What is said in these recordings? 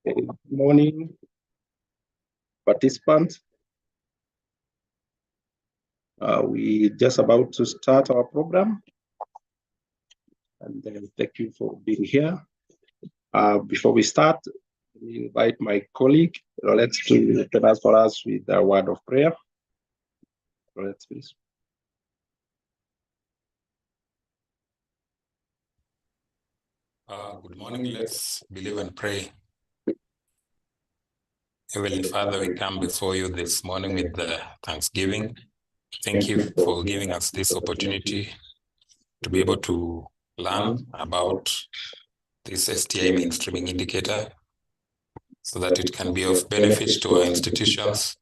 Good morning, participants. We just about to start our program, and thank you for being here. Before we start, we invite my colleague Rolex to join us for us with a word of prayer. Rolex, please. Good morning. Let's believe and pray. Heavenly Father, we come before you this morning with thanksgiving. Thank you for giving us this opportunity to be able to learn about this STI mainstreaming indicator so that it can be of benefit to our institutions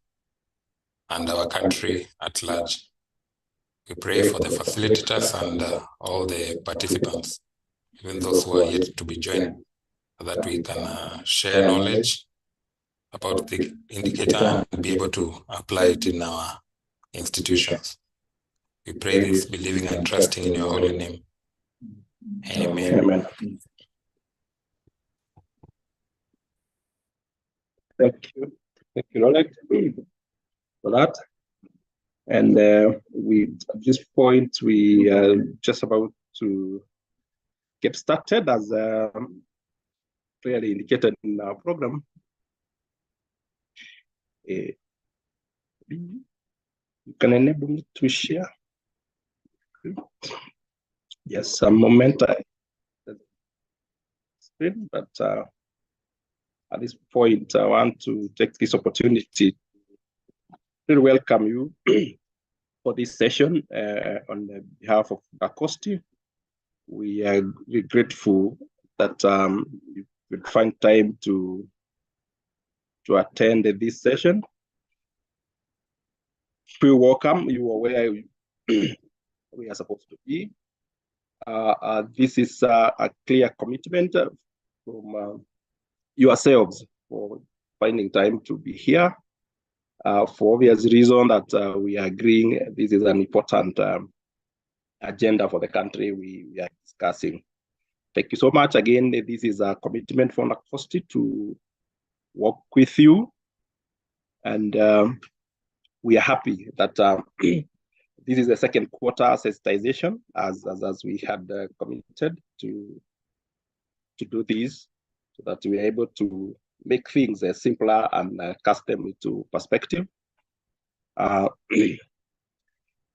and our country at large. We pray for the facilitators and all the participants, even those who are yet to be joined, so that we can share knowledge about the indicator and be able to apply it in our institutions. We pray this believing and trusting in your holy name. Amen. Amen. Thank you, Rolex, for that. And we at this point we are just about to get started, as clearly indicated in our program. You can enable me to share. Yes, a moment. But at this point, I want to take this opportunity to welcome you for this session on behalf of Dacosti. We are grateful that you could find time to attend this session. We welcome you where we are supposed to be. This is a clear commitment from yourselves for finding time to be here. For obvious reason that we are agreeing this is an important agenda for the country we are discussing. Thank you so much. Again, this is a commitment from Dacosti to work with you, and we are happy that this is the second quarter sensitization, as we had committed to do this, so that we are able to make things simpler and cast them into perspective.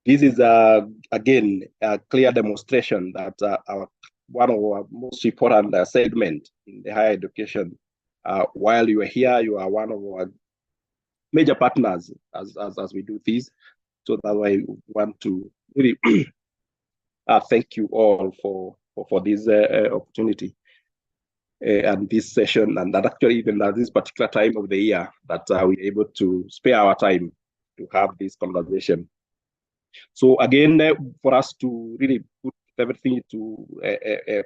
This is again a clear demonstration that one of our most important segment in the higher education. While you are here, you are one of our major partners as we do this. So that's why we want to really thank you all for this opportunity and this session, and that actually even at this particular time of the year that we're able to spare our time to have this conversation. So again, for us to really put everything into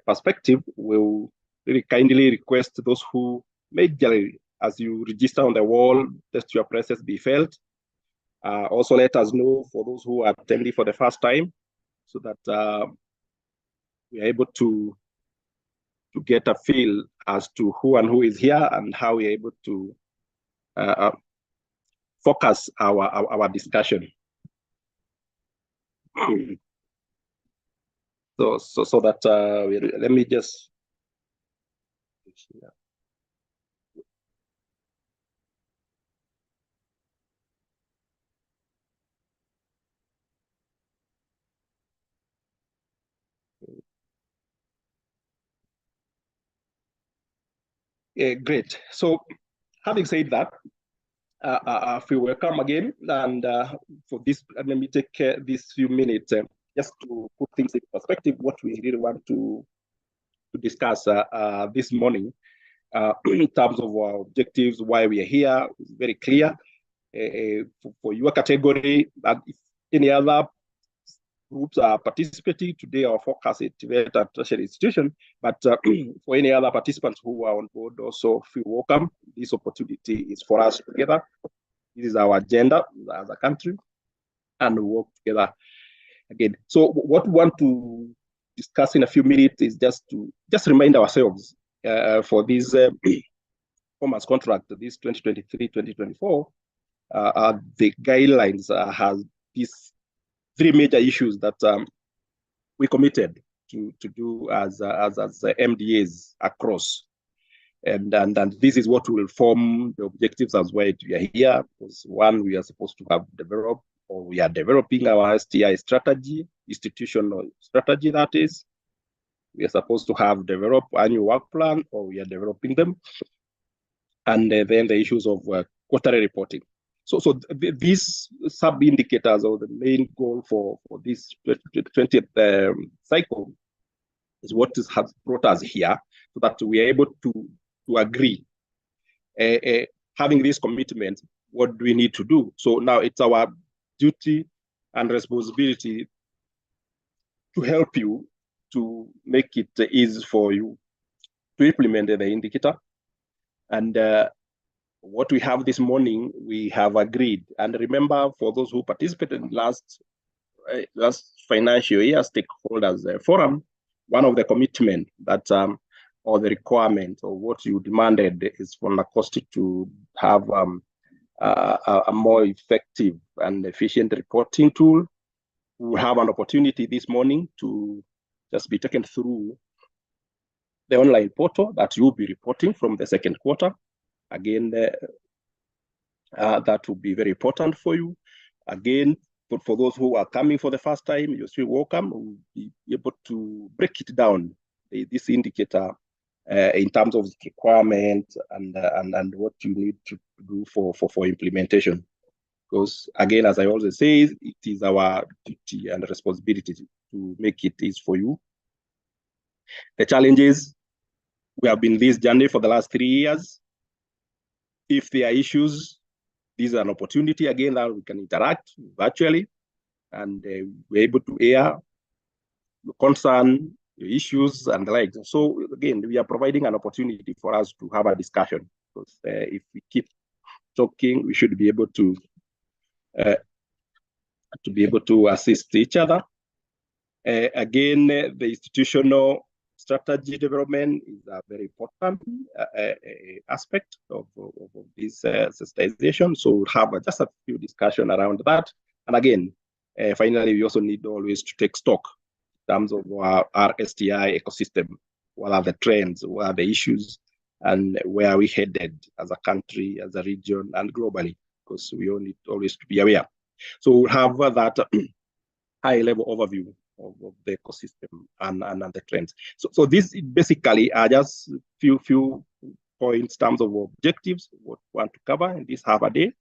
perspective, we'll really kindly request those who majorly, as you register on the wall, test your presence be felt. Also let us know for those who are attending for the first time, so that we are able to get a feel as to who is here and how we are able to focus our discussion. So that let me just. Great. So, having said that, I feel welcome again, and for this, let me take these few minutes just to put things in perspective. What we really want to discuss this morning in terms of our objectives, why we are here, is very clear. For your category, and if any other groups are participating today, our focus is TVETS and tertiary institution, but for any other participants who are on board, also feel welcome. This opportunity is for us together. This is our agenda as a country, and we work together again. So what we want to discuss in a few minutes is just to remind ourselves for this performance contract, this 2023-2024, the guidelines has these three major issues that we committed to do as MDAs across. And this is what will form the objectives as well. We are here because one, we are supposed to have developed, or we are developing our STI strategy, institutional strategy that is. We are supposed to have developed annual work plan, or we are developing them. And then the issues of quarterly reporting. So these sub-indicators, or the main goal for this 20th cycle, is what has brought us here, so that we are able to agree. Having this commitment, what do we need to do? So now it's our duty and responsibility to help you, to make it easy for you to implement the indicator. And what we have this morning, we have agreed. And remember, for those who participated in last financial year stakeholders forum, one of the commitment that or the requirement, or what you demanded, is from NACOST to have a more effective and efficient reporting tool. We have an opportunity this morning to just be taken through the online portal that you'll be reporting from the second quarter. Again, that will be very important for you. Again, but for those who are coming for the first time, you're still welcome. We'll be able to break it down, this indicator, in terms of requirements and what you need to do for implementation. Because again, as I always say, it is our duty and responsibility to make it easy for you. The challenges, we have been this journey for the last 3 years. If there are issues, this is an opportunity again that we can interact virtually, and we're able to air the concern, the issues, and the like. So again, we are providing an opportunity for us to have a discussion, because if we keep talking, we should be able to assist each other. Again, the institutional strategy development is a very important aspect of this sensitization. So we'll have just a few discussion around that. And again, finally, we also need always to take stock in terms of our STI ecosystem. What are the trends? What are the issues? And where are we headed as a country, as a region, and globally? Because we all need always to be aware. So we'll have that high-level overview of the ecosystem and the trends. So this basically are just few points in terms of objectives, what we want to cover in this half a day.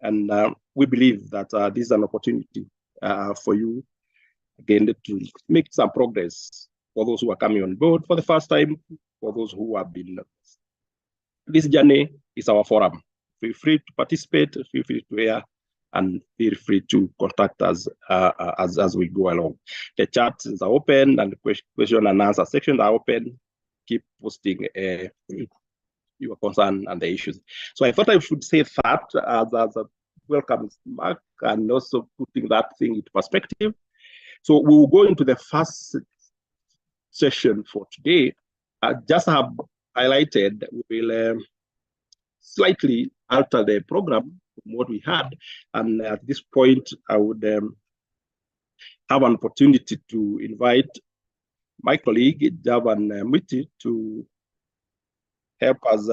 And we believe that this is an opportunity for you, again, to make some progress for those who are coming on board for the first time, for those who have been. This journey is our forum. Feel free to participate, feel free to hear, and feel free to contact us as we go along. The chats are open, and the question and answer sections are open. Keep posting your concern and the issues. So I thought I should say that as a welcome mark, and also putting that thing into perspective. So we will go into the first session for today. I just have highlighted, we will slightly alter the program from what we had. And at this point, I would have an opportunity to invite my colleague, Javan Mwiti, to help us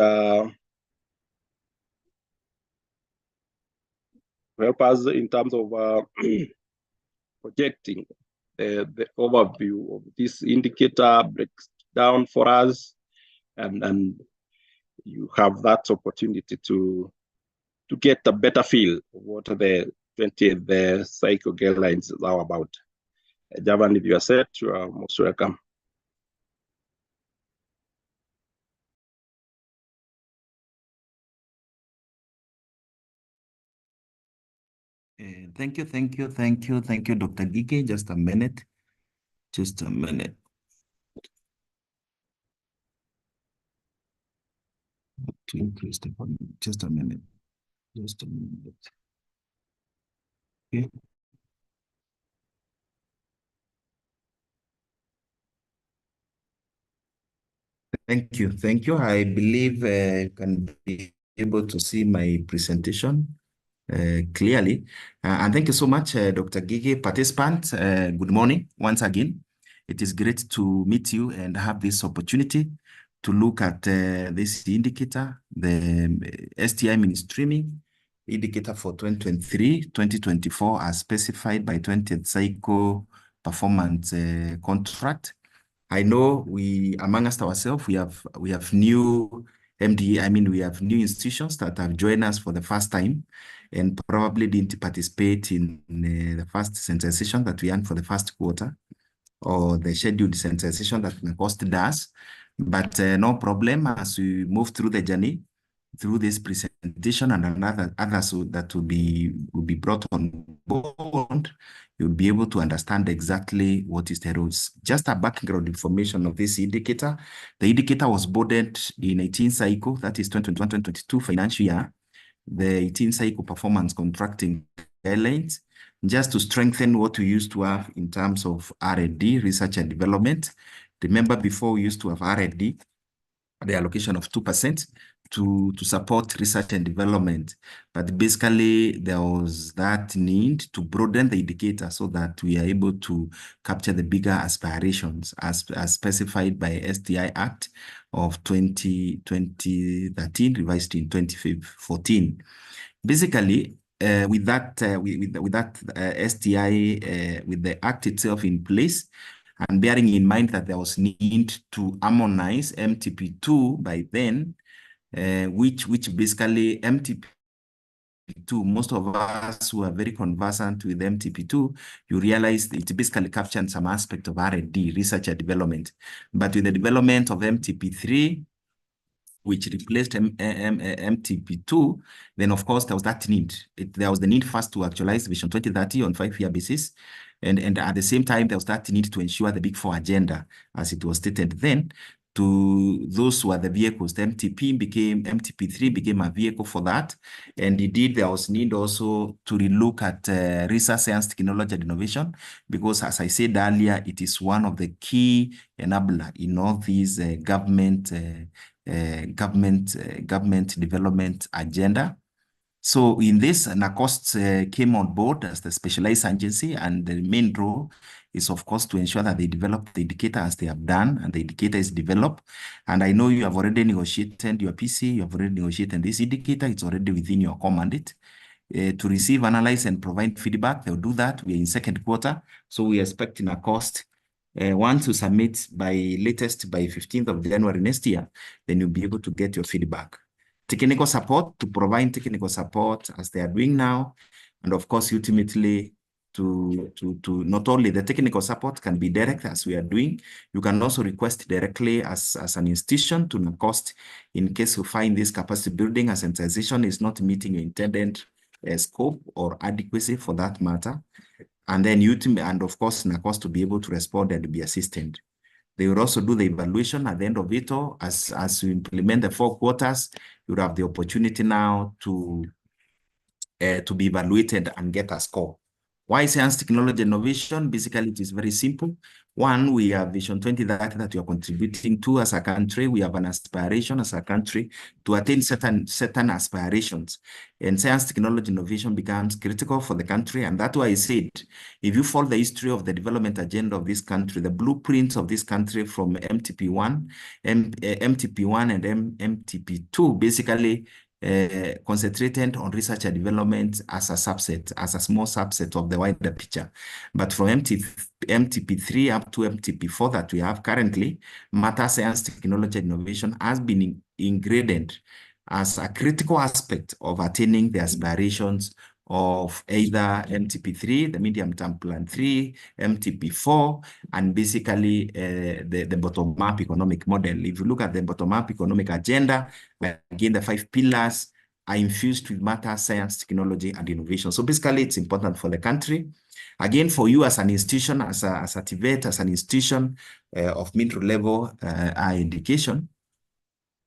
in terms of projecting the overview of this indicator, breaks down for us, and you have that opportunity to get a better feel of what the 20th cycle guidelines is all about. Javan, if you are set, you are most welcome. Thank you, Dr. Gike. Just a minute. Just a minute. To increase the volume. Just a minute. Just a minute. Okay. Thank you. Thank you. I believe you can be able to see my presentation clearly. And thank you so much, Dr. Gigi. Participants, good morning once again. It is great to meet you and have this opportunity to look at this indicator, the STI mainstreaming indicator for 2023-2024 as specified by 20th cycle performance contract. I know we amongst ourselves we have new MD, we have new institutions that have joined us for the first time and probably didn't participate in the first sensitization that we had for the first quarter or the scheduled sensitization that NACOST does. But no problem as we move through the journey through this presentation and others that will be brought on board, you'll be able to understand exactly what is the rules. Just a background information of this indicator. The indicator was boarded in 18 cycle, that is 2021-2022 financial year, the 18 cycle performance contracting guidelines, just to strengthen what we used to have in terms of R&D, research and development. Remember before we used to have R&D, the allocation of 2% to support research and development. But basically, there was that need to broaden the indicator so that we are able to capture the bigger aspirations as specified by STI Act of 2013, revised in 2014. Basically, with that STI, with the Act itself in place, and bearing in mind that there was need to harmonize MTP2 by then, which basically MTP2, most of us who are very conversant with MTP2, you realize it basically captured some aspect of R&D, research and development. But with the development of MTP3, which replaced MTP2, then of course there was that need. There was the need first to actualize Vision 2030 on 5-year basis. And at the same time, there was that need to ensure the Big Four agenda, as it was stated then, to those who are the vehicles. The MTP3 became a vehicle for that. And indeed, there was need also to relook at research, science, technology, and innovation, because as I said earlier, it is one of the key enabler in all these government development agenda. So in this, NACOST came on board as the specialized agency, and the main role is, of course, to ensure that they develop the indicator as they have done, and the indicator is developed. And I know you have already negotiated your PC, you have already negotiated this indicator, it's already within your core mandate. To receive, analyze, and provide feedback, they'll do that. We're in second quarter, so we expect NACOST once you submit latest by 15th of January next year, then you'll be able to get your feedback. Technical support, to provide technical support as they are doing now. And of course, ultimately, to not only the technical support can be direct as we are doing, you can also request directly as an institution to NACOST in case you find this capacity building as sensitization is not meeting your intended scope or adequacy for that matter. And then and of course, NACOST to be able to respond and be assistant. They will also do the evaluation at the end of it all. As you implement the 4 quarters, you'll have the opportunity now to be evaluated and get a score. Why science, technology, innovation? Basically, it is very simple. One, we have Vision 2030 that we are contributing to as a country. We have an aspiration as a country to attain certain aspirations. And science, technology, innovation becomes critical for the country. And that's why I said, if you follow the history of the development agenda of this country, the blueprints of this country from MTP1 and MTP2, basically, concentrated on research and development as a subset, as a small subset of the wider picture. But from MTP3 up to MTP4 that we have currently, matter, science, technology, and innovation has been ingrained as a critical aspect of attaining the aspirations of either MTP3, the medium-term plan 3, MTP4, and basically the bottom-up economic model. If you look at the bottom-up economic agenda, again, the 5 pillars are infused with matter, science, technology, and innovation. So basically, it's important for the country. Again, for you as an institution, as a TVET, as an institution of middle level higher education,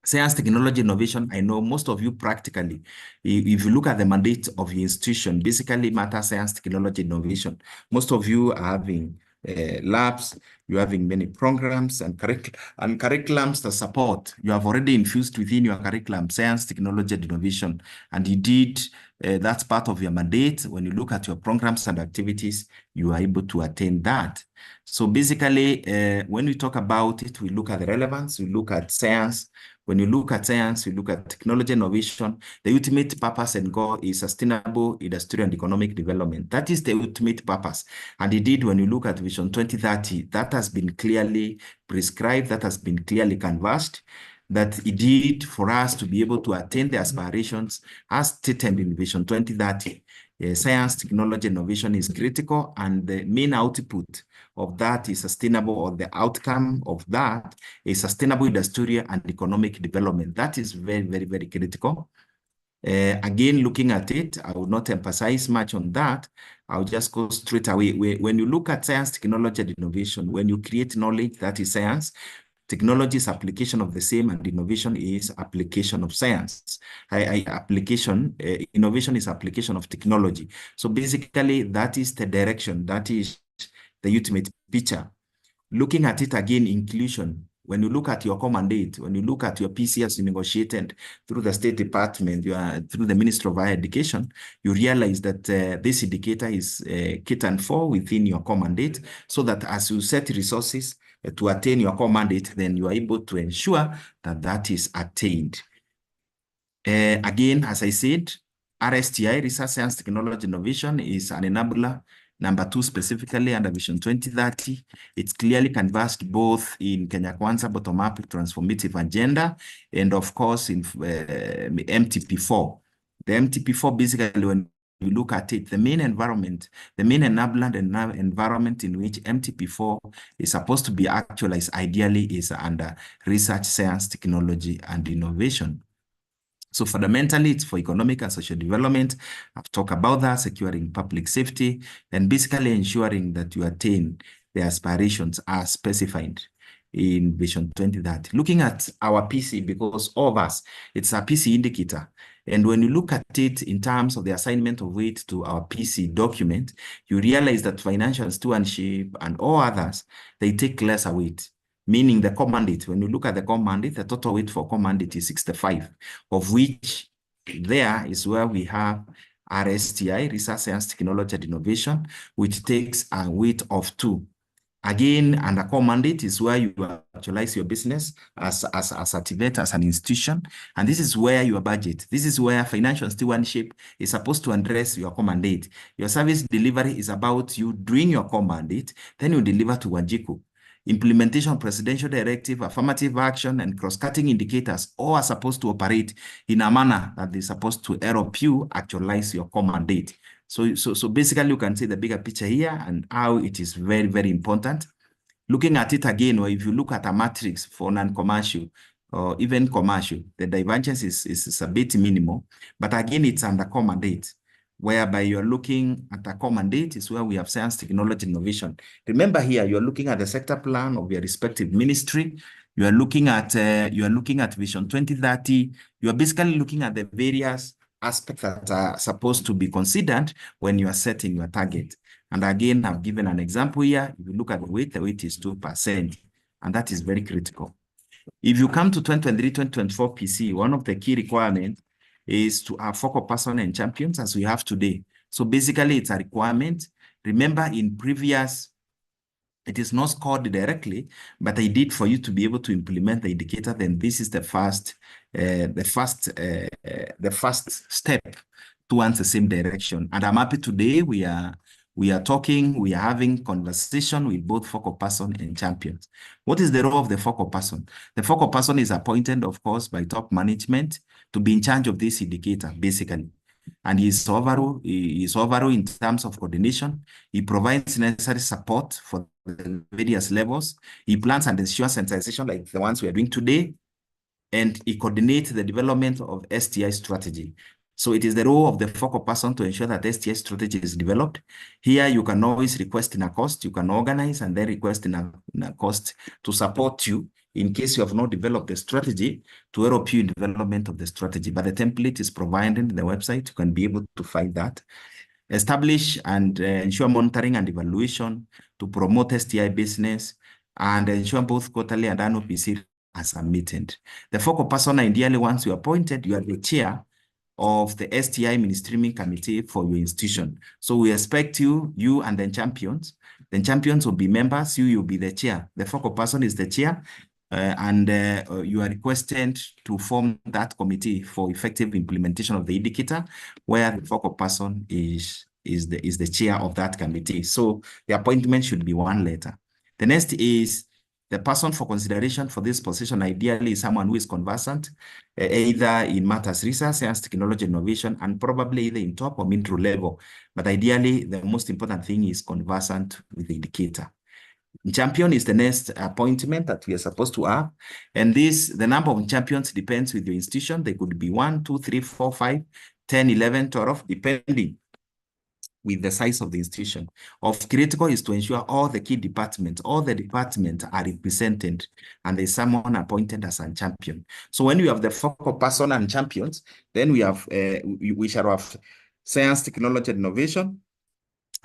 science, technology, innovation, I know most of you practically, if you look at the mandate of your institution, basically matter, science, technology, innovation, most of you are having labs, you're having many programs and curriculums that support. You have already infused within your curriculum science, technology, and innovation, and indeed that's part of your mandate. When you look at your programs and activities, you are able to attain that. So basically, when we talk about it, we look at the relevance, we look at science. When you look at science, you look at technology innovation. The ultimate purpose and goal is sustainable industrial and economic development. That is the ultimate purpose. And indeed, when you look at Vision 2030, that has been clearly prescribed, that has been clearly canvassed, that indeed for us to be able to attain the aspirations as stated in Vision 2030, science, technology, innovation is critical, and the main output of that is sustainable, or the outcome of that is sustainable industrial and economic development. That is very, very, very critical. Again, looking at it, I will not emphasize much on that. I'll just go straight away. When you look at science, technology, and innovation, when you create knowledge, that is science. Technology is application of the same, and innovation is application of science. Innovation is application of technology. So basically, that is the direction, that is the ultimate picture. Looking at it again, inclusion. When you look at your mandate, when you look at your PCS negotiated through the State Department, through the Ministry of Higher Education, you realize that this indicator is catered for within your mandate, so that as you set resources to attain your mandate, then you are able to ensure that that is attained. Again, as I said, RSTI, Research, Science, Technology, Innovation, is an enabler. Number 2, specifically under Vision 2030, it's clearly canvassed both in Kenya Kwanza bottom-up transformative agenda, and of course in MTP4. The MTP4, basically, when you look at it, the main environment, the main enabler and environment in which MTP4 is supposed to be actualized ideally is under research, science, technology, and innovation. So fundamentally, it's for economic and social development. I've talked about that, securing public safety, and basically ensuring that you attain the aspirations as specified in Vision 2030. Looking at our PC, because all of us, it's a PC indicator. And when you look at it in terms of the assignment of weight to our PC document, you realize that financial stewardship and all others, they take lesser weight. Meaning the mandate, when you look at the mandate, the total weight for mandate is 65, of which there is where we have RSTI, Research, Science, Technology, and Innovation, which takes a weight of 2. Again, under mandate is where you actualize your business as a TVETS, as an institution. And this is where your budget, this is where financial stewardship is supposed to address your mandate. Your service delivery is about you doing your mandate, then you deliver to Wajiko. Implementation of presidential directive, affirmative action, and cross-cutting indicators all are supposed to operate in a manner that they're supposed to help you actualize your mandate. So basically, you can see the bigger picture here and how it is very, very important. Looking at it again, or if you look at a matrix for non-commercial or even commercial, the divergence is a bit minimal. But again, it's under mandate, whereby you're looking at a mandate is where we have science, technology, innovation. Remember here, you're looking at the sector plan of your respective ministry. You are looking at Vision 2030. You are basically looking at the various aspects that are supposed to be considered when you are setting your target. And again, I've given an example here. If you look at the weight is 2%, and that is very critical. If you come to 2023-2024 PC, one of the key requirements is to have focal person and champions as we have today. So basically, it's a requirement. Remember, in previous, it is not scored directly, but I did for you to be able to implement the indicator. Then this is the first step towards the same direction. And I'm happy today we are having conversation with both focal person and champions. What is the role of the focal person? The focal person is appointed, of course, by top management to be in charge of this indicator, basically. And he is overall in terms of coordination. He provides necessary support for the various levels. He plans and ensures sensitization like the ones we are doing today. And he coordinates the development of STI strategy. So it is the role of the focal person to ensure that STI strategy is developed. Here, you can always request in a cost. You can organize and then request in a cost to support you in case you have not developed the strategy, to help you in development of the strategy. But the template is provided in the website. You can be able to find that. establish and ensure monitoring and evaluation to promote STI business, and ensure both quarterly and annual PC are submitted. The focal person, ideally, once you are appointed, you are the chair of the STI mainstreaming committee for your institution. So we expect you and the champions. The champions will be members, you'll be the chair. The focal person is the chair, and you are requested to form that committee for effective implementation of the indicator, where the focal person is the chair of that committee. So the appointment should be one letter. The next is the person for consideration for this position ideally is someone who is conversant either in matters research, science, technology, innovation, and probably either in top or mid level. But ideally, the most important thing is conversant with the indicator. Champion is the next appointment that we are supposed to have. And the number of champions depends with your institution. They could be 1, 2, 3, 4, 5, 10, 11, 12, depending with the size of the institution. Of critical is to ensure all the key departments, all the departments are represented, and there's someone appointed as a champion. So when we have the focal person and champions, then we have we shall have science, technology, and innovation,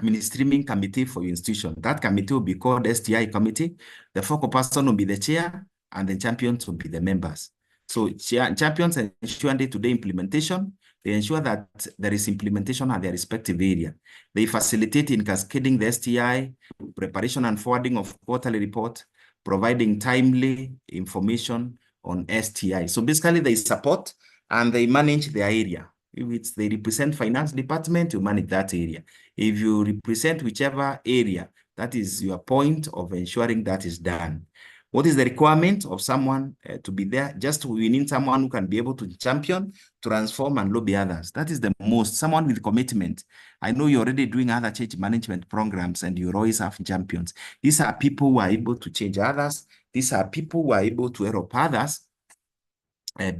mainstreaming committee for your institution. That committee will be called STI committee. The focal person will be the chair, and the champions will be the members. So champions ensure day-to-day implementation. They ensure that there is implementation at their respective area. They facilitate in cascading the STI, preparation and forwarding of quarterly report, providing timely information on STI. So basically they support and they manage their area. If they represent finance department, you manage that area. If you represent whichever area, that is your point of ensuring that is done. What is the requirement of someone to be there? Just we need someone who can be able to champion, transform, and lobby others. That is the most. Someone with commitment. I know you're already doing other change management programs and you always have champions. These are people who are able to change others. These are people who are able to help others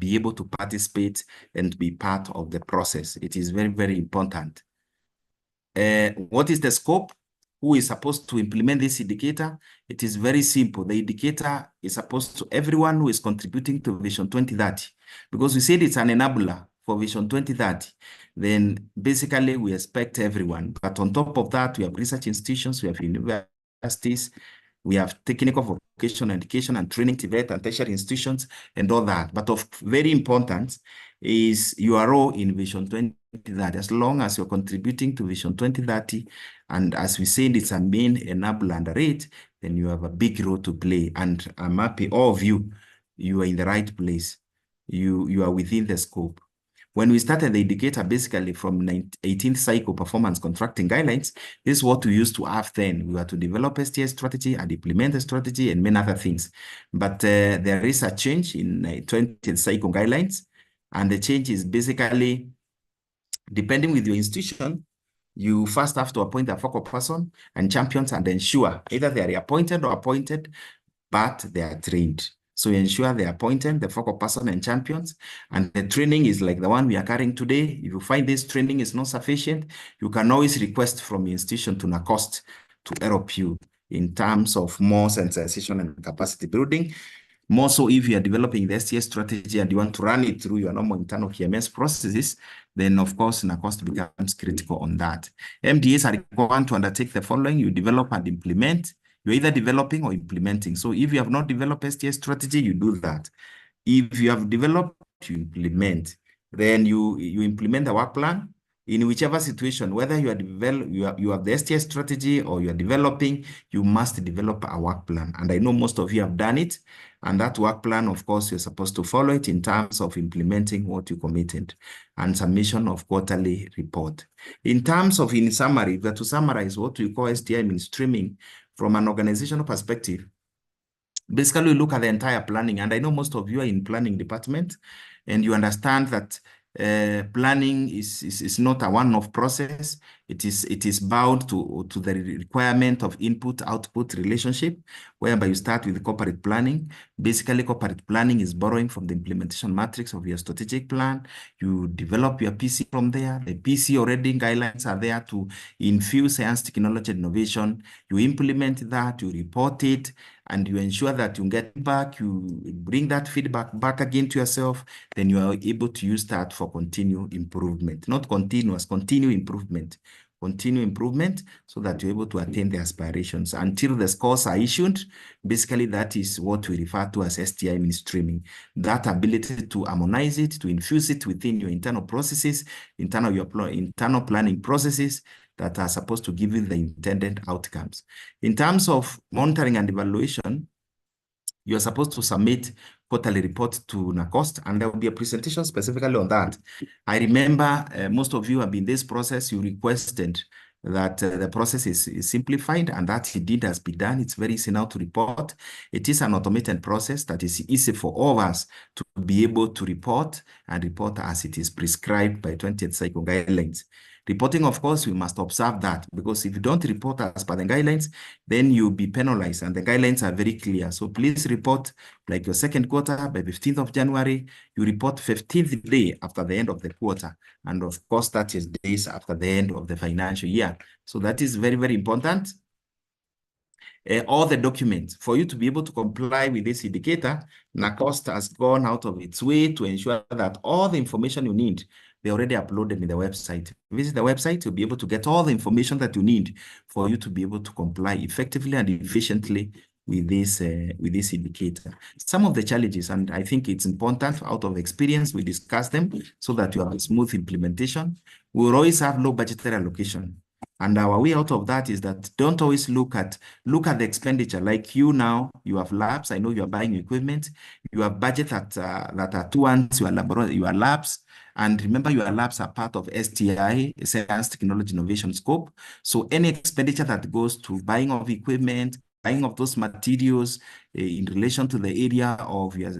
be able to participate and be part of the process. It is very, very important. What is the scope? Who is supposed to implement this indicator? It is very simple. The indicator is supposed to everyone who is contributing to Vision 2030, because we said it's an enabler for Vision 2030. Then basically we expect everyone. But on top of that, we have research institutions, we have universities, we have technical vocational education and training, TVETS and tertiary institutions and all that. But of very important is your role in Vision 2030. As long as you're contributing to Vision 2030, and as we said, it's a main enabler under it, then you have a big role to play. And I'm happy all of you are in the right place. You are within the scope. When we started the indicator, basically from 18th cycle performance contracting guidelines, this is what we used to have then. We were to develop STI strategy and implement a strategy and many other things. But there is a change in 20th cycle guidelines. And the change is basically, depending with your institution, you first have to appoint a focal person and champions and ensure either they are reappointed or appointed, but they are trained. So you ensure they are appointed, the focal person and champions, and the training is like the one we are carrying today. If you find this training is not sufficient, you can always request from your institution to NACOST to help you in terms of more sensitization and capacity building. More so if you are developing the STI strategy and you want to run it through your normal internal QMS processes, then of course NACOST becomes critical on that. MDAs are required to undertake the following: you develop and implement. You're either developing or implementing. So if you have not developed STI strategy, you do that. If you have developed, you implement. Then you implement the work plan in whichever situation, whether you have the STI strategy or you are developing, you must develop a work plan. And I know most of you have done it. And that work plan, of course, you're supposed to follow it in terms of implementing what you committed and submission of quarterly report. In terms of, in summary, we have to summarize what we call STI mainstreaming from an organizational perspective. Basically, we look at the entire planning, and I know most of you are in planning department, and you understand that planning is not a one-off process. It is bound to the requirement of input-output relationship, whereby you start with corporate planning. Basically, corporate planning is borrowing from the implementation matrix of your strategic plan. You develop your PC from there. The PC already guidelines are there to infuse science, technology, and innovation. You implement that, you report it, and you ensure that you get back, you bring that feedback back again to yourself, then you are able to use that for continued improvement, not continuous, continued improvement continue improvement so that you're able to attain the aspirations. Until the scores are issued, basically that is what we refer to as STI mainstreaming. That ability to harmonize it, to infuse it within your internal processes, internal planning processes that are supposed to give you the intended outcomes. In terms of monitoring and evaluation, you're supposed to submit quarterly report to NACOST, and there will be a presentation specifically on that. I remember most of you have been in this process. You requested that the process is simplified, and that indeed has been done. It's very easy now to report. It is an automated process that is easy for all of us to be able to report as it is prescribed by 20th cycle guidelines. Reporting, of course, we must observe that, because if you don't report as per the guidelines, then you'll be penalized, and the guidelines are very clear. So please report like your second quarter by 15th of January. You report 15th day after the end of the quarter. And of course, that is days after the end of the financial year. So that is very, very important. All the documents for you to be able to comply with this indicator, NACOST has gone out of its way to ensure that all the information you need, they already uploaded in the website. Visit the website, you'll be able to get all the information that you need for you to be able to comply effectively and efficiently with this indicator. Some of the challenges, and I think it's important out of experience, we discuss them so that you have a smooth implementation. We will always have low budgetary allocation. And our way out of that is that don't always look at the expenditure. Like you now, you have labs. I know you are buying equipment. You have budget that are towards your labs. And remember, your labs are part of STI, Science, Technology, Innovation scope. So any expenditure that goes to buying of equipment, buying of those materials in relation to the area of your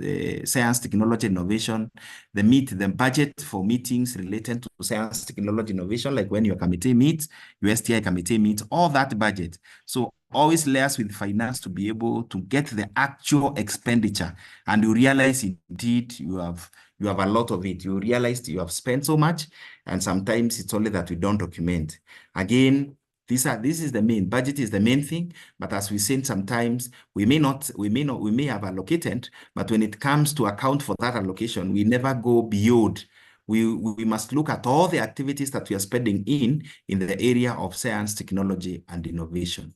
science, technology, innovation, the budget for meetings related to science, technology, innovation, like when your committee meets, your STI committee meets, all that budget. So always liaise with finance to be able to get the actual expenditure, and you realize indeed you have a lot of it. You realize you have spent so much, and sometimes it's only that we don't document. Again, this is the main budget, is the main thing. But as we said, sometimes we may have allocated, but when it comes to account for that allocation, we never go beyond. We must look at all the activities that we are spending in the area of science, technology, and innovation.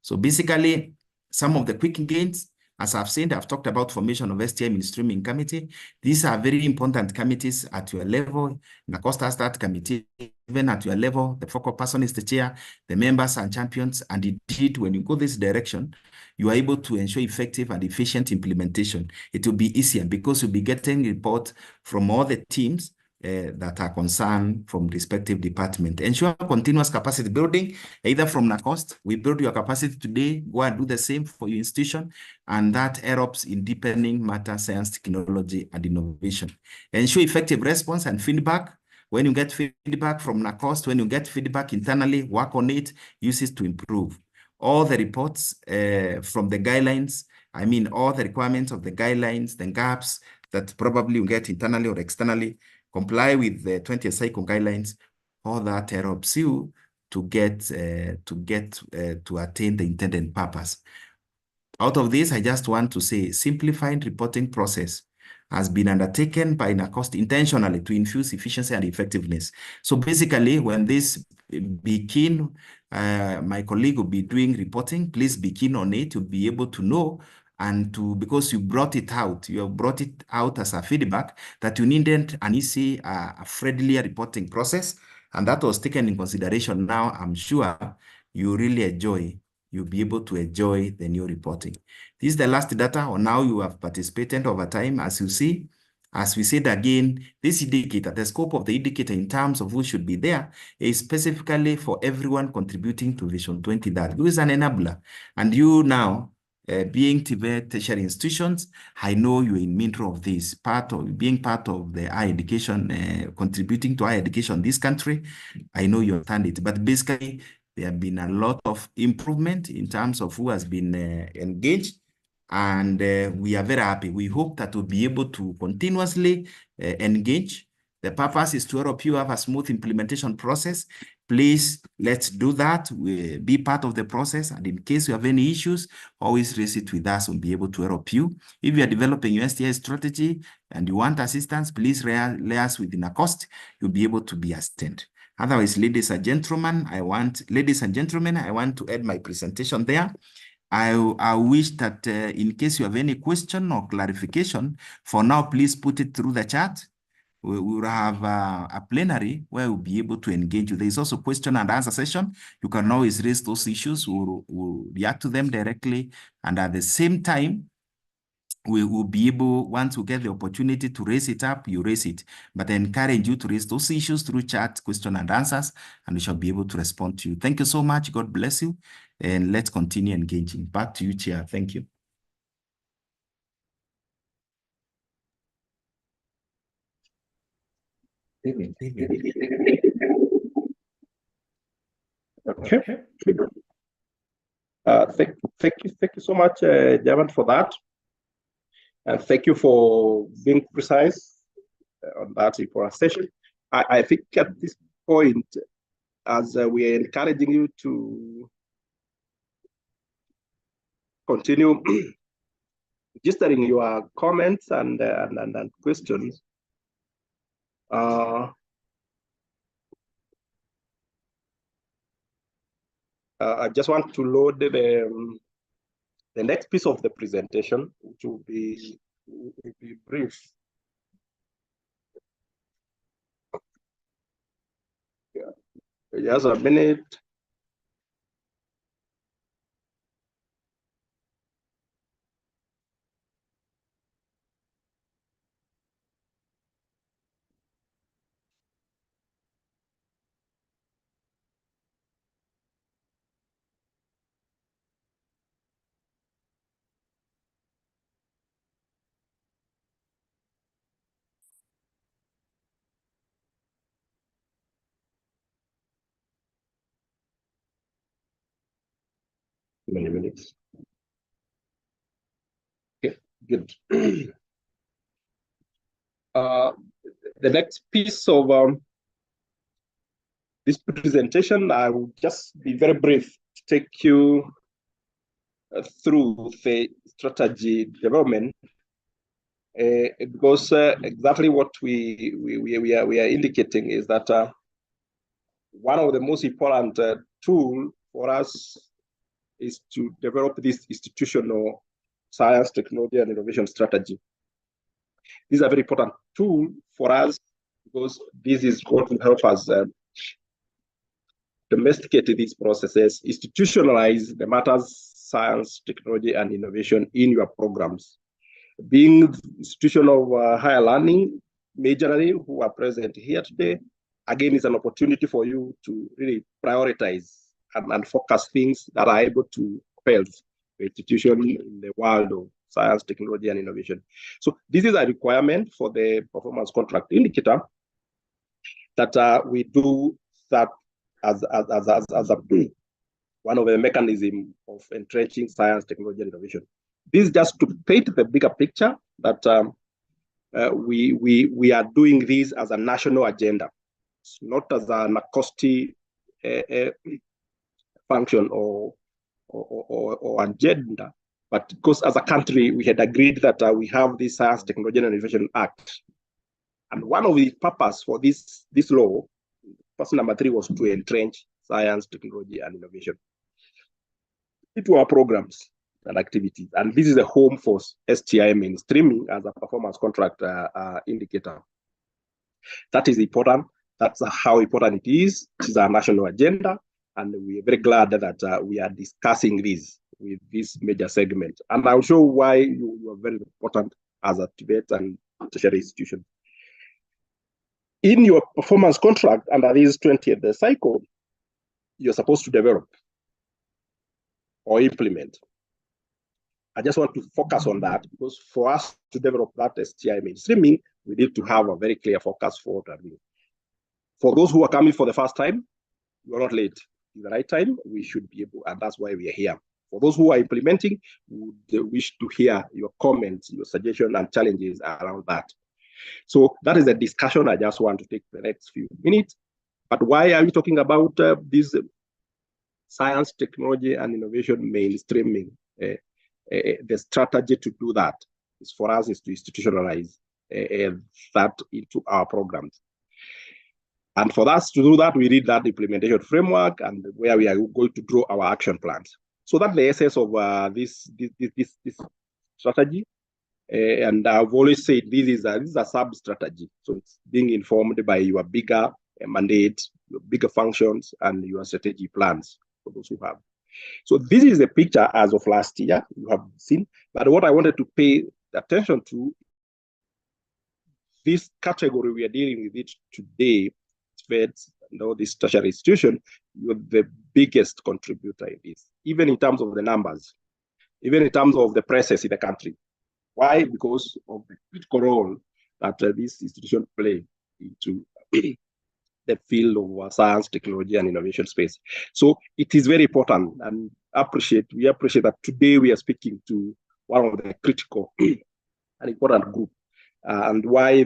So basically, some of the quick gains, as I've said, I've talked about formation of STI mainstreaming committee. These are very important committees at your level. NACOST has that committee, even at your level. The focal person is the chair, the members and champions. And indeed, when you go this direction, you are able to ensure effective and efficient implementation. It will be easier because you'll be getting reports from all the teams that are concerned from respective department. Ensure continuous capacity building, either from NACOST, we build your capacity today, go and do the same for your institution, and that helps in deepening matter science, technology, and innovation. Ensure effective response and feedback. When you get feedback from NACOST, when you get feedback internally, work on it, use it to improve. All the reports from the guidelines, I mean, all the requirements of the guidelines, the gaps that probably you get internally or externally, comply with the 20th cycle guidelines. All that helps you to attain the intended purpose. Out of this, I just want to say simplified reporting process has been undertaken by NACOST intentionally to infuse efficiency and effectiveness. So basically, when this be keen, my colleague will be doing reporting, please be keen on it to be able to know, and because you brought it out, you have brought it out as a feedback that you needed an easy, a friendly reporting process, and that was taken in consideration. Now, I'm sure you really enjoy, you'll be able to enjoy the new reporting. This is the last data on how you have participated over time. As you see, as we said again, this indicator, the scope of the indicator in terms of who should be there is specifically for everyone contributing to Vision 2030. Who is an enabler? And you now, being TVET tertiary institutions, I know you're in middle of this, being part of the higher education, contributing to higher education in this country. I know you understand it, but basically there have been a lot of improvement in terms of who has been engaged, and we are very happy. We hope that we'll be able to continuously engage. The purpose is to help you have a smooth implementation process. Please, let's do that. Be part of the process. And in case you have any issues, always raise it with us and be able to help you. If you are developing your STI strategy and you want assistance, please liaise with NACOST. You'll be able to be assisted. Otherwise, ladies and gentlemen, I want to add my presentation there. I wish that in case you have any question or clarification, for now, please put it through the chat. We will have a plenary where we'll be able to engage you. There is also question and answer session. You can always raise those issues. We'll react to them directly. And at the same time, we will be able, once we get the opportunity to raise it up, you raise it. But I encourage you to raise those issues through chat, question and answers, and we shall be able to respond to you. Thank you so much. God bless you. And let's continue engaging. Back to you, Chair. Thank you. Okay. Thank you so much, Javan, for that. And thank you for being precise on that for our session. I think at this point, as we are encouraging you to continue registering your comments and questions, I just want to load the next piece of the presentation, which will be brief. Yeah. Just a minute. Many minutes. Okay, good. The next piece of this presentation, I will just be very brief to take you through the strategy development, because exactly what we are indicating is that one of the most important tools for us is to develop this institutional science, technology, and innovation strategy. This is a very important tool for us because this is what will help us domesticate these processes, institutionalize the matters, science, technology, and innovation in your programs. Being institution of higher learning, majorly who are present here today, again, is an opportunity for you to really prioritize and focus things that are able to help the institution in the world of science, technology, and innovation. So this is a requirement for the performance contract indicator that we do that as one of the mechanisms of entrenching science, technology, and innovation. This is just to paint the bigger picture that we are doing this as a national agenda. It's not as an acoustic function or agenda, but because as a country we had agreed that we have this Science, Technology, and Innovation Act, and one of the purposes for this law, person number 3, was to entrench science, technology, and innovation into our programs and activities. And this is a home for STI mainstreaming as a performance contract indicator. That is important. That's how important it is. It is our national agenda, and we are very glad that we are discussing this with this major segment. And I'll show why you are very important as a TVETS and tertiary institution. In your performance contract under this 20th cycle, you're supposed to develop or implement. I just want to focus on that because for us to develop that STI mainstreaming, we need to have a very clear focus for that. For those who are coming for the first time, you are not late. In the right time, we should be able, and that's why we are here. For those who are implementing, we would wish to hear your comments, your suggestions, and challenges around that. So that is a discussion I just want to take the next few minutes. But why are we talking about this science, technology, and innovation mainstreaming? The strategy to do that is for us is to institutionalize that into our programs. And for us to do that, we need that implementation framework and where we are going to draw our action plans. So that's the essence of this strategy. And I've always said this is a sub-strategy. So it's being informed by your bigger mandate, your bigger functions, and your strategy plans for those who have. So this is a picture as of last year, you have seen. But what I wanted to pay attention to, this category we are dealing with it today, TVETS and all this tertiary institution, you're the biggest contributor in this, even in terms of the numbers, even in terms of the presence in the country. Why? Because of the critical role that this institution play into the field of science, technology, and innovation space. So it is very important, and we appreciate that today we are speaking to one of the critical and important group, and why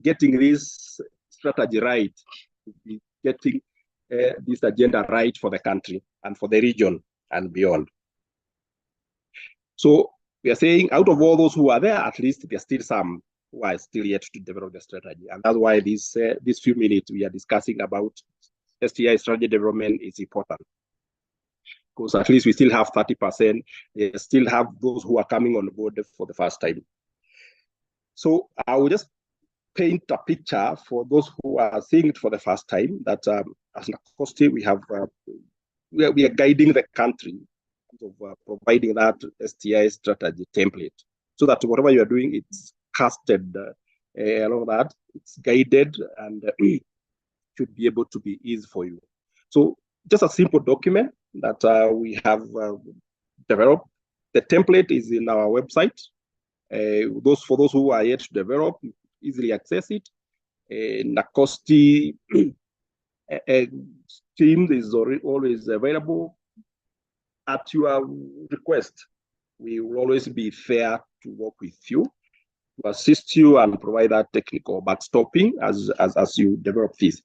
getting this strategy right, getting this agenda right for the country and for the region and beyond. So we are saying out of all those who are there, at least there are still some who are still yet to develop the strategy. And that's why these few minutes we are discussing about STI strategy development is important. Because at least we still have 30%, they still have those who are coming on board for the first time. So I will just paint a picture for those who are seeing it for the first time, that as NACOSTI, we are guiding the country of providing that STI strategy template, so that whatever you are doing, it's casted along that, it's guided, and should be able to be easy for you. So just a simple document that we have developed. The template is in our website. For those who are yet to develop, you easily access it. NACOSTI team is always available at your request. We will always be there to work with you, to assist you and provide that technical backstopping as you develop this.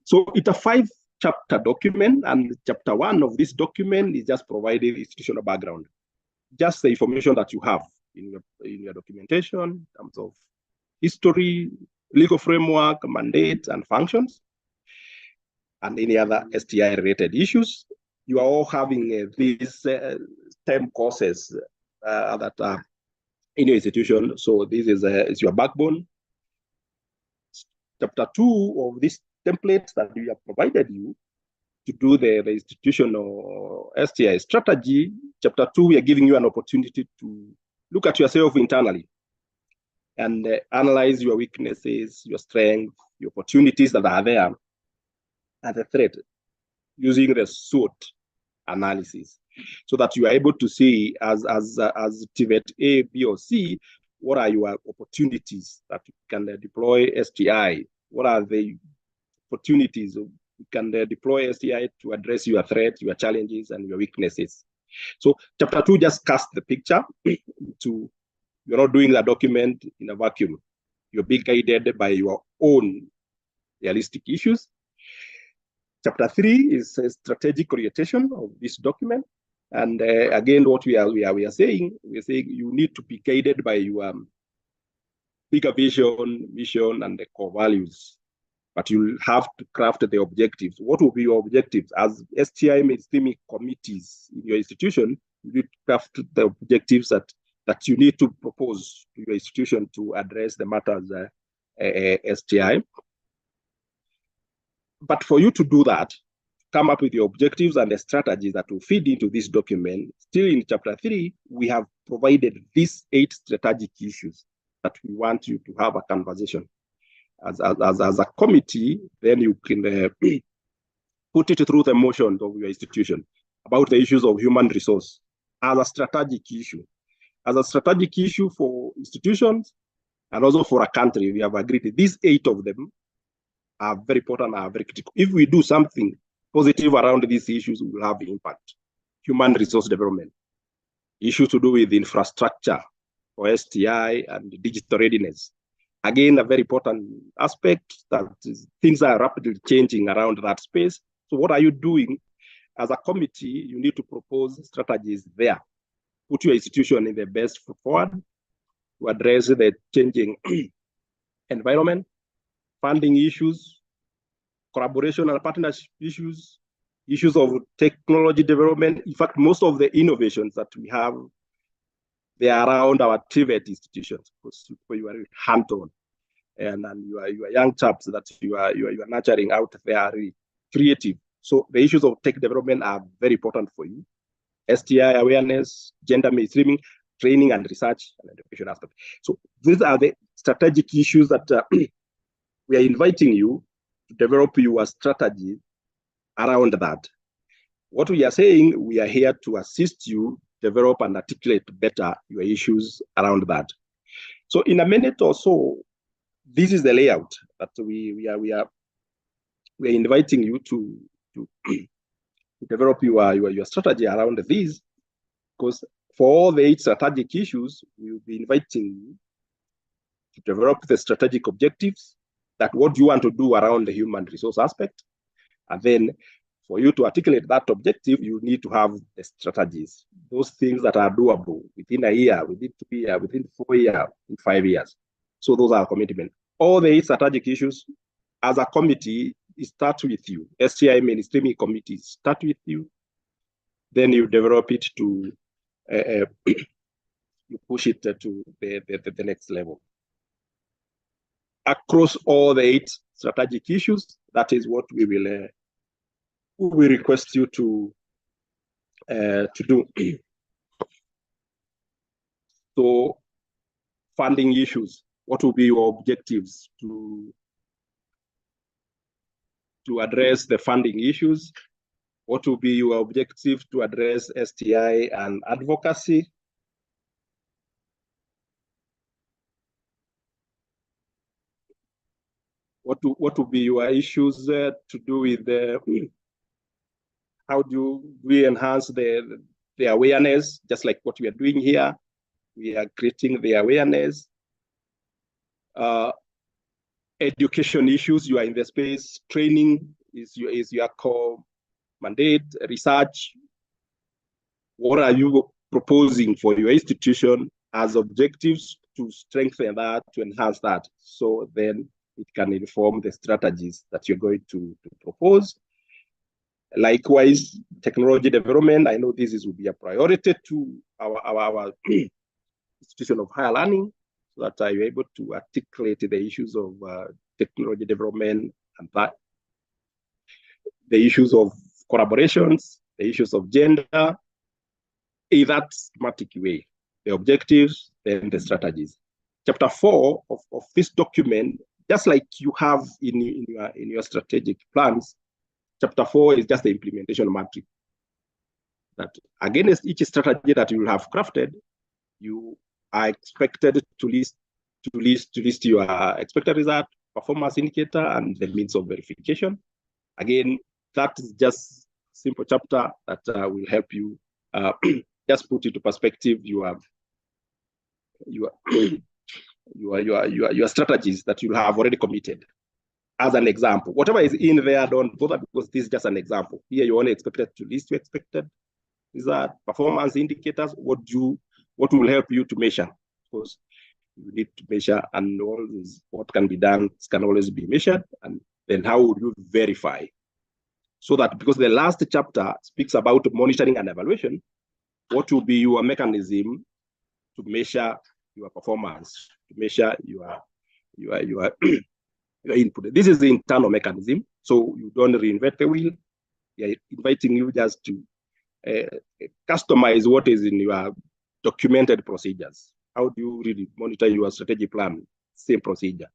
So it's a 5-chapter document, and chapter 1 of this document is just providing institutional background, just the information that you have in your documentation in terms of history, legal framework, mandate, and functions, and any other STI-related issues. You are all having these STEM courses that are in your institution. So this is your backbone. Chapter 2 of this template that we have provided you to do the institutional STI strategy. Chapter 2, we are giving you an opportunity to look at yourself internally and analyze your weaknesses, your strengths, your opportunities that are there, and the threat, using the SWOT analysis, so that you are able to see as TVET A, B, or C, what are your opportunities that you can deploy STI? What are the opportunities you can deploy STI to address your threats, your challenges, and your weaknesses? So chapter 2 just casts the picture to, you're not doing the document in a vacuum. You're being guided by your own realistic issues. Chapter 3 is a strategic orientation of this document. And again, what we are saying, you need to be guided by your bigger vision, mission, and the core values. But you'll have to craft the objectives. What will be your objectives? As STI mainstreaming committees in your institution, you need to craft the objectives that you need to propose to your institution to address the matters STI. But for you to do that, come up with the objectives and the strategies that will feed into this document, still in chapter 3, we have provided these 8 strategic issues that we want you to have a conversation. As a committee, then you can put it through the motions of your institution about the issues of human resource as a strategic issue. As a strategic issue for institutions and also for a country, we have agreed these 8 of them are very important, are very critical. If we do something positive around these issues, we will have impact. Human resource development, issues to do with infrastructure for STI and digital readiness. Again, a very important aspect that things are rapidly changing around that space. So what are you doing as a committee? You need to propose strategies there. Put your institution in the best foot forward to address the changing environment, funding issues, collaboration and partnership issues, issues of technology development. In fact, most of the innovations that we have, they are around our TVET institutions, because you are hands-on, and you are young chaps that you are nurturing out there are really creative. So the issues of tech development are very important for you. STI awareness, gender mainstreaming, training and research and education aspect. So these are the strategic issues that we are inviting you to develop your strategy around that. What we are saying, we are here to assist you develop and articulate better your issues around that. So in a minute or so, this is the layout that we are inviting you to develop your strategy around these, because for all the 8 strategic issues, we will be inviting you to develop the strategic objectives, that what you want to do around the human resource aspect. And then for you to articulate that objective, you need to have the strategies, those things that are doable within a year, within 2 years, within 4 years, in 5 years. So those are commitments. All the 8 strategic issues, as a committee, it starts with you. STI mainstreaming committee start with you. Then you develop it to, you push it to the next level. Across all the 8 strategic issues, that is what we will request you to do. So, funding issues. What will be your objectives to address the funding issues? What will be your objective to address STI and advocacy? What will be your issues to do with how do we enhance the awareness, just like what we are doing here? We are creating the awareness. Education issues, you are in the space. Training is your core mandate. Research, what are you proposing for your institution as objectives to strengthen that, to enhance that? So then it can inform the strategies that you're going to propose. Likewise, technology development, I know this will be a priority to our institution of higher learning, so that you're able to articulate the issues of technology development and that, the issues of collaborations, the issues of gender, in that schematic way, the objectives, then the strategies. Chapter 4 of this document, just like you have in your strategic plans, Chapter 4 is just the implementation matrix. That against each strategy that you will have crafted, you are expected to list your expected result, performance indicator, and the means of verification. Again, that is just a simple chapter that will help you just put into perspective your strategies that you have already committed. As an example, whatever is in there, don't bother, because this is just an example. Here, you only expected to list your expected result, performance indicators. What will help you to measure? Because you need to measure, and all this, what can be done can always be measured. And then how would you verify? So that, because the last chapter speaks about monitoring and evaluation, what will be your mechanism to measure your performance, to measure your input. This is the internal mechanism, so you don't reinvent the wheel. We are inviting you just to customize what is in your documented procedures. How do you really monitor your strategy plan? Same procedure.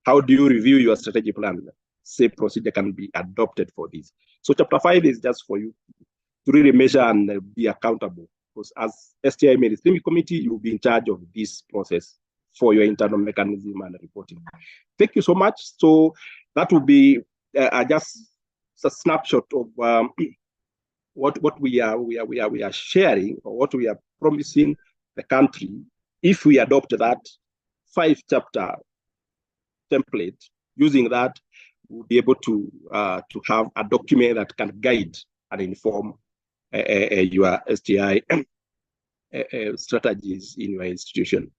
How do you review your strategy plan? Same procedure can be adopted for this. So chapter 5 is just for you to really measure and be accountable. Because as STI mainstreaming committee, you will be in charge of this process for your internal mechanism and reporting. Thank you so much. So that will be just a snapshot of what we are sharing, or what we are promising the country. If we adopt that 5-chapter template, using that, we'll be able to have a document that can guide and inform your STI strategies in your institution.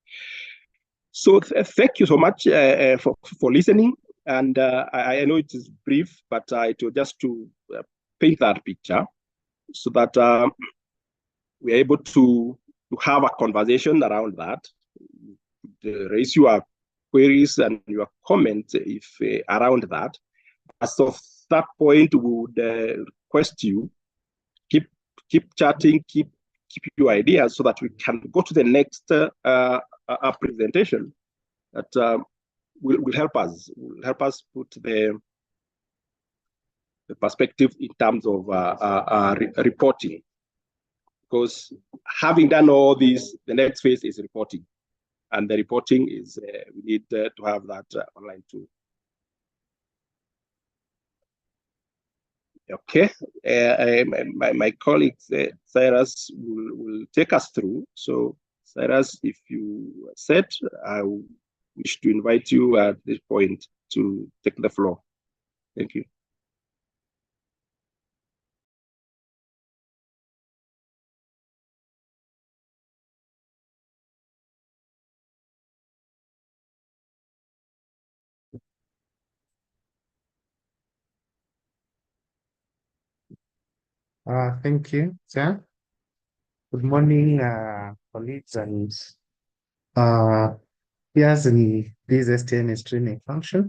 So thank you so much for listening. And I know it is brief, but it was just to paint that picture so that we're able to have a conversation around that, raise your queries and your comments if around that. As of that point, we would request you keep chatting, keep your ideas so that we can go to the next presentation that will help us put the perspective in terms of reporting. Because having done all this, the next phase is reporting. And the reporting is, we need to have that online too. Okay, my colleague Cyrus will take us through. So Cyrus, if you said, I wish to invite you at this point to take the floor. Thank you. Thank you, sir. Good morning, colleagues, and here's in this STI training function.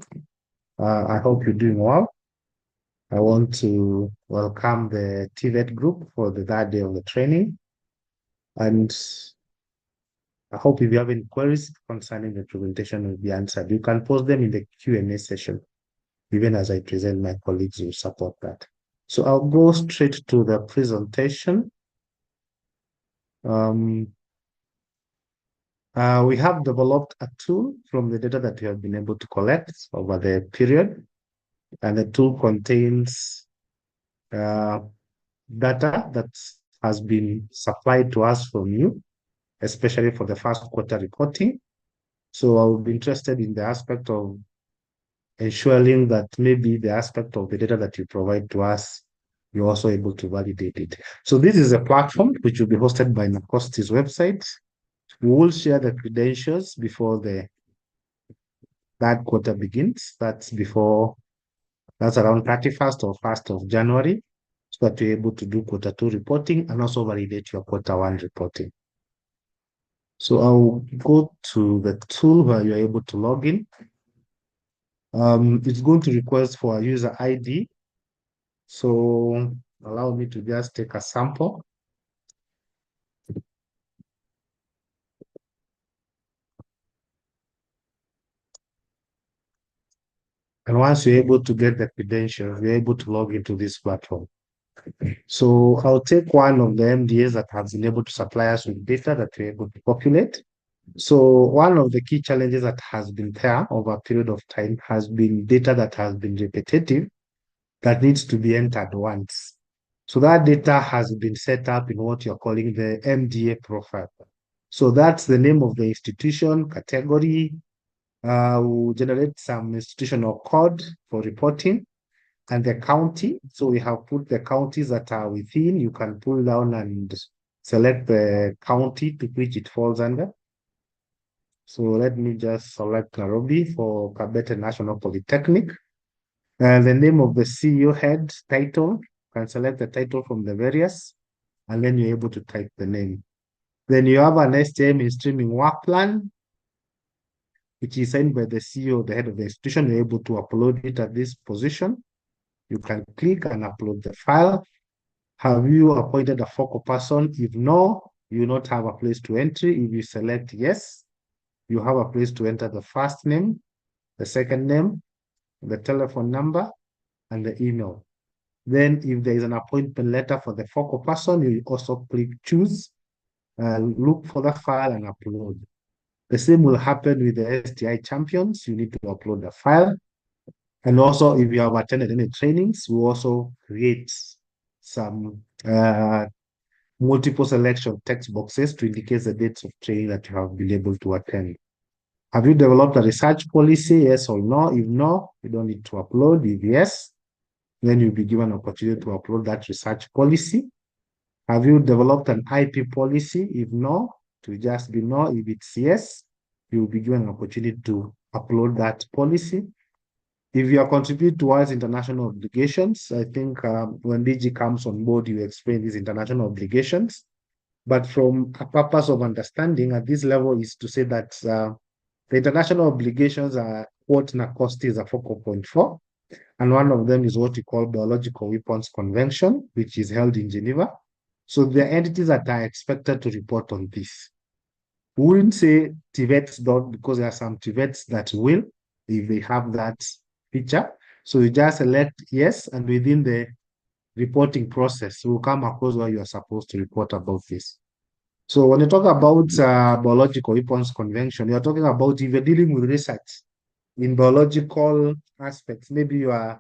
I hope you're doing well. I want to welcome the TVET group for the third day of the training, and I hope if you have any queries concerning the presentation will be answered. You can post them in the Q&A session. Even as I present, my colleagues will support that. So I'll go straight to the presentation. We have developed a tool from the data that we have been able to collect over the period, and the tool contains data that has been supplied to us from you, especially for the first quarter reporting. So I would be interested in the aspect of ensuring that maybe the aspect of the data that you provide to us, you're also able to validate it. So this is a platform which will be hosted by NACOST's website. We will share the credentials before the third quarter begins. That's around 31st or 1st of January, so that you're able to do quarter 2 reporting and also validate your quarter 1 reporting. So I'll go to the tool where you're able to log in. It's going to request for a user ID. So allow me to just take a sample. And once you're able to get the credentials, you're able to log into this platform. So I'll take one of the MDAs that have been able to supply us with data that we're able to populate. So one of the key challenges that has been there over a period of time has been data that has been repetitive that needs to be entered once. So that data has been set up in what you're calling the MDA profile. So that's the name of the institution, category. We'll generate some institutional code for reporting, and the county. So we have put the counties that are within. You can pull down and select the county to which it falls under. So let me just select Nairobi for Kabete National Polytechnic. And the name of the CEO head title, you can select the title from the various, and then you're able to type the name. Then you have an STI mainstreaming work plan, which is signed by the CEO, the head of the institution. You're able to upload it at this position. You can click and upload the file. Have you appointed a focal person? If no, you will not have a place to enter. If you select yes, you have a place to enter the first name, the second name, the telephone number, and the email. Then if there is an appointment letter for the focal person, you also click choose, look for the file and upload. The same will happen with the STI champions. You need to upload the file. And also, if you have attended any trainings, we also create some multiple selection text boxes to indicate the dates of training that you have been able to attend. Have you developed a research policy? Yes or no? If no, you don't need to upload. If yes, then you'll be given an opportunity to upload that research policy. Have you developed an IP policy? If no, to just be no. If it's yes, you'll be given an opportunity to upload that policy. If you are contributing towards international obligations, I think when DG comes on board, you explain these international obligations. But from a purpose of understanding at this level is to say that the international obligations are what NACOST is a focal point for. And one of them is what we call Biological Weapons Convention, which is held in Geneva. So there are entities that are expected to report on this. We wouldn't say TVETS don't, because there are some TVETS that will, if they have that feature. So you just select yes, and within the reporting process, you will come across where you are supposed to report about this. So when you talk about Biological Weapons Convention, you're talking about if you're dealing with research in biological aspects. Maybe you are,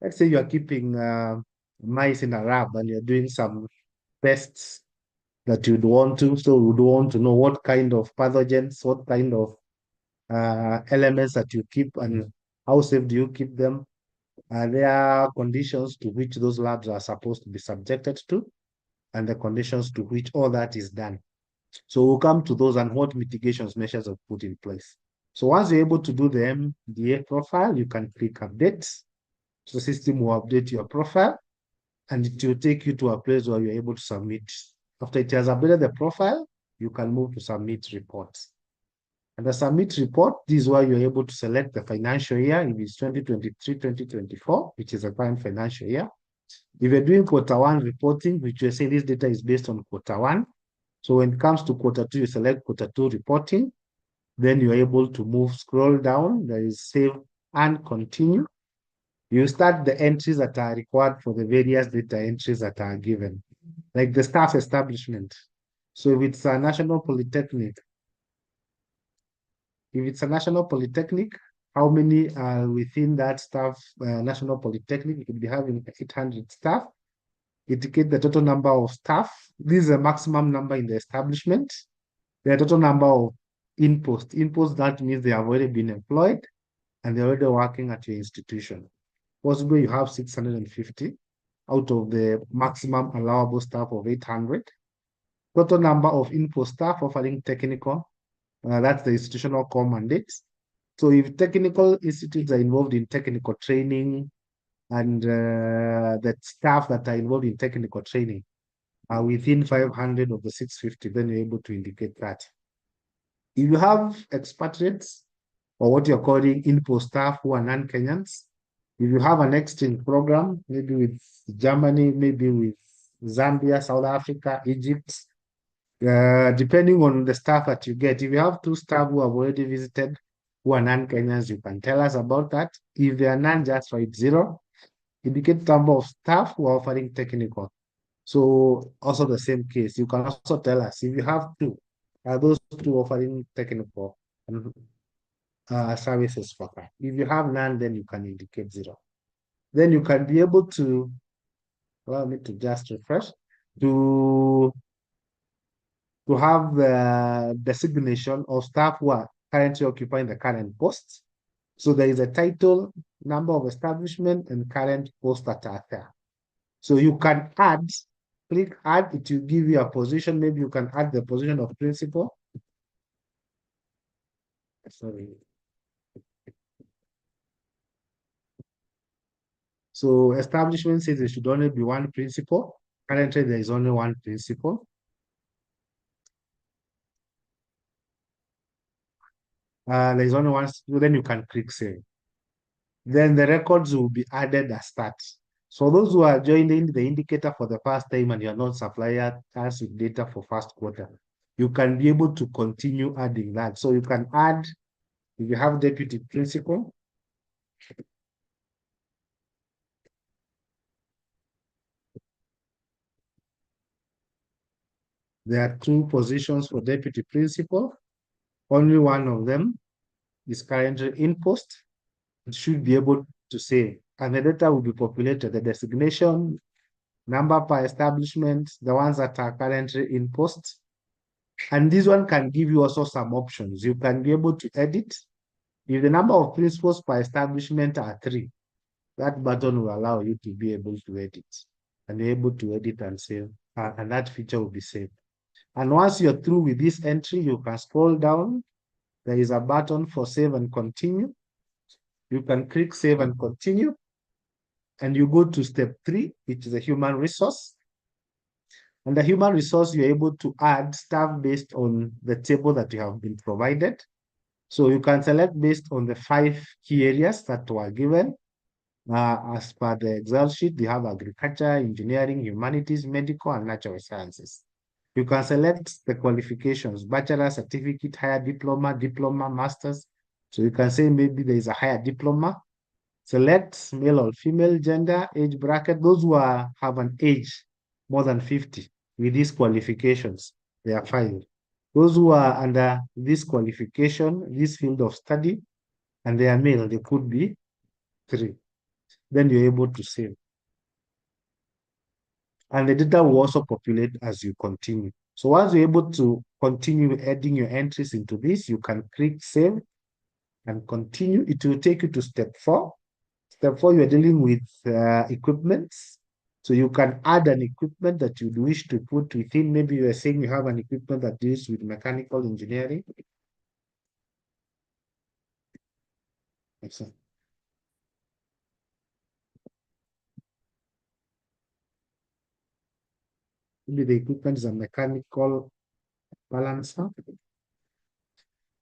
let's say you are keeping mice in a lab and you're doing some tests that you'd want to. So you'd want to know what kind of pathogens, what kind of elements that you keep and how safe do you keep them. There are conditions to which those labs are supposed to be subjected to and the conditions to which all that is done. So we'll come to those and what mitigations measures are put in place. So once you're able to do the MDA profile, you can click update. So the system will update your profile and it will take you to a place where you're able to submit. After it has updated the profile, you can move to submit reports. And the submit report, this is where you're able to select the financial year, if it's 2023-2024, which is the current financial year. If you're doing Q1 reporting, which you're saying this data is based on Q1. So when it comes to Q2, you select Q2 reporting. Then you're able to scroll down. There is save and continue. You start the entries that are required for the various data entries that are given, like the staff establishment. So if it's a national polytechnic, how many are within that staff, national polytechnic? You could be having 800 staff. Indicate the total number of staff. This is a maximum number in the establishment. The total number of in-post. In-post, that means they have already been employed and they're already working at your institution. Possibly you have 650 out of the maximum allowable staff of 800. Total number of in-post staff offering technical, that's the institutional core mandate. So if technical institutes are involved in technical training and the staff that are involved in technical training are within 500 of the 650, then you're able to indicate that. If you have expatriates or what you're calling in-post staff who are non-Kenyans, if you have an exchange program, maybe with Germany, maybe with Zambia, South Africa, Egypt, depending on the staff that you get, if you have 2 staff who have already visited who are non-Kenyans, you can tell us about that. If they are none, just write 0. Indicate the number of staff who are offering technical. So also the same case, you can also tell us if you have 2, are those 2 offering technical services for that. If you have none, then you can indicate 0. Then you can be able to, allow me to just refresh, to have the designation of staff who are currently occupying the current posts. So there is a title, number of establishment, and current post that are there. So you can add, click add, it will give you a position. Maybe you can add the position of principal. Sorry. So establishment says there should only be 1 principal. Currently, there is only 1 principal. There is only 1, then you can click save. Then the records will be added as that. So those who are joining the indicator for the first time and you're not supplier us with data for first quarter, you can be able to continue adding that. So you can add, if you have deputy principal, there are 2 positions for deputy principal. Only one of them is currently in post. It should be able to say, and the data will be populated, the designation, number per establishment, the ones that are currently in post. And this one can give you also some options. You can be able to edit. If the number of principals per establishment are 3, that button will allow you to be able to edit. And be able to edit and save, and that feature will be saved. And once you're through with this entry, you can scroll down. There is a button for save and continue. You can click save and continue. And you go to step 3, which is a human resource. And the human resource, you're able to add staff based on the table that you have been provided. So you can select based on the 5 key areas that were given. As per the Excel sheet, you have agriculture, engineering, humanities, medical, and natural sciences. You can select the qualifications, bachelor, certificate, higher diploma, master's. So you can say maybe there is a higher diploma. Select male or female, gender, age bracket. Those who have an age more than 50 with these qualifications, they are 5. Those who are under this qualification, this field of study, and they are male, they could be 3. Then you're able to save. And the data will also populate as you continue. So once you're able to continue adding your entries into this, you can click save and continue. It will take you to step 4. Step 4, you're dealing with equipment. So you can add an equipment that you wish to put within. Maybe you are saying you have an equipment that deals with mechanical engineering. Excellent. Maybe the equipment is a mechanical balancer.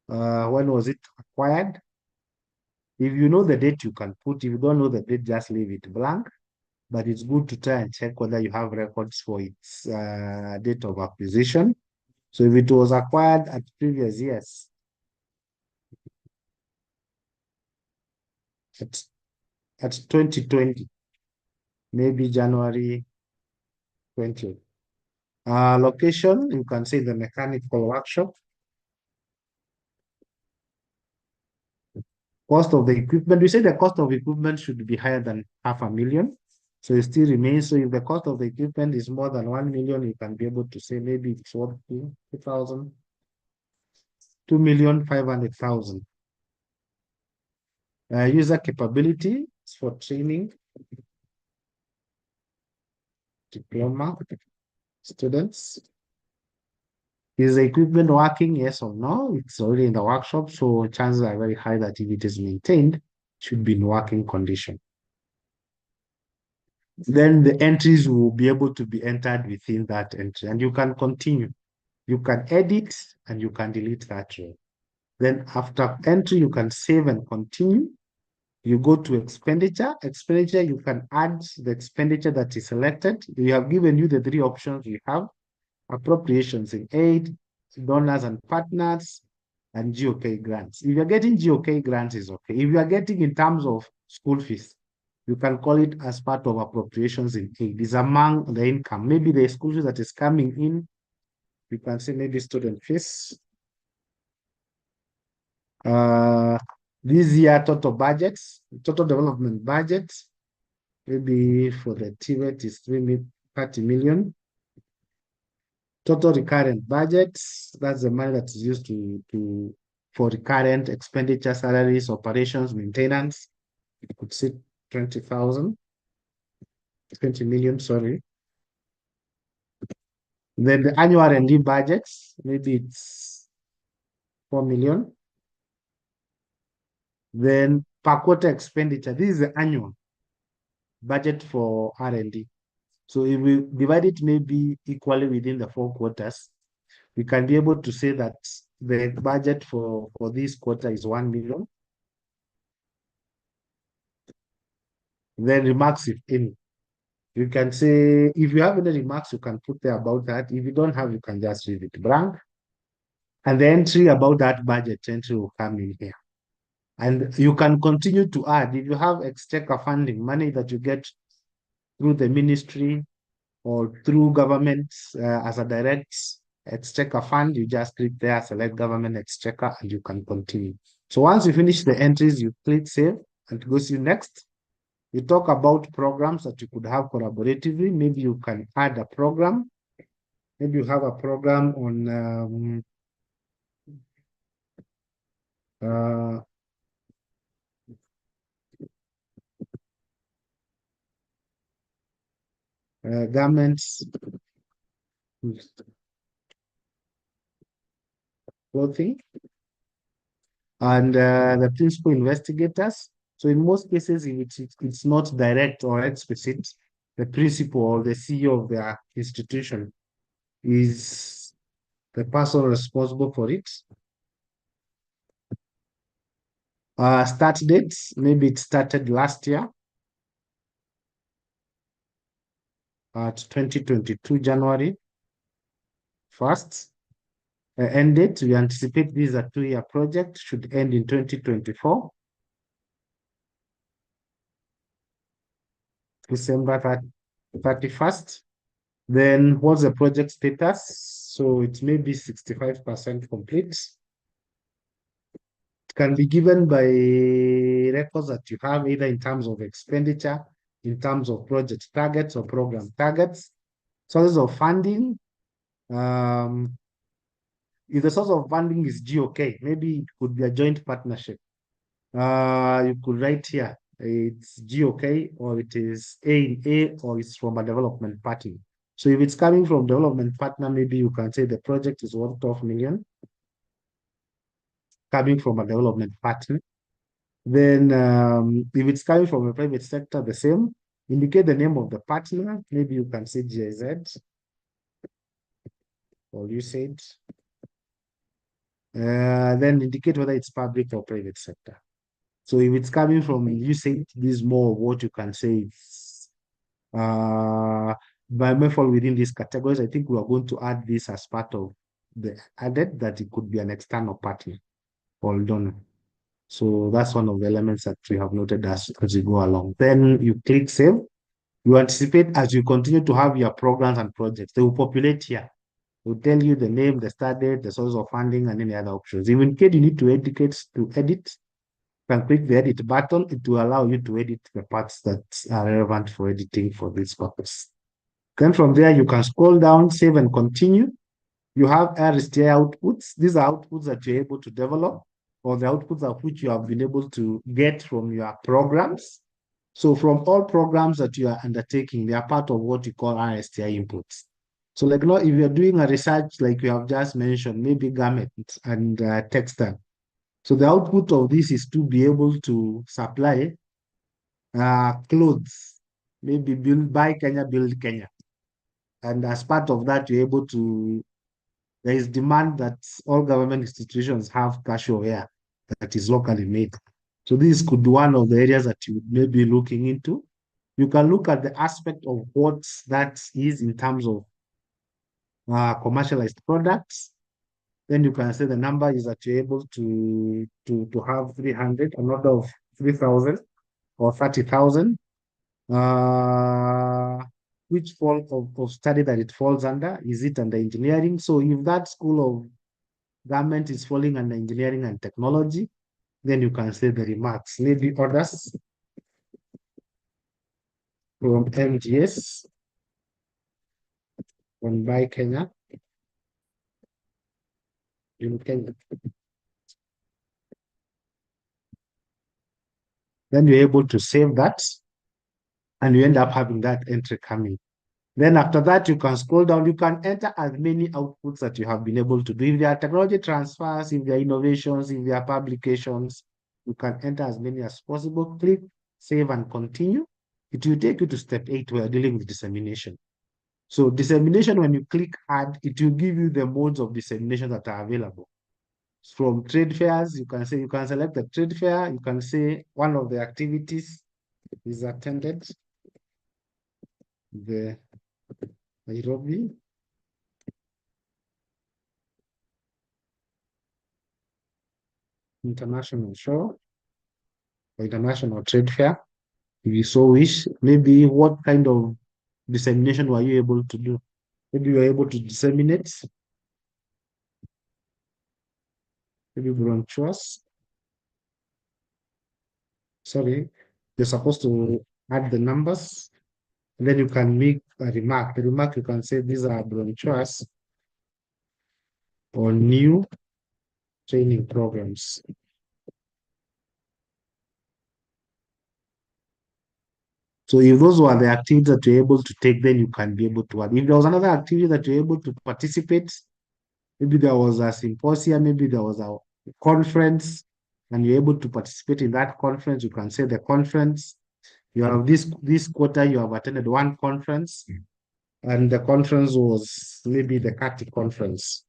When was it acquired? If you know the date, you can put. If you don't know the date, just leave it blank. But it's good to try and check whether you have records for its date of acquisition. So if it was acquired at previous years, at 2020, maybe January 20th. Location, you can say the mechanical workshop. Cost of the equipment, we say the cost of equipment should be higher than 500,000. So it still remains. So if the cost of the equipment is more than 1 million, you can be able to say maybe it's worth 2,000, 2,500,000. User capability for training, diploma, students. Is the equipment working? Yes or no? It's already in the workshop, so chances are very high that if it is maintained, it should be in working condition. Then the entries will be able to be entered within that entry, and you can continue. You can edit and you can delete that row. Then after entry, you can save and continue. You go to expenditure. Expenditure, you can add the expenditure that is selected. We have given you the 3 options we have: appropriations in aid, donors and partners, and GOK grants. If you're getting GOK grants, is okay. If you are getting in terms of school fees, you can call it as part of appropriations in aid. It's among the income. Maybe the school fees that is coming in, you can say maybe student fees. This year, total budgets, total development budgets, maybe for the TVETS is 30 million. Total recurrent budgets, that's the money that is used for recurrent expenditure, salaries, operations, maintenance. You could say 20 million, sorry. Then the annual R&D budgets, maybe it's 4 million. Then per quarter expenditure, this is the annual budget for R&D. So if we divide it maybe equally within the 4 quarters, we can be able to say that the budget for this quarter is 1 million. Then remarks, if any. You can say, if you have any remarks, you can put there about that. If you don't have, you can just leave it blank. And the entry about that budget entry will come in here. And you can continue to add. If you have exchequer funding, money that you get through the ministry or through government as a direct exchequer fund, you just click there, select government exchequer, and you can continue. So once you finish the entries, you click save and it goes to next. We talk about programs that you could have collaboratively. Maybe you can add a program. Maybe you have a program on garments, clothing, and the principal investigators. So in most cases, if it's not direct or explicit, the principal or the CEO of the institution is the person responsible for it. Start dates, maybe it started last year at 2022 January 1st. End date, we anticipate this is a 2-year project, should end in 2024. December 31st. Then what's the project status? So it may be 65% complete. It can be given by records that you have, either in terms of expenditure, in terms of project targets or program targets. Sources of funding. If the source of funding is GOK, maybe it could be a joint partnership. You could write here, it's GOK, or it is A, or it's from a development partner. So if it's coming from development partner, maybe you can say the project is worth 12 million, coming from a development partner. Then if it's coming from a private sector, the same. Indicate the name of the partner. Maybe you can say GIZ, or you said. Then indicate whether it's public or private sector. So if it's coming from, you say this is more of what you can say it's by fall within these categories. I think we are going to add this as part of the added that it could be an external partner or donor. So that's one of the elements that we have noted as you go along. Then you click save. You anticipate as you continue to have your programs and projects, they will populate here. It will tell you the name, the start date, the source of funding, and any other options. Even in case you need to edit, you can click the edit button. It will allow you to edit the parts that are relevant for editing for this purpose. Then from there, you can scroll down, save and continue. You have STI outputs. These are outputs that you're able to develop, or the outputs of which you have been able to get from your programs. So from all programs that you are undertaking, they are part of what you call STI inputs. So like now, if you're doing a research, like you have just mentioned, maybe garments and textile. So the output of this is to be able to supply clothes, maybe buy Kenya, build Kenya. And as part of that, you're able to, there is demand that all government institutions have casual wear that is locally made. So this could be one of the areas that you may be looking into. You can look at the aspect of what that is in terms of commercialized products. Then you can say the number is that you're able to have 300, an order of 3,000 or 30,000. Which fall of study that it falls under? Is it under engineering? So if that school of government is falling under engineering and technology, then you can say the remarks. Maybe orders from MGS on Buy Kenya in Kenya. Then you're able to save that, and you end up having that entry coming. Then after that, you can scroll down. You can enter as many outputs that you have been able to do. If there are technology transfers, if there are innovations, if there are publications, you can enter as many as possible. Click save and continue. It will take you to step 8 where you're dealing with dissemination. So dissemination, when you click add, it will give you the modes of dissemination that are available. From trade fairs, you can select the trade fair. You can say one of the activities is attended, the Nairobi International Show or International Trade Fair. If you so wish, maybe what kind of dissemination were you able to do? Maybe you were able to disseminate, maybe brochures. Sorry, you're supposed to add the numbers, and then you can make a remark. The remark, you can say these are brochures or new training programs. So if those were the activities that you're able to take, then you can be able to add. If there was another activity that you're able to participate, maybe there was a symposium, maybe there was a conference, and you're able to participate in that conference, you can say the conference. You have this quarter, you have attended one conference, and the conference was maybe the CATI conference.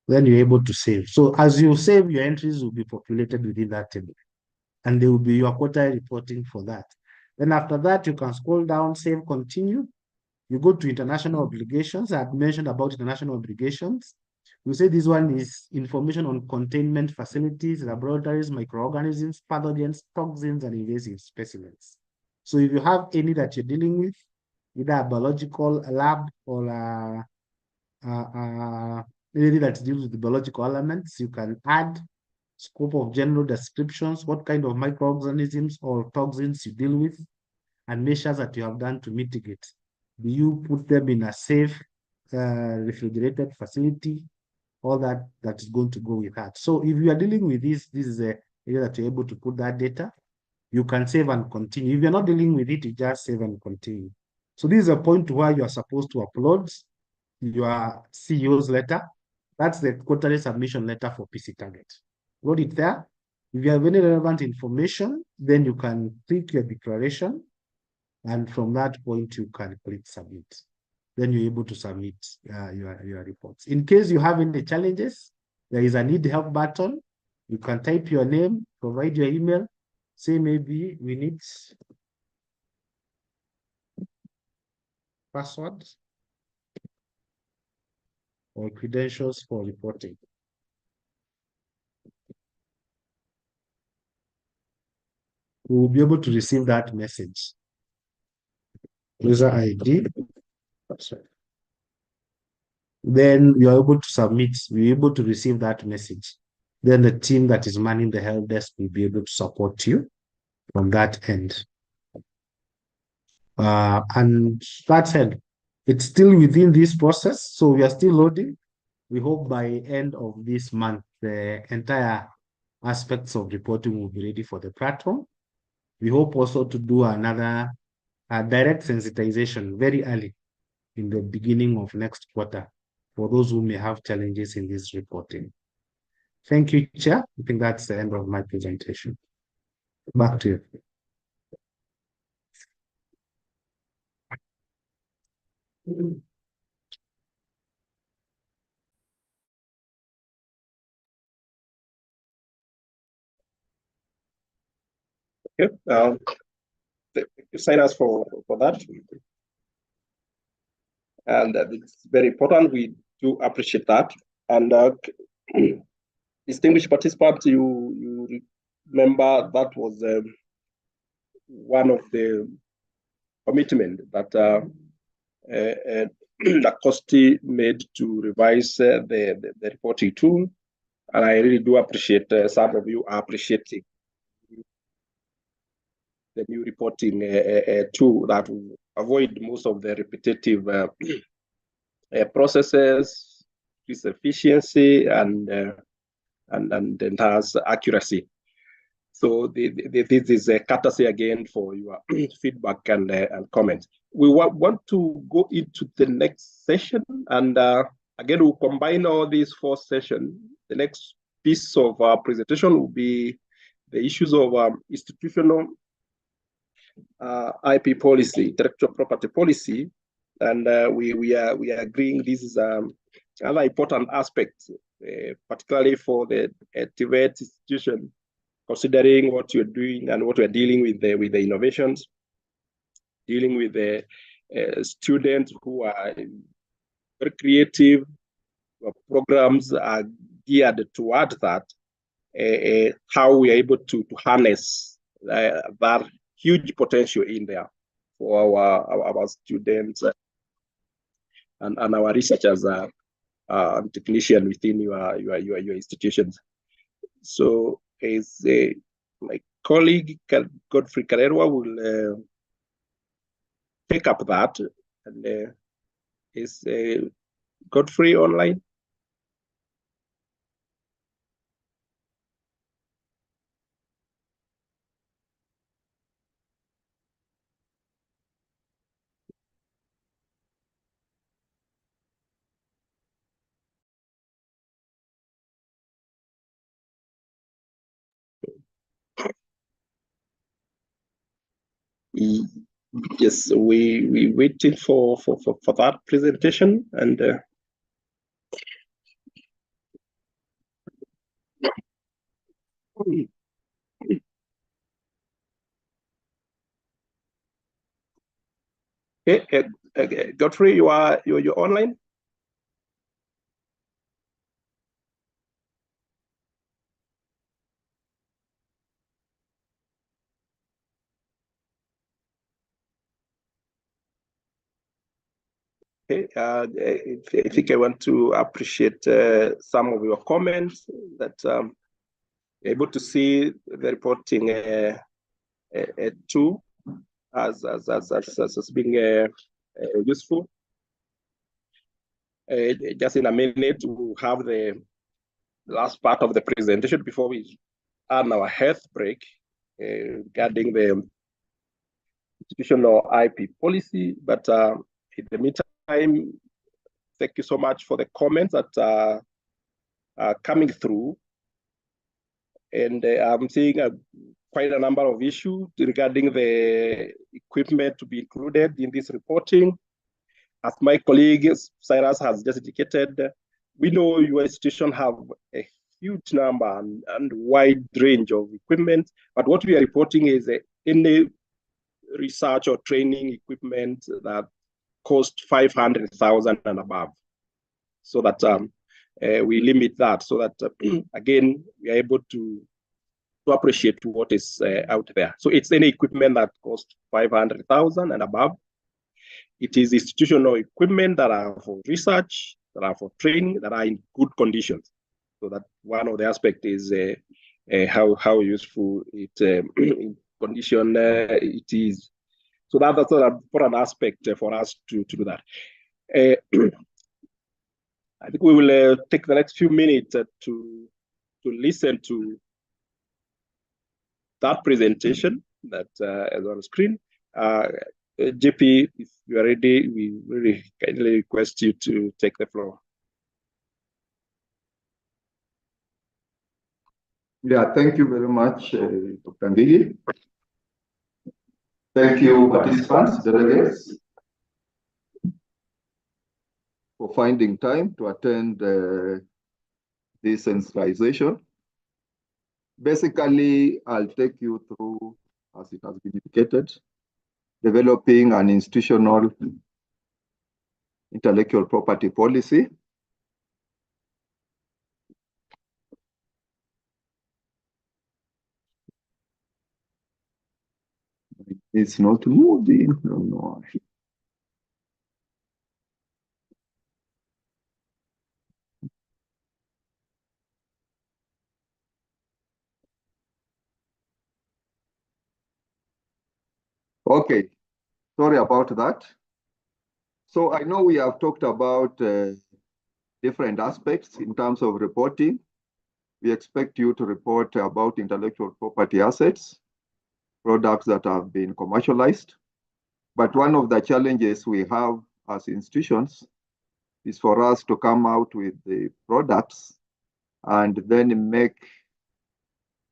Then you're able to save. So as you save, your entries will be populated within that table, and there will be your quarterly reporting for that. Then after that, you can scroll down, save, continue. You go to international obligations. I had mentioned about international obligations. We say this one is information on containment facilities, laboratories, microorganisms, pathogens, toxins, and invasive specimens. So if you have any that you're dealing with, either a biological lab or anything that deals with the biological elements, you can add scope of general descriptions, what kind of microorganisms or toxins you deal with, and measures that you have done to mitigate. Do you put them in a safe, refrigerated facility? All that is going to go with that. So if you are dealing with this is a area that you're able to put that data. You can save and continue. If you're not dealing with it, you just save and continue. So this is a point where you are supposed to upload your CEO's letter. That's the quarterly submission letter for PC Target. Load it there. If you have any relevant information, then you can click your declaration, and from that point, you can click submit. Then you're able to submit your reports. In case you have any challenges, there is a need help button. You can type your name, provide your email, say maybe we need password or credentials for reporting. We will be able to receive that message. User ID, password. Then you are able to submit, we're able to receive that message. Then the team that is manning the help desk will be able to support you from that end. And that said, it's still within this process, so we are still loading. We hope by end of this month, the entire aspects of reporting will be ready for the platform. We hope also to do another direct sensitization very early in the beginning of next quarter for those who may have challenges in this reporting. Thank you, Chair. I think that's the end of my presentation. Back to you. Okay. Thank you, Cyrus, for that. And it's very important. We do appreciate that. And distinguished participants, you remember that was one of the commitment that Lacoste made to revise the reporting tool. And I really do appreciate some of you are appreciating the new reporting tool that will avoid most of the repetitive processes, increase efficiency, and enhance accuracy. So this is a courtesy again for your feedback and comments. We want to go into the next session, and again, we'll combine all these 4 sessions. The next piece of our presentation will be the issues of institutional IP policy, intellectual property policy, and we are agreeing this is another important aspect, particularly for the TVETS institution, considering what you're doing and what we're dealing with the innovations, dealing with the students who are very creative. Programs are geared toward that, how we are able to harness that huge potential in there for our students and our researchers and technicians within your institutions. So as my colleague Godfrey Karerwa will take up that, and is Godfrey online? Yes, we waiting for that presentation, and Godfrey, you're online. Okay, I think I want to appreciate some of your comments that able to see the reporting too as being useful. Just in a minute, we'll have the last part of the presentation before we earn our health break regarding the institutional IP policy. But in the meantime, thank you so much for the comments that are coming through. And I'm seeing quite a number of issues regarding the equipment to be included in this reporting. As my colleague Cyrus has just indicated, we know your institution have a huge number and wide range of equipment, but what we are reporting is any research or training equipment that cost 500,000 and above, so that we limit that, so that again we are able to appreciate what is out there. So it's any equipment that costs 500,000 and above. It is institutional equipment that are for research, that are for training, that are in good conditions. So that one of the aspects is how useful it in condition it is. So that's an important aspect for us to do that. I think we will take the next few minutes to listen to that presentation that is on the screen. JP, if you are ready, we really kindly request you to take the floor. Yeah, thank you very much, Dr. Ngigi. Thank you, participants, delegates, for finding time to attend this sensitization. Basically, I'll take you through, as it has been indicated, developing an institutional intellectual property policy. It's not moving. No. Okay, sorry about that. So I know we have talked about different aspects in terms of reporting. We expect you to report about intellectual property assets, products that have been commercialized. But one of the challenges we have as institutions is for us to come out with the products and then make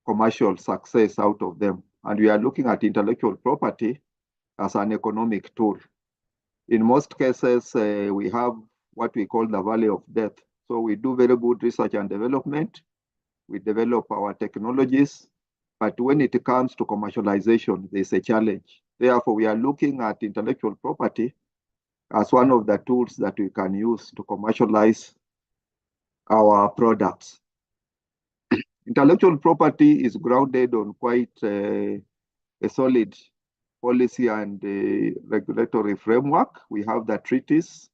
commercial success out of them. And we are looking at intellectual property as an economic tool. In most cases, we have what we call the valley of death. So we do very good research and development. We develop our technologies, but when it comes to commercialization, there's a challenge. Therefore, we are looking at intellectual property as one of the tools that we can use to commercialize our products. Intellectual property is grounded on quite a solid policy and regulatory framework. We have the treaties,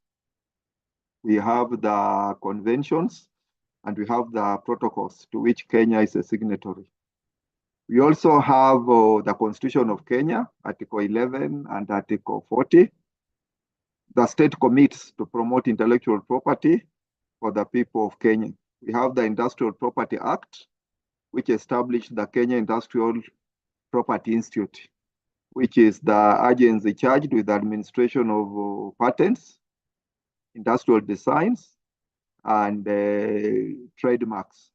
we have the conventions, and we have the protocols to which Kenya is a signatory. We also have the Constitution of Kenya, Article 11 and Article 40. The state commits to promote intellectual property for the people of Kenya. We have the Industrial Property Act, which established the Kenya Industrial Property Institute, which is the agency charged with the administration of patents, industrial designs, and trademarks.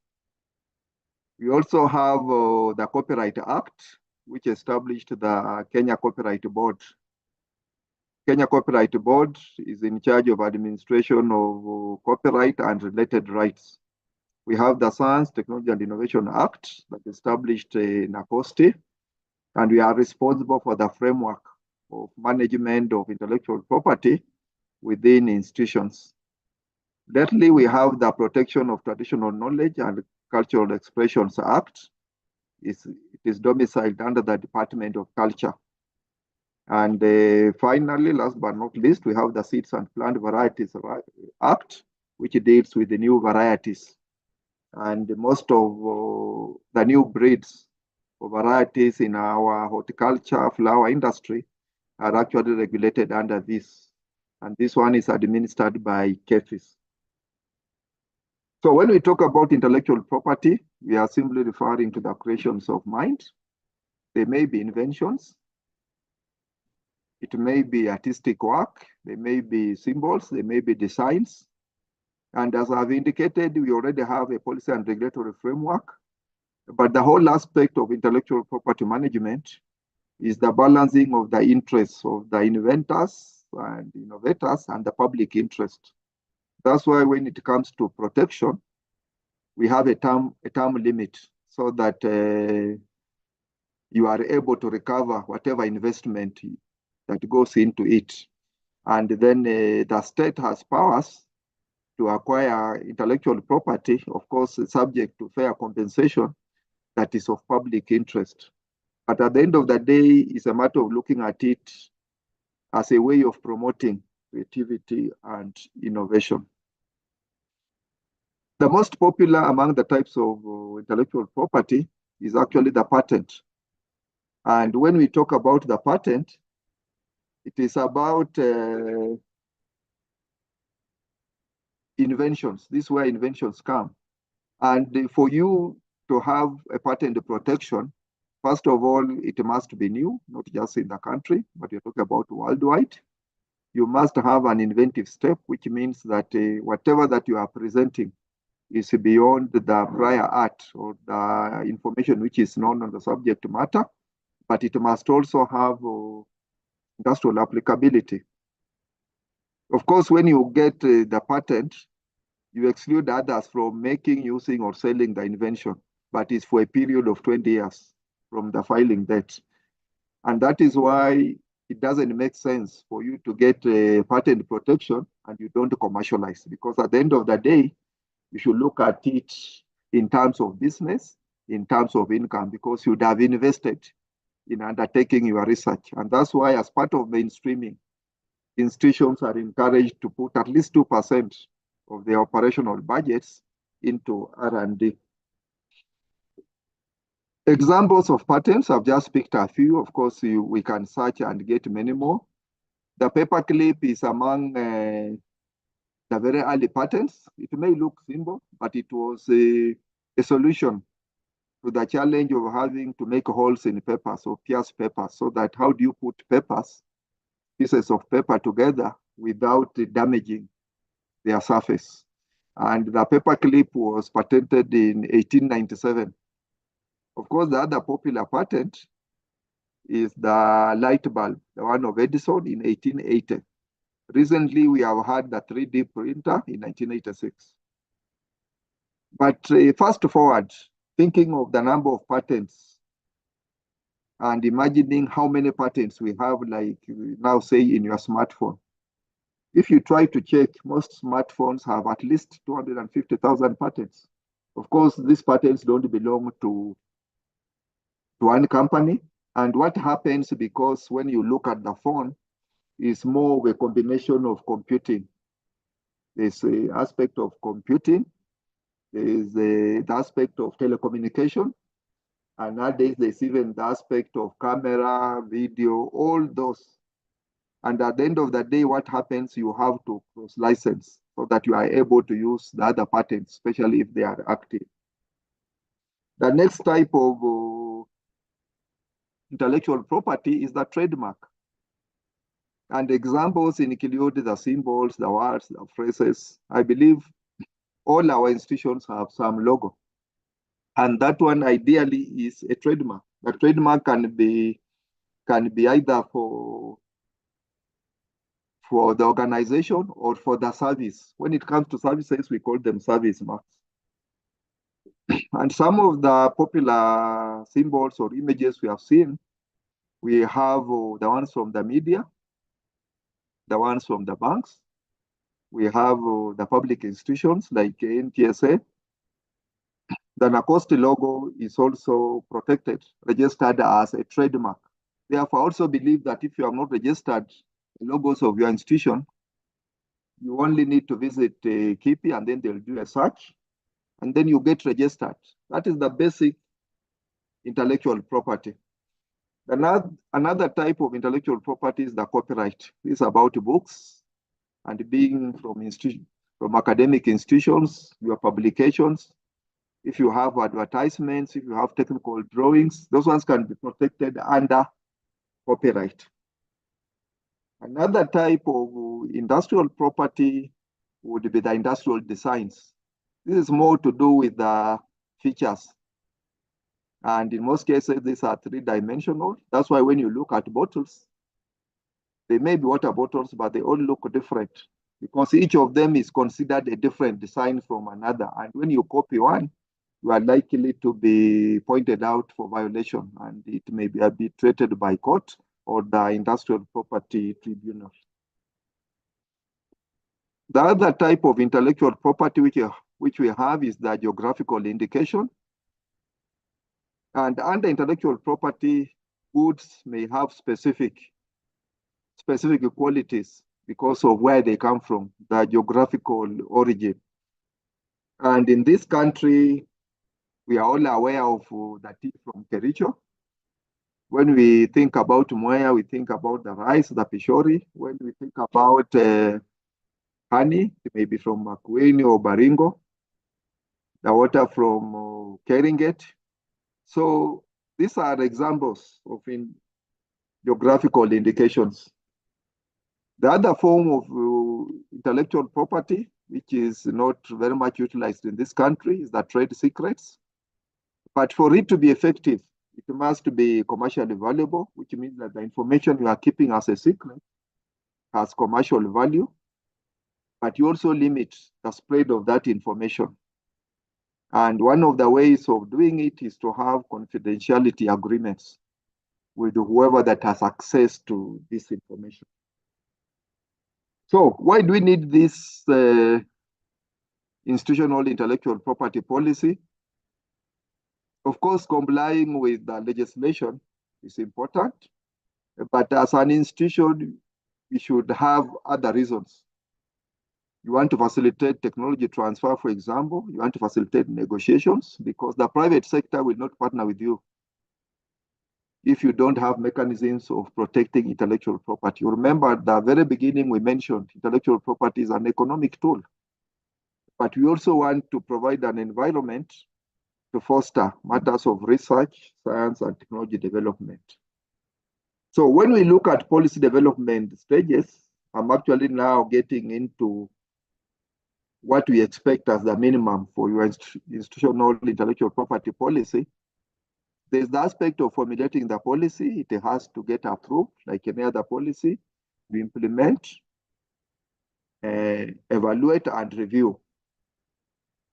We also have the Copyright Act, which established the Kenya Copyright Board. Kenya Copyright Board is in charge of administration of copyright and related rights. We have the Science, Technology and Innovation Act that established NACOSTI, and we are responsible for the framework of management of intellectual property within institutions. Thirdly, we have the Protection of Traditional Knowledge and Cultural Expressions Act. It is domiciled under the Department of Culture. And finally, last but not least, we have the Seeds and Plant Varieties Act, which deals with the new varieties. And most of the new breeds of varieties in our horticulture flower industry are actually regulated under this. And this one is administered by KEFIS. So when we talk about intellectual property, we are simply referring to the creations of mind. They may be inventions. It may be artistic work. They may be symbols. They may be designs. And as I've indicated, we already have a policy and regulatory framework. But the whole aspect of intellectual property management is the balancing of the interests of the inventors and innovators and the public interest. That's why when it comes to protection, we have a term limit so that you are able to recover whatever investment that goes into it. And then the state has powers to acquire intellectual property, of course, subject to fair compensation that is of public interest. But at the end of the day, it's a matter of looking at it as a way of promoting creativity and innovation. The most popular among the types of intellectual property is actually the patent. And when we talk about the patent, it is about inventions. This is where inventions come. And for you to have a patent protection, first of all, it must be new, not just in the country, but you're talking about worldwide. You must have an inventive step, which means that whatever that you are presenting is beyond the prior art or the information which is known on the subject matter, but it must also have industrial applicability. Of course, when you get the patent, you exclude others from making, using, or selling the invention, but it's for a period of 20 years from the filing date. And that is why it doesn't make sense for you to get a patent protection and you don't commercialize, because at the end of the day, you should look at it in terms of business, in terms of income, because you would have invested in undertaking your research. And that's why, as part of mainstreaming, institutions are encouraged to put at least 2% of their operational budgets into R&D. Examples of patents, I've just picked a few. Of course, we can search and get many more. The paperclip is among the very early patents. It may look simple, but it was a solution to the challenge of having to make holes in papers or pierce papers, so that how do you put pieces of paper together without damaging their surface. And the paperclip was patented in 1897. Of course, the other popular patent is the light bulb, the one of Edison in 1880. Recently, we have had the 3D printer in 1986. But fast forward, thinking of the number of patents and imagining how many patents we have, like now say in your smartphone. If you try to check, most smartphones have at least 250,000 patents. Of course, these patents don't belong to one company. And what happens, because when you look at the phone, is more of a combination of computing. There's an aspect of computing, there's the aspect of telecommunication, and nowadays there's even the aspect of camera, video, all those. And at the end of the day, what happens, you have to cross-license so that you are able to use the other patents, especially if they are active. The next type of intellectual property is the trademark. And examples include the symbols, the words, the phrases. I believe all our institutions have some logo. And that one ideally is a trademark. The trademark can be either for the organization or for the service. When it comes to services, we call them service marks. And some of the popular symbols or images we have seen, we have the ones from the media, the ones from the banks. We have the public institutions like NTSA. The NACOST logo is also protected, registered as a trademark. Therefore, I also believe that if you have not registered the logos of your institution, you only need to visit KIPI and then they'll do a search and then you get registered. That is the basic intellectual property. Another type of intellectual property is the copyright. It's about books and being from academic institutions, your publications. If you have advertisements, if you have technical drawings, those ones can be protected under copyright. Another type of industrial property would be the industrial designs. This is more to do with the features. And in most cases, these are three-dimensional. That's why when you look at bottles, they may be water bottles, but they all look different because each of them is considered a different design from another. And when you copy one, you are likely to be pointed out for violation, and it may be arbitrated by court or the industrial property tribunal. The other type of intellectual property which we have is the geographical indication. And under intellectual property, goods may have specific qualities because of where they come from, the geographical origin. And in this country, we are all aware of the tea from Kericho. When we think about Mwea, we think about the rice, the pishori. When we think about honey, it may be from Makueni or Baringo, the water from Keringet. So these are examples of geographical indications. The other form of intellectual property, which is not very much utilized in this country, is the trade secrets. But for it to be effective, it must be commercially valuable, which means that the information you are keeping as a secret has commercial value, but you also limit the spread of that information. And one of the ways of doing it is to have confidentiality agreements with whoever that has access to this information. So why do we need this institutional intellectual property policy? Of course, complying with the legislation is important, but as an institution, we should have other reasons. You want to facilitate technology transfer, for example. You want to facilitate negotiations because the private sector will not partner with you if you don't have mechanisms of protecting intellectual property. You remember at the very beginning, we mentioned intellectual property is an economic tool, but we also want to provide an environment to foster matters of research, science, and technology development. So when we look at policy development stages, I'm actually now getting into what we expect as the minimum for your institutional intellectual property policy. There's the aspect of formulating the policy. It has to get approved like any other policy. We implement, evaluate, and review.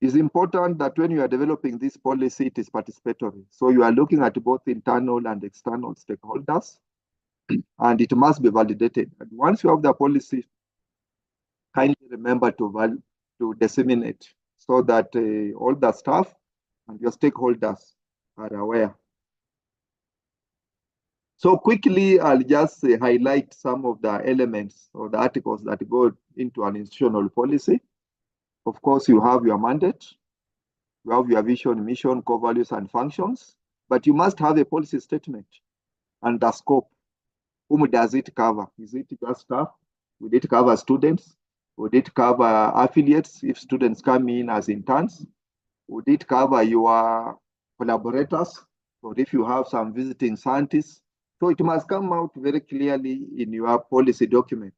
It's important that when you are developing this policy, it is participatory. So you are looking at both internal and external stakeholders, and it must be validated. And once you have the policy, kindly remember to disseminate so that all the staff and your stakeholders are aware. So quickly, I'll just highlight some of the elements or the articles that go into an institutional policy. Of course, you have your mandate, you have your vision, mission, core values, and functions, but you must have a policy statement and the scope. Whom does it cover? Is it just staff? Would it cover students? Would it cover affiliates if students come in as interns? Would it cover your collaborators? Or if you have some visiting scientists? So it must come out very clearly in your policy document.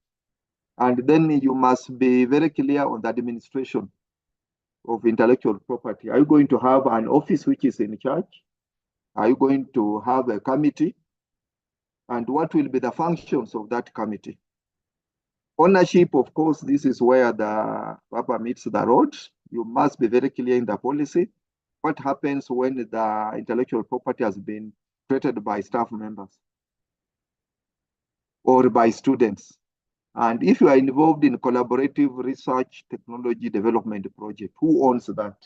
And then you must be very clear on the administration of intellectual property. Are you going to have an office which is in charge? Are you going to have a committee? And what will be the functions of that committee? Ownership, of course, this is where the rubber meets the road. You must be very clear in the policy. What happens when the intellectual property has been created by staff members or by students? And if you are involved in collaborative research technology development project, who owns that?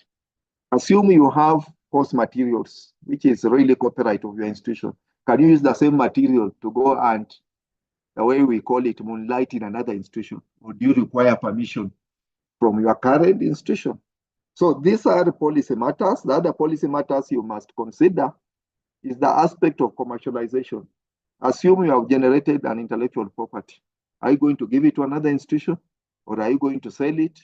Assume you have course materials, which is really copyright of your institution. Can you use the same material to go and, the way we call it, moonlight in another institution? Or do you require permission from your current institution? So these are the policy matters. The other policy matters you must consider is the aspect of commercialization. Assume you have generated an intellectual property. Are you going to give it to another institution? Or are you going to sell it?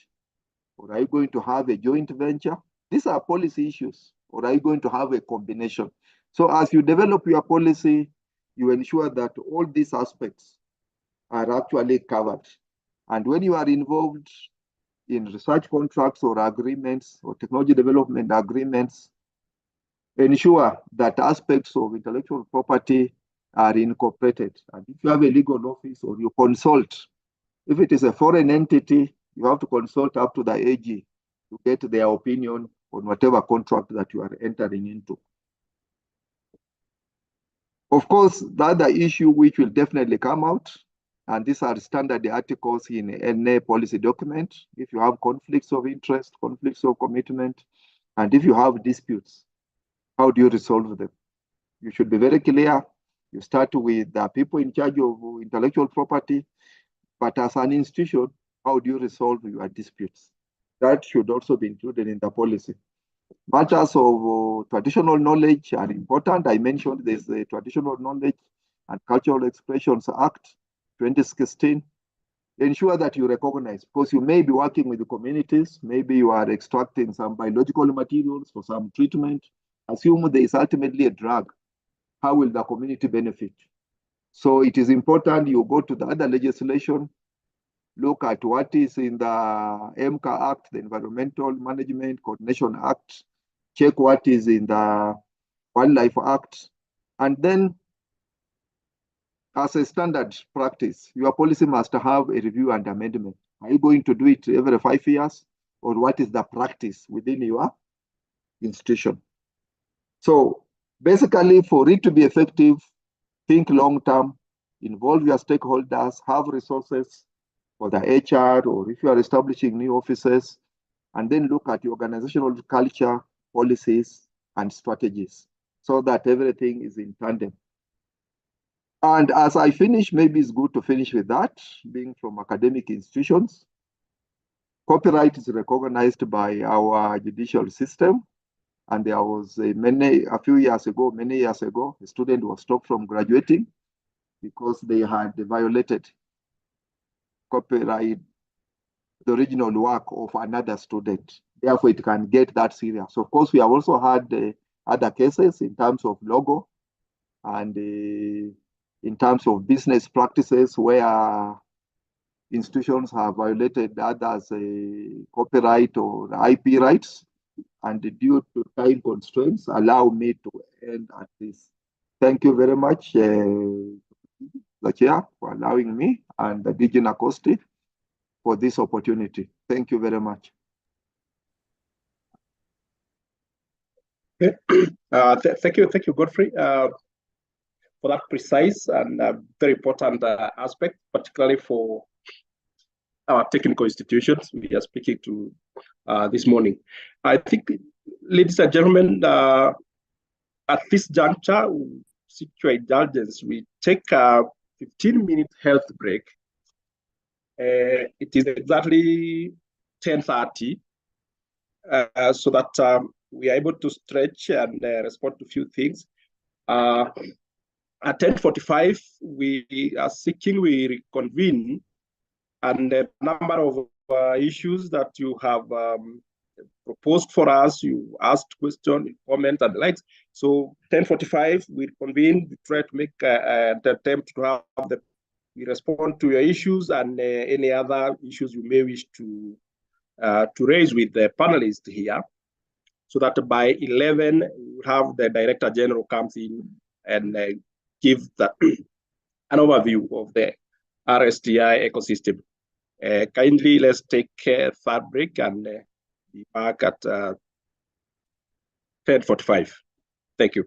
Or are you going to have a joint venture? These are policy issues. Or are you going to have a combination? So as you develop your policy, you ensure that all these aspects are actually covered. And when you are involved in research contracts or agreements or technology development agreements, ensure that aspects of intellectual property are incorporated. And if you have a legal office or you consult, if it is a foreign entity, you have to consult up to the AG to get their opinion on whatever contract that you are entering into. Of course, the other issue which will definitely come out, and these are standard articles in any policy document, if you have conflicts of interest, conflicts of commitment, and if you have disputes, how do you resolve them? You should be very clear. You start with the people in charge of intellectual property, but as an institution, how do you resolve your disputes? That should also be included in the policy. Matters of traditional knowledge are important. I mentioned there's the Traditional Knowledge and Cultural Expressions Act 2016. Ensure that you recognize, because you may be working with the communities, maybe you are extracting some biological materials for some treatment. Assume there is ultimately a drug. How will the community benefit? So it is important you go to the other legislation, look at what is in the MCA Act, the Environmental Management Coordination Act, check what is in the Wildlife Act, and then as a standard practice, your policy must have a review and amendment. Are you going to do it every 5 years? Or what is the practice within your institution? So basically, for it to be effective, think long-term, involve your stakeholders, have resources for the HR, or if you are establishing new offices, and then look at your organizational culture, policies, and strategies so that everything is in tandem. And as I finish, maybe it's good to finish with that, being from academic institutions. Copyright is recognized by our judicial system. And there was many years ago, a student was stopped from graduating because they had violated copyright, the original work of another student. Therefore, it can get that serious. Of course, we have also had other cases in terms of logo and in terms of business practices where institutions have violated others' copyright or IP rights. And due to time constraints, allow me to end at this. Thank you very much, the Chair, for allowing me, and the DG Nakosti for this opportunity. Thank you very much. Thank you, Godfrey, for that precise and very important aspect, particularly for our technical institutions we are speaking to this morning. I think, ladies and gentlemen, at this juncture, we seek your indulgence. We take a 15-minute health break. It is exactly 10:30, so that we are able to stretch and respond to a few things. At 10:45, we are seeking we reconvene, and a number of issues that you have proposed for us, you asked questions, comments, and the likes. So 10:45, we convene, we try to make an attempt to have we respond to your issues and any other issues you may wish to raise with the panelists here, so that by 11, you have the Director General comes in and give the, an overview of the RSTI ecosystem. Kindly, let's take a third break and be back at 10:45. Thank you.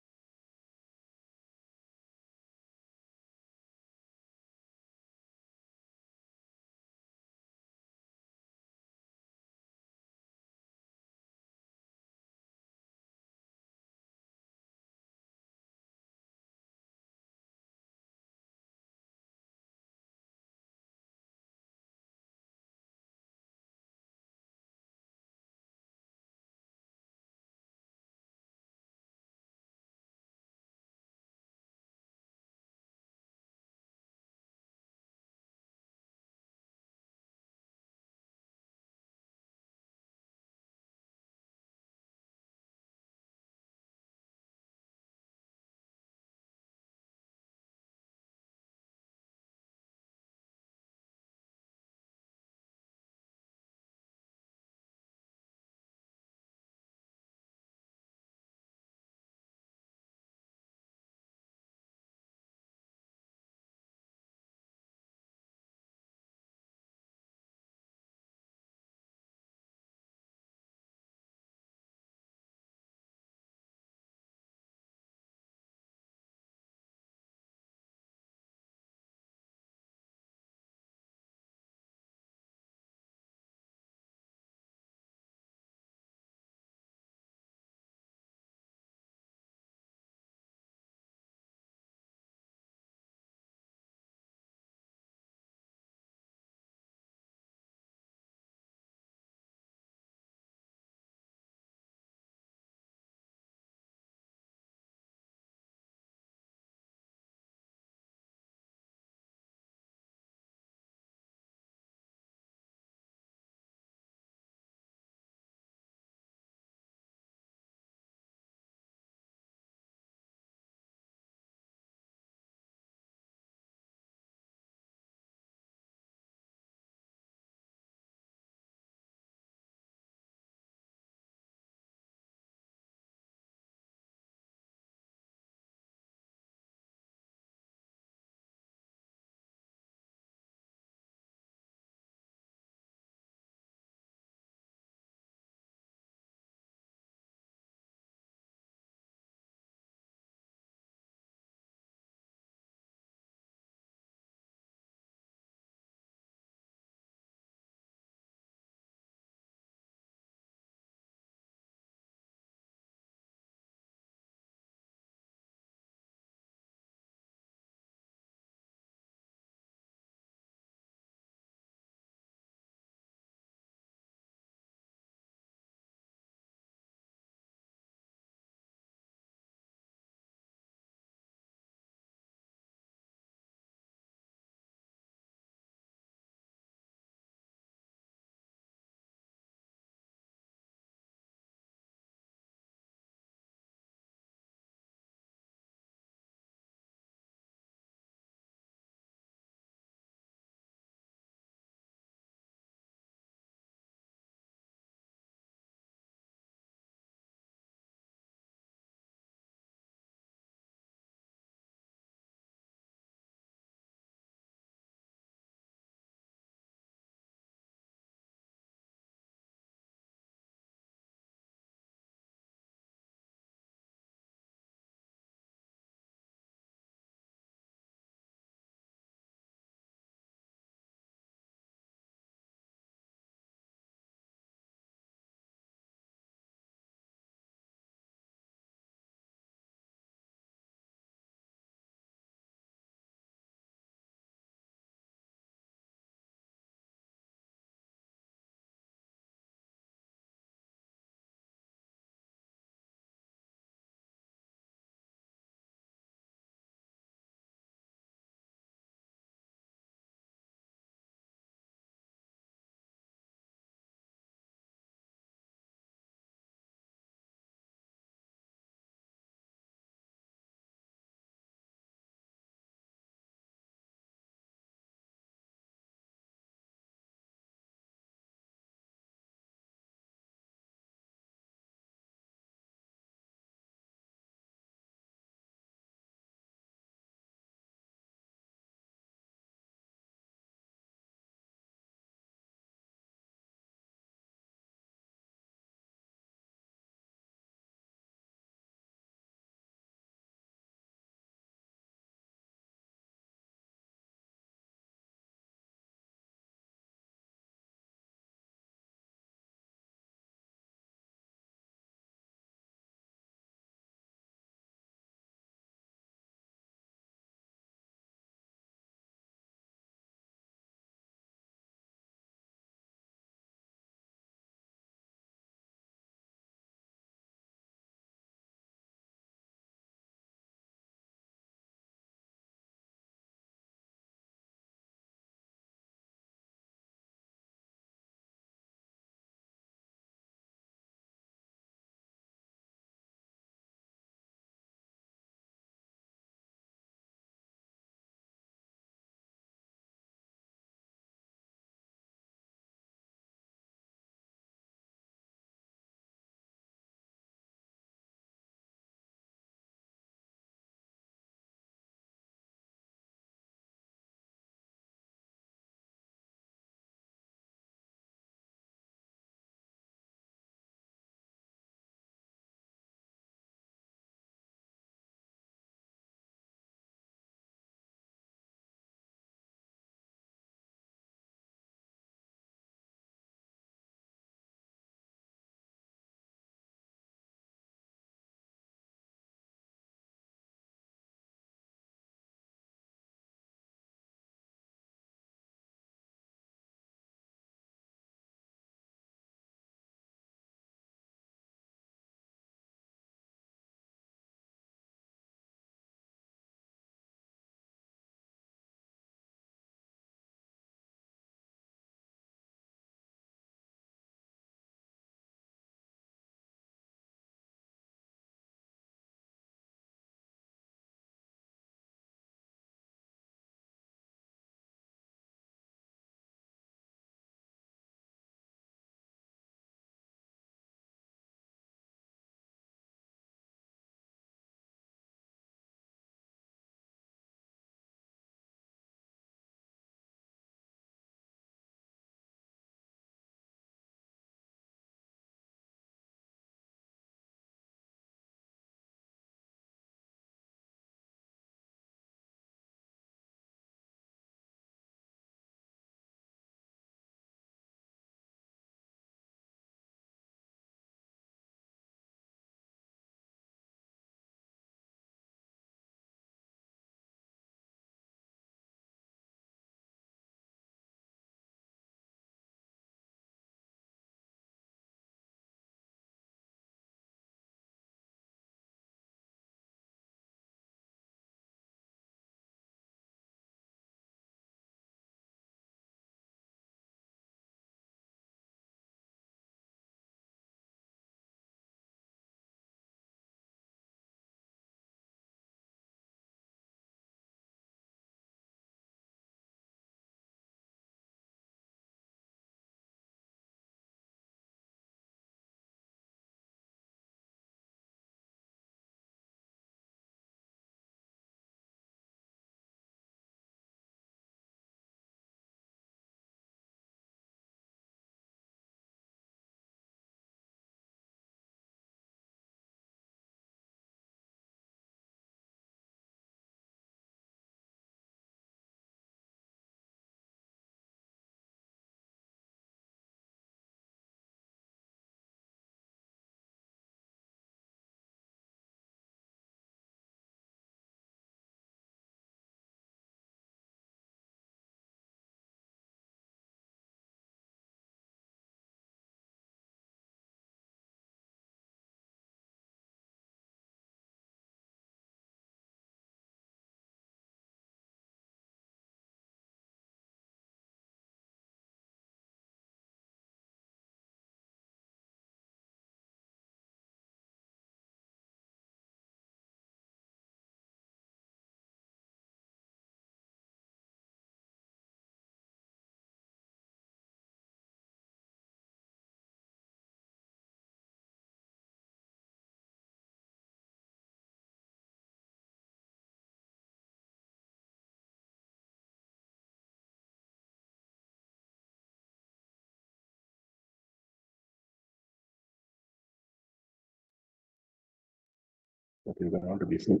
That is going to be seen.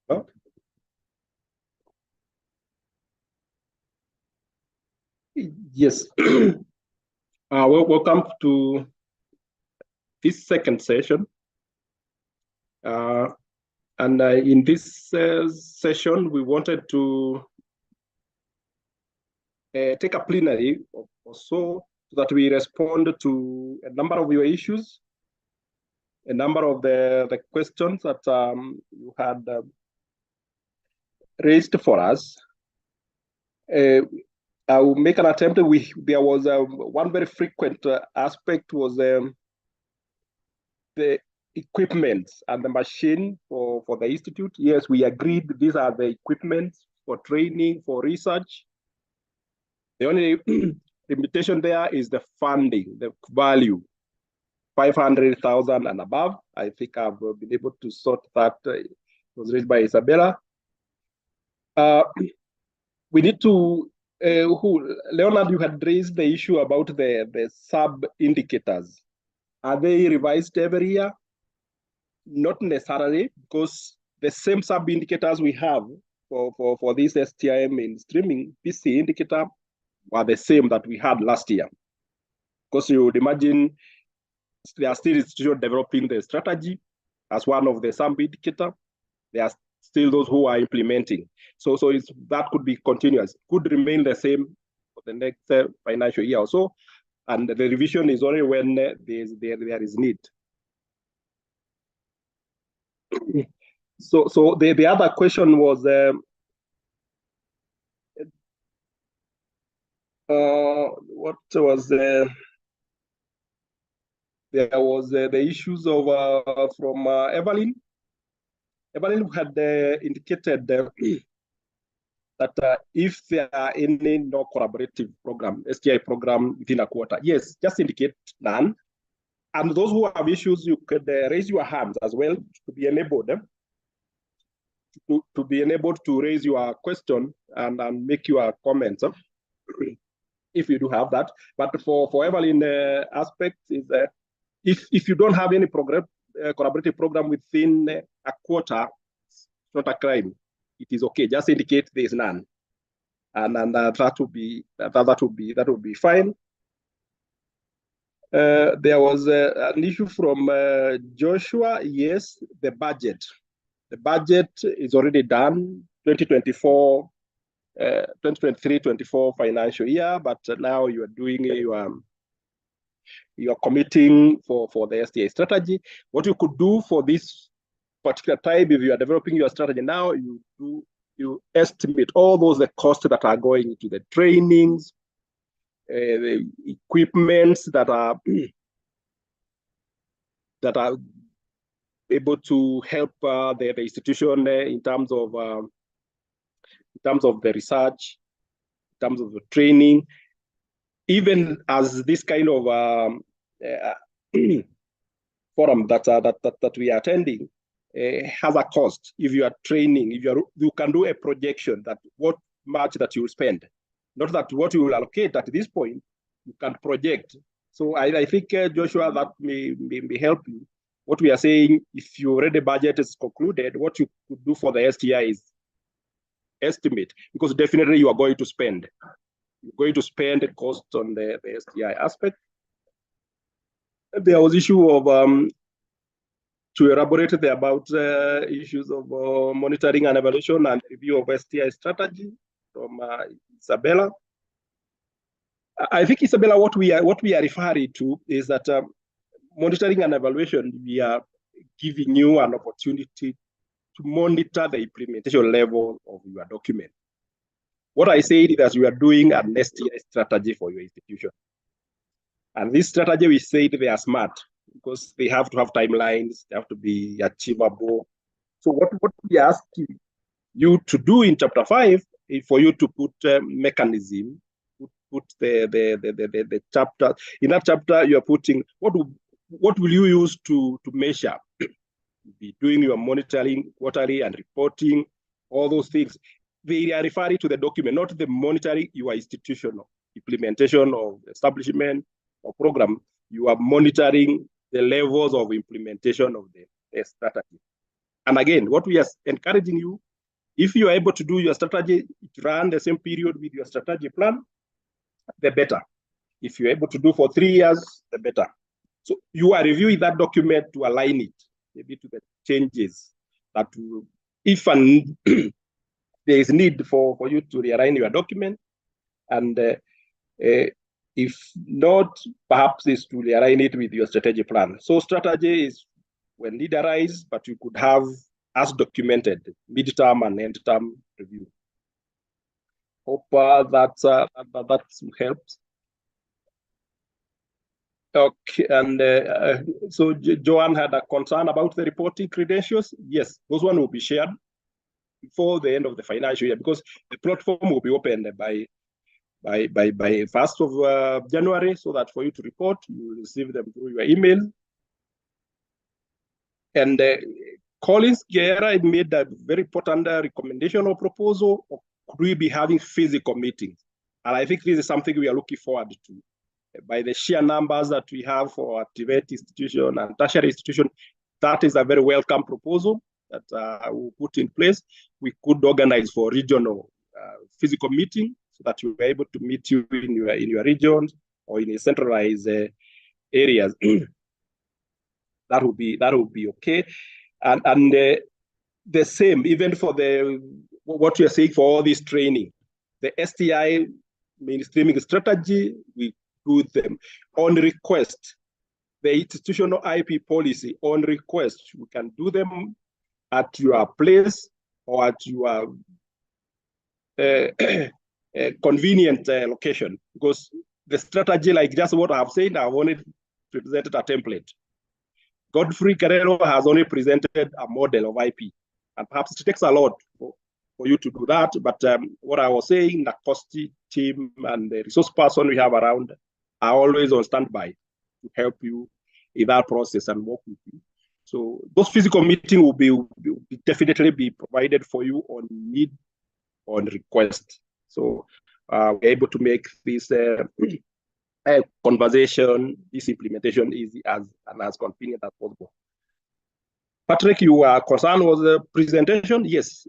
Oh. Yes. Welcome to this second session. And in this session, we wanted to take a plenary or so that we respond to a number of your issues, a number of the questions that you had raised for us. I will make an attempt. There was one very frequent aspect was the equipment and the machine for the institute. Yes, we agreed these are the equipment for training, for research. The only limitation there is the funding, the value, 500,000 and above. I think I've been able to sort that. It was raised by Isabella. We need to, Leonard, you had raised the issue about the sub-indicators. Are they revised every year? Not necessarily, because the same sub-indicators we have for this STI mainstreaming PC indicator were the same that we had last year. Because you would imagine there are still institutions developing the strategy as one of the sub-indicator. There are still those who are implementing. So that could be continuous, could remain the same for the next financial year or so. And the revision is only when there is need. So the other question was what was there was the issues of from Evelyn. Evelyn had indicated that if there are any no collaborative program, STI program within a quarter, yes, just indicate none. And those who have issues, you could raise your hands as well to be enabled. To be enabled to raise your question and make your comments if you do have that. But for Evelyn aspect is if you don't have any collaborative program within a quarter, it's not a crime. It is okay. Just indicate there is none, and that would be fine. There was an issue from Joshua. Yes, the budget. The budget is already done, 2024, 2023-24 financial year, but now you are doing you are committing for the STI strategy. What you could do for this particular time, if you are developing your strategy now, you estimate all the costs that are going into the trainings, the equipments that are able to help the institution in terms of the research, in terms of the training, even as this kind of forum that we are attending has a cost. If you are training, if you can do a projection that what much that you will spend, not that what you will allocate at this point, you can project. So I think Joshua, that may help you. What we are saying, if your already budget is concluded, what you could do for the STI is estimate, because definitely you are going to spend. You're going to spend the cost on the STI aspect. There was issue of to elaborate about issues of monitoring and evaluation and review of STI strategy from Isabella. I think, Isabella, what we are referring to is that monitoring and evaluation, we are giving you an opportunity to monitor the implementation level of your document. What I said is that you are doing an STI strategy for your institution. And this strategy, we said they are smart because they have to have timelines, they have to be achievable. So what we ask you to do in chapter 5 is for you to put mechanism, put the chapter. In that chapter, you are putting what will you use to measure? Be doing your monitoring quarterly and reporting, all those things. They are referring to the document, not the monitoring your institutional implementation of establishment or program. You are monitoring the levels of implementation of the strategy. And again, what we are encouraging you, if you are able to do your strategy, to run the same period with your strategy plan, the better. If you're able to do for 3 years, the better. So you are reviewing that document to align it, maybe to the changes that will, if and there is need for you to realign your document. And if not, perhaps is to realign it with your strategy plan. So strategy is when need arise, but you could have as documented midterm and end term review. Hope that helps. Okay, and so Joanne had a concern about the reporting credentials. Yes, those one will be shared before the end of the financial year, because the platform will be opened by 1st of January, so that for you to report, you will receive them through your email. And Collins Guerra made a very important recommendation or proposal. Could we be having physical meetings? And I think this is something we are looking forward to. By the sheer numbers that we have for TVETS institution and tertiary institution, that is a very welcome proposal that we'll put in place. We could organize for regional physical meeting so that you'll be able to meet you in your regions or in a centralized areas. That would be okay. And the same, even for what you're saying for all this training, the STI mainstreaming strategy, we do them on request. The institutional IP policy on request, we can do them at your place or at your convenient location, because the strategy, like just what I've said, I've only presented a template. Godfrey Carrero has only presented a model of IP, and perhaps it takes a lot for you to do that. But what I was saying, the cost team and the resource person we have around are always on standby to help you in that process and work with you. So those physical meetings will definitely be provided for you on need, on request. So we're able to make this conversation, this implementation easy and as convenient as possible. Patrick, you are concerned with the presentation? Yes,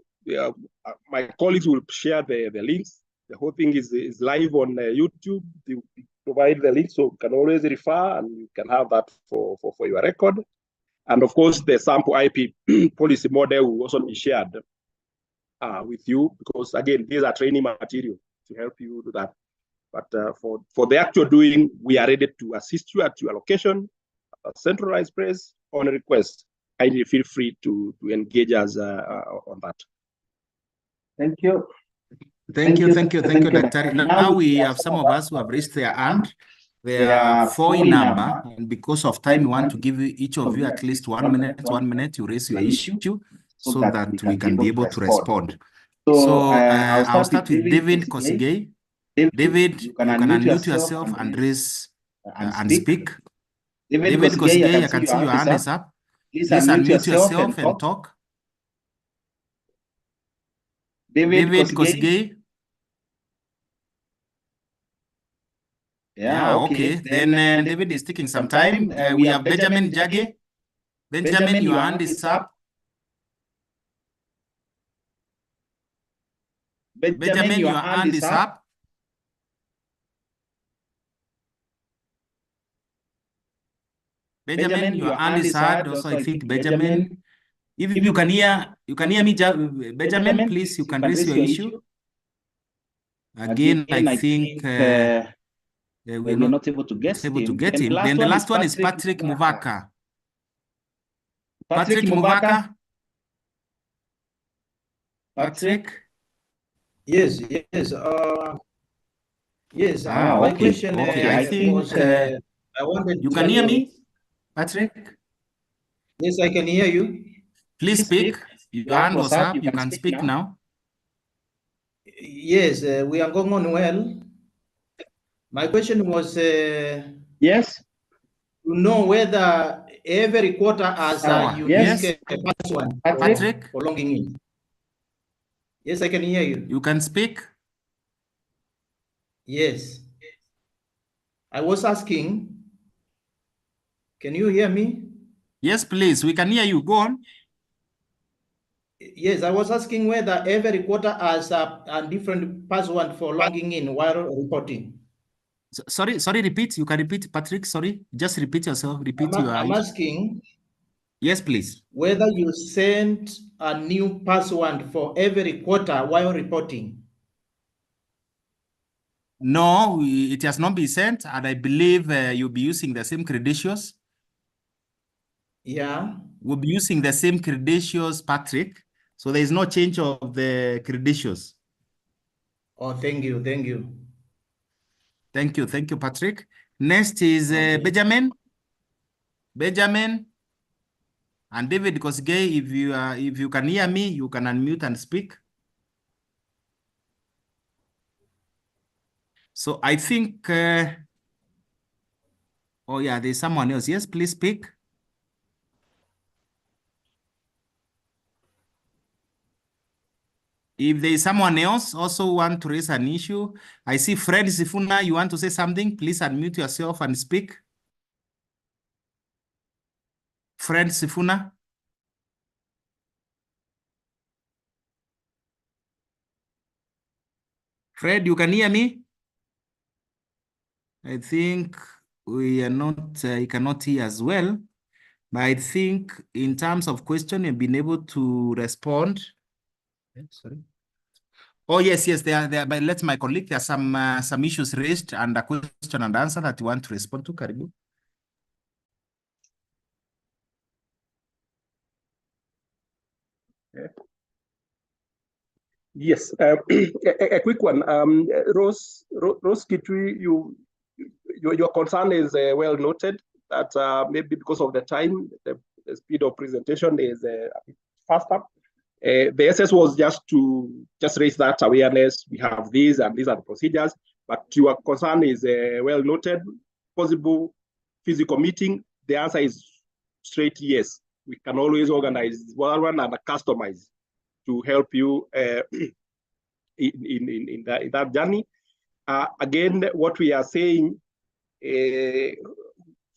my colleagues will share the links. The whole thing is live on YouTube. They provide the link, so you can always refer and you can have that for your record. And of course, the sample IP policy model will also be shared with you, because again, these are training material to help you do that. But for the actual doing, we are ready to assist you at your location, a centralized place, on request. Kindly feel free to engage us on that. Thank you. Thank you, Dr. Now we have some of us who have raised their hand. They are 4 in number, and because of time, we want to give each of you at least 1 minute. 1 minute to raise your issue, so that we can be able to respond. So I'll start with David Kosigei. David, you can unmute yourself and raise and speak. David Kosigei, I can see your hand is up. Please unmute yourself and talk. David Kosigei. Yeah, okay. Then David is taking some time. We have Benjamin Jage. Benjamin, your hand is up. Benjamin, your hand is up. Benjamin, your hand is up. Also, I think Benjamin. If you can hear me, Benjamin, please, you can raise your issue. Again, I think we're not able to get him. Then the last one is Patrick Muvaka. Patrick Muvaka. Patrick. Yes. Yes. My Okay. question. I think I wanted. You can hear me, Patrick? Yes, I can hear you. Please speak. Your hand was up. You can speak now. Yes, we are going on well. My question was, Yes. to know whether every quarter has a unique password Patrick, for logging in. Yes, I can hear you. you can speak. Yes. I was asking, can you hear me? Yes, please. We can hear you. Go on. Yes, I was asking whether every quarter has a different password for logging in while reporting. Sorry, repeat. You can repeat, Patrick. Sorry, just repeat yourself. Repeat your. I'm asking. Yes, please. Whether you sent a new password for every quarter while reporting. No, it has not been sent, and I believe you'll be using the same credentials. Yeah. We'll be using the same credentials, Patrick. So there is no change of the credentials. Oh, thank you. Thank you. Thank you, Patrick. Next is Okay. Benjamin. Benjamin and David Kosgei, if you can hear me, you can unmute and speak. So I think, oh yeah, there's someone else. Yes, please speak. If there is someone else also want to raise an issue, I see Fred Sifuna, you want to say something? Please unmute yourself and speak. Fred Sifuna. Fred, you can hear me? I think we are not, you cannot hear as well. But I think in terms of question, you've been able to respond. Sorry. Oh, yes, there. But let my colleague, there are some issues raised and a question and answer that you want to respond to, Karibu. Yes, a quick one. Rose Kitui, your concern is well noted that maybe because of the time, the speed of presentation is a bit faster. The essence was just to raise that awareness. We have these and these are the procedures, but your concern is well noted. Possible physical meeting, the answer is straight yes. We can always organize one and customize to help you in that journey. Again, what we are saying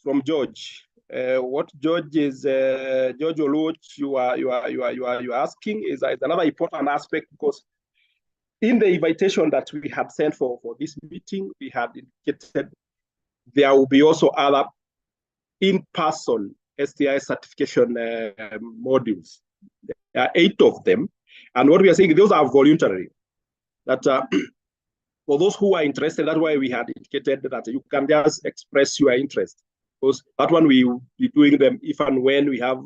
from George, what George Oluoch you are asking is another important aspect, because in the invitation that we had sent for this meeting, we had indicated there will be also other in-person STI certification modules. There are 8 of them. And what we are saying, those are voluntary. That for those who are interested, that's why we had indicated that you can just express your interest. Because that one we will be doing them if and when we have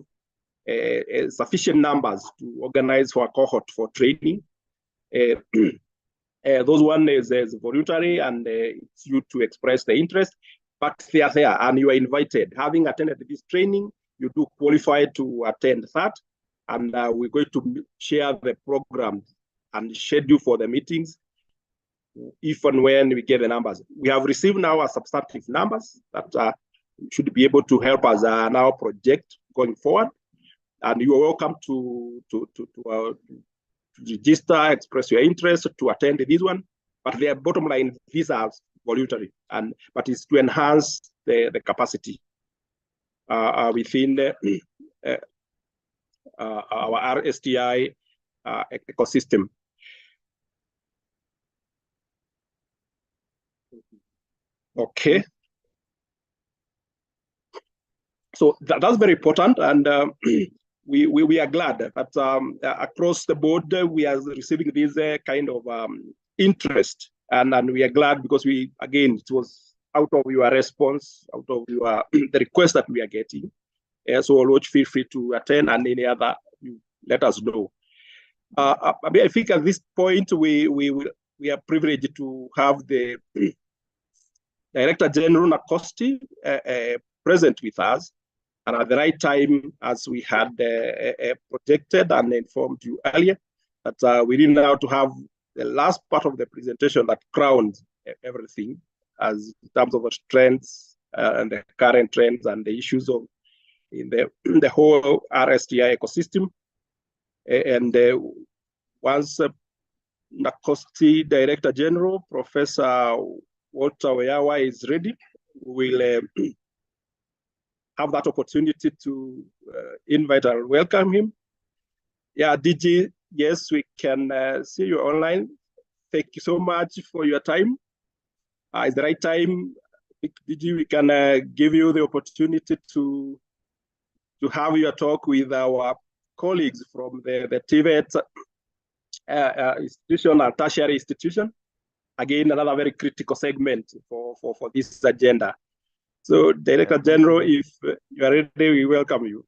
sufficient numbers to organize for a cohort for training. Those one is voluntary, and it's you to express the interest, but they are there and you are invited. Having attended this training, you do qualify to attend that, and we're going to share the program and schedule for the meetings if and when we get the numbers. We have received now a substantive numbers that should be able to help us now project going forward. And you are welcome to register, express your interest to attend this one. But the bottom line, these are voluntary, but it's to enhance the capacity within our STI ecosystem. Okay. So that's very important, and we are glad that across the board we are receiving this kind of interest, and we are glad because again, it was out of your response, out of your the request that we are getting. So Lodge, feel free to attend, and any other, you let us know. I think at this point we are privileged to have the Director General Nakosti present with us, and at the right time, as we had projected and informed you earlier, that we need now to have the last part of the presentation that crowns everything as in terms of the trends and the current trends and the issues of in the whole RSTI ecosystem. And once Nakosti Director General, Professor Walter Weyawa is ready, we will have that opportunity to invite and welcome him. Yeah, DG, yes, we can see you online. Thank you so much for your time. It's the right time, DG, we can give you the opportunity to have your talk with our colleagues from the TVETS institution and tertiary institution. Again, another very critical segment for this agenda. So, Director General, if you are ready, we welcome you.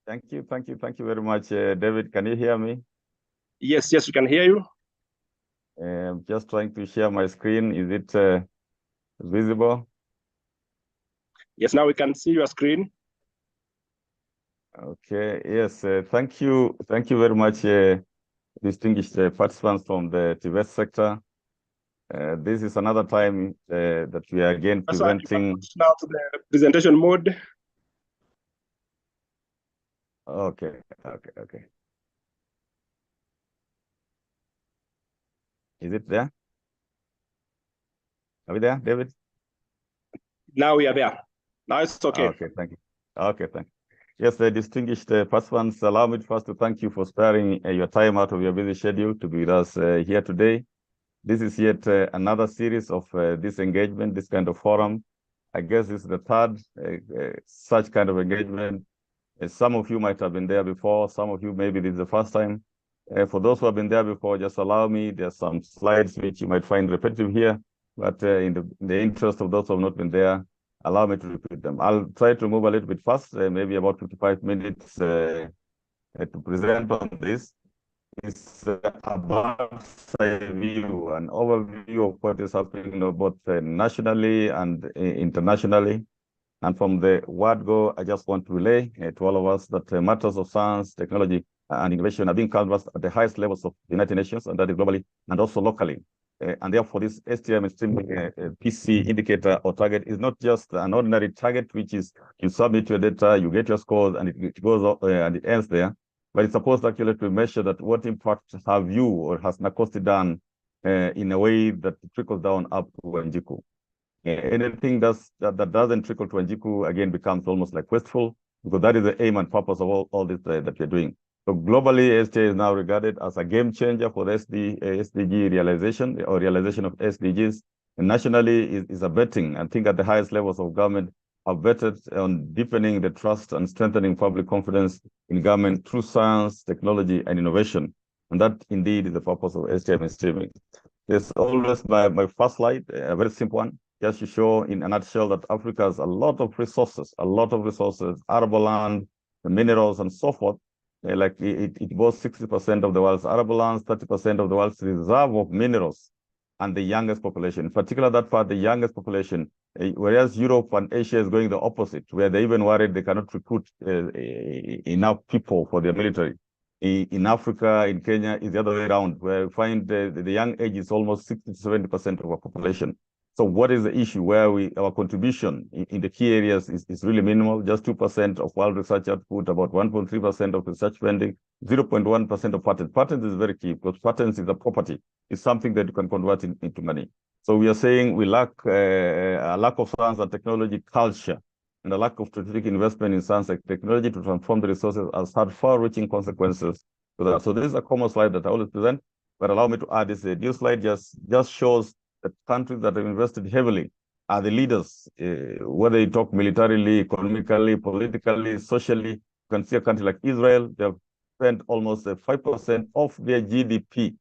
Thank you very much, David. Can you hear me? Yes, we can hear you. I'm just trying to share my screen. Is it visible? Yes, now we can see your screen. Okay, yes, thank you very much, distinguished participants from the TVETS sector. This is another time that we are again presenting. Now to the presentation mode. Okay. Is it there? Are we there, David? Now we are there. Now it's okay. Okay, thank you. Okay, thank you. Yes, the distinguished participants, allow me first to thank you for sparing your time out of your busy schedule to be with us here today. This is yet another series of this engagement, this kind of forum. I guess this is the third such kind of engagement. Some of you might have been there before. Some of you, maybe this is the first time. For those who have been there before, just allow me, there's some slides which you might find repetitive here, but in the interest of those who have not been there, allow me to repeat them. I'll try to move a little bit fast, maybe about 55 minutes to present on this. It's about a view, an overview of what is happening both nationally and internationally. And from the word go, I just want to relay to all of us that matters of science, technology, and innovation are being canvassed at the highest levels of the United Nations, and that is globally and also locally. And therefore, this STI mainstream PC indicator or target is not just an ordinary target, which is you submit your data, you get your scores, and it goes up and it ends there. But it's supposed actually to measure that what impact have you or has NACOSTI done in a way that trickles down up to Wanjiku. Anything that doesn't trickle to Wanjiku, again, becomes almost like wasteful, because that is the aim and purpose of all this that we're doing. So globally, STI is now regarded as a game changer for the SDG realization or realization of SDGs. And nationally is a betting, I think at the highest levels of government have betted on deepening the trust and strengthening public confidence in government through science, technology, and innovation. And that indeed is the purpose of STI mainstreaming. There's always my first slide, a very simple one, just to show in a nutshell that Africa has a lot of resources, arable land, the minerals, and so forth. Like it boasts 60% of the world's arable lands, 30% of the world's reserve of minerals, and the youngest population. In particular, that part, the youngest population, whereas Europe and Asia is going the opposite, where they're even worried they cannot recruit enough people for their military. In Africa, in Kenya, is the other way around, where we find the young age is almost 60 to 70% of our population. So what is the issue where our contribution in the key areas is really minimal, just 2% of world research output, about 1.3% of research spending, 0.1% of patents. Patents is very key because patents is a property. It's something that you can convert into money. So we are saying we lack a lack of science and technology culture and a lack of strategic investment in science and technology to transform the resources has had far-reaching consequences to that. So this is a common slide that I always present, but allow me to add this. A new slide just shows that countries that have invested heavily are the leaders, whether you talk militarily, economically, politically, socially. You can see a country like Israel, they have spent almost 5% of their GDP,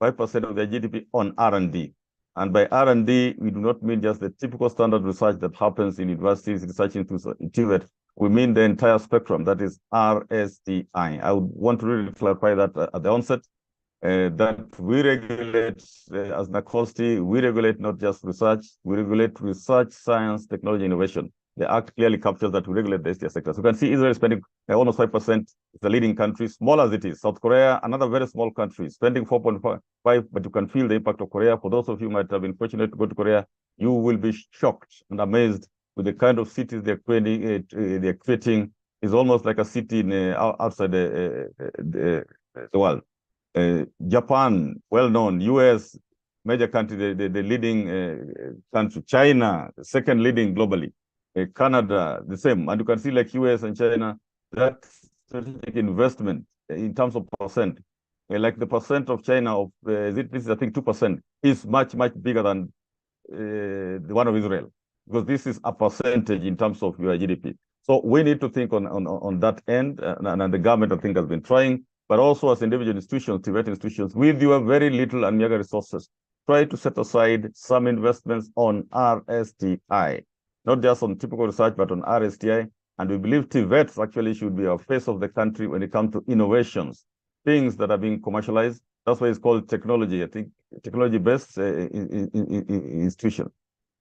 5% of their GDP on R&D. And by R&D, we do not mean just the typical standard research that happens in universities, research institutes. We mean the entire spectrum, that is RSTI. I would want to really clarify that at the onset. That we regulate as NACOSTI, we regulate not just research, we regulate research, science, technology, innovation. The Act clearly captures that we regulate the STI sector. So you can see Israel spending almost 5%, it's the leading country, small as it is. South Korea, another very small country, spending 4.5, but you can feel the impact of Korea. For those of you who might have been fortunate to go to Korea, you will be shocked and amazed with the kind of cities they're creating. It's almost like a city outside the world. Japan, well-known, US, major country, the leading country, China, second leading globally, Canada, the same. And you can see like US and China, that strategic investment in terms of percent. Like the percent of China of, this is I think 2%, is much, much bigger than the one of Israel, because this is a percentage in terms of your GDP. So we need to think on that end, and the government, I think, has been trying, but also as individual institutions, TVET institutions, with your very little and meager resources, try to set aside some investments on RSTI, not just on typical research, but on RSTI. And we believe TVETs actually should be our face of the country when it comes to innovations, things that are being commercialized. That's why it's called technology, I think, technology-based institution.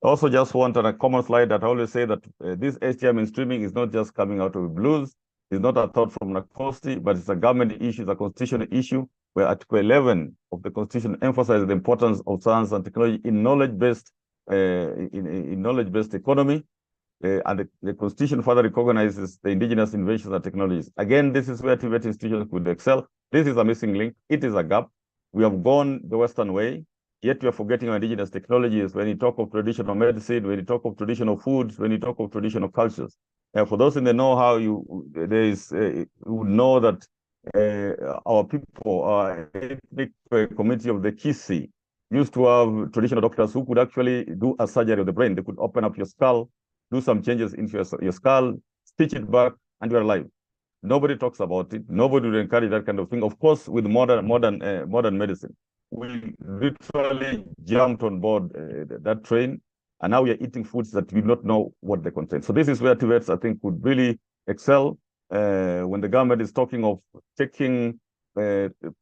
Also just want on a common slide that I always say that this STI mainstreaming is not just coming out of blues. It's not a thought from Nakosti, but it's a government issue, it's a constitutional issue, where Article 11 of the Constitution emphasizes the importance of science and technology in knowledge-based knowledge-based economy. And the Constitution further recognizes the indigenous innovations and technologies. Again, this is where TVET institutions could excel. This is a missing link. It is a gap. We have gone the Western way, yet we are forgetting our indigenous technologies when you talk of traditional medicine, when you talk of traditional foods, when you talk of traditional cultures. For those in the know-how, you would know that our people, our ethnic community of the Kisi, used to have traditional doctors who could actually do a surgery of the brain. They could open up your skull, do some changes into your skull, stitch it back, and you're alive. Nobody talks about it. Nobody will encourage that kind of thing. Of course, with modern medicine, we literally jumped on board that train, and now we are eating foods that we do not know what they contain. So this is where TVETs, I think, could really excel when the government is talking of taking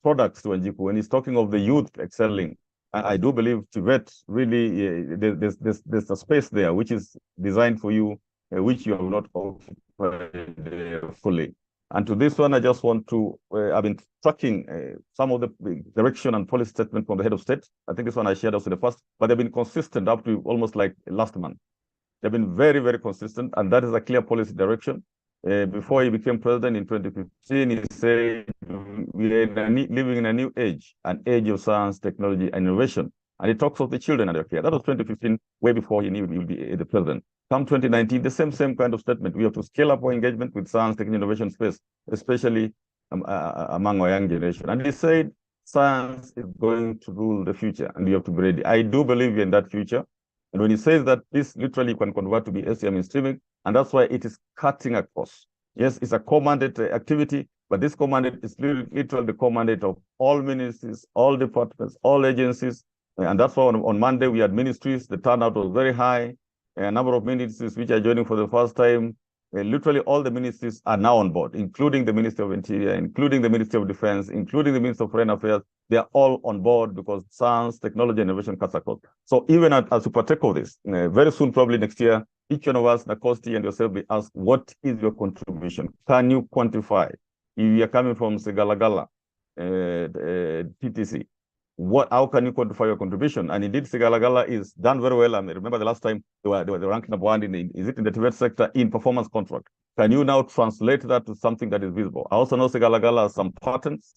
products to Njiku, when it's talking of the youth excelling. I do believe TVET really, there's a space there which is designed for you, which you have not occupied fully. And to this one, I just want to, I've been tracking some of the direction and policy statement from the head of state. I think this one I shared also in the past, but they've been consistent up to almost like last month. They've been very, very consistent, and that is a clear policy direction. Before he became president in 2015, he said, we are living in a new age, an age of science, technology, and innovation. And he talks of the children and their care. That was 2015, way before he knew he would be the president. Come 2019, the same kind of statement. We have to scale up our engagement with science, technology, innovation space, especially among our young generation. And he said, science is going to rule the future, and we have to be ready. I do believe in that future. And when he says that, this literally can convert to be STI mainstreaming, and that's why it is cutting across. Yes, it's a co-mandate activity, but this co-mandate is literally the co-mandate of all ministries, all departments, all agencies. And that's why on Monday we had ministries. The turnout was very high. A number of ministries which are joining for the first time. Literally all the ministries are now on board, including the Ministry of Interior, including the Ministry of Defense, including the Ministry of Foreign Affairs. They are all on board because science, technology, and innovation cuts across. So even as we partake of this, very soon, probably next year, each one of us, Nakosti and yourself, be asked, what is your contribution? Can you quantify? If you are coming from Segalagala, PTC, how can you quantify your contribution? And indeed, Segalagala is done very well. I remember the last time they were ranked number one in the TVET sector in performance contract. Can you now translate that to something that is visible? I also know Segalagala has some patents.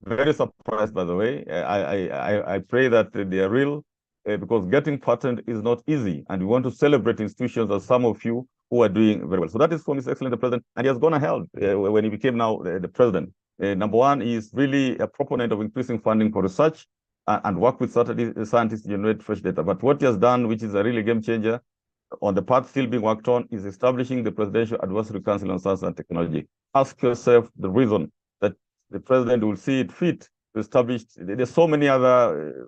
Very surprised, by the way. I pray that they are real, because getting patent is not easy, and we want to celebrate institutions as some of you who are doing very well. So that is from His Excellency the President, and he has gone ahead when he became now the President. Number one, he is really a proponent of increasing funding for research and work with scientists to generate fresh data. But what he has done, which is a really game changer, on the part still being worked on, is establishing the Presidential Advisory Council on Science and Technology. Ask yourself the reason that the President will see it fit to establish. There's so many other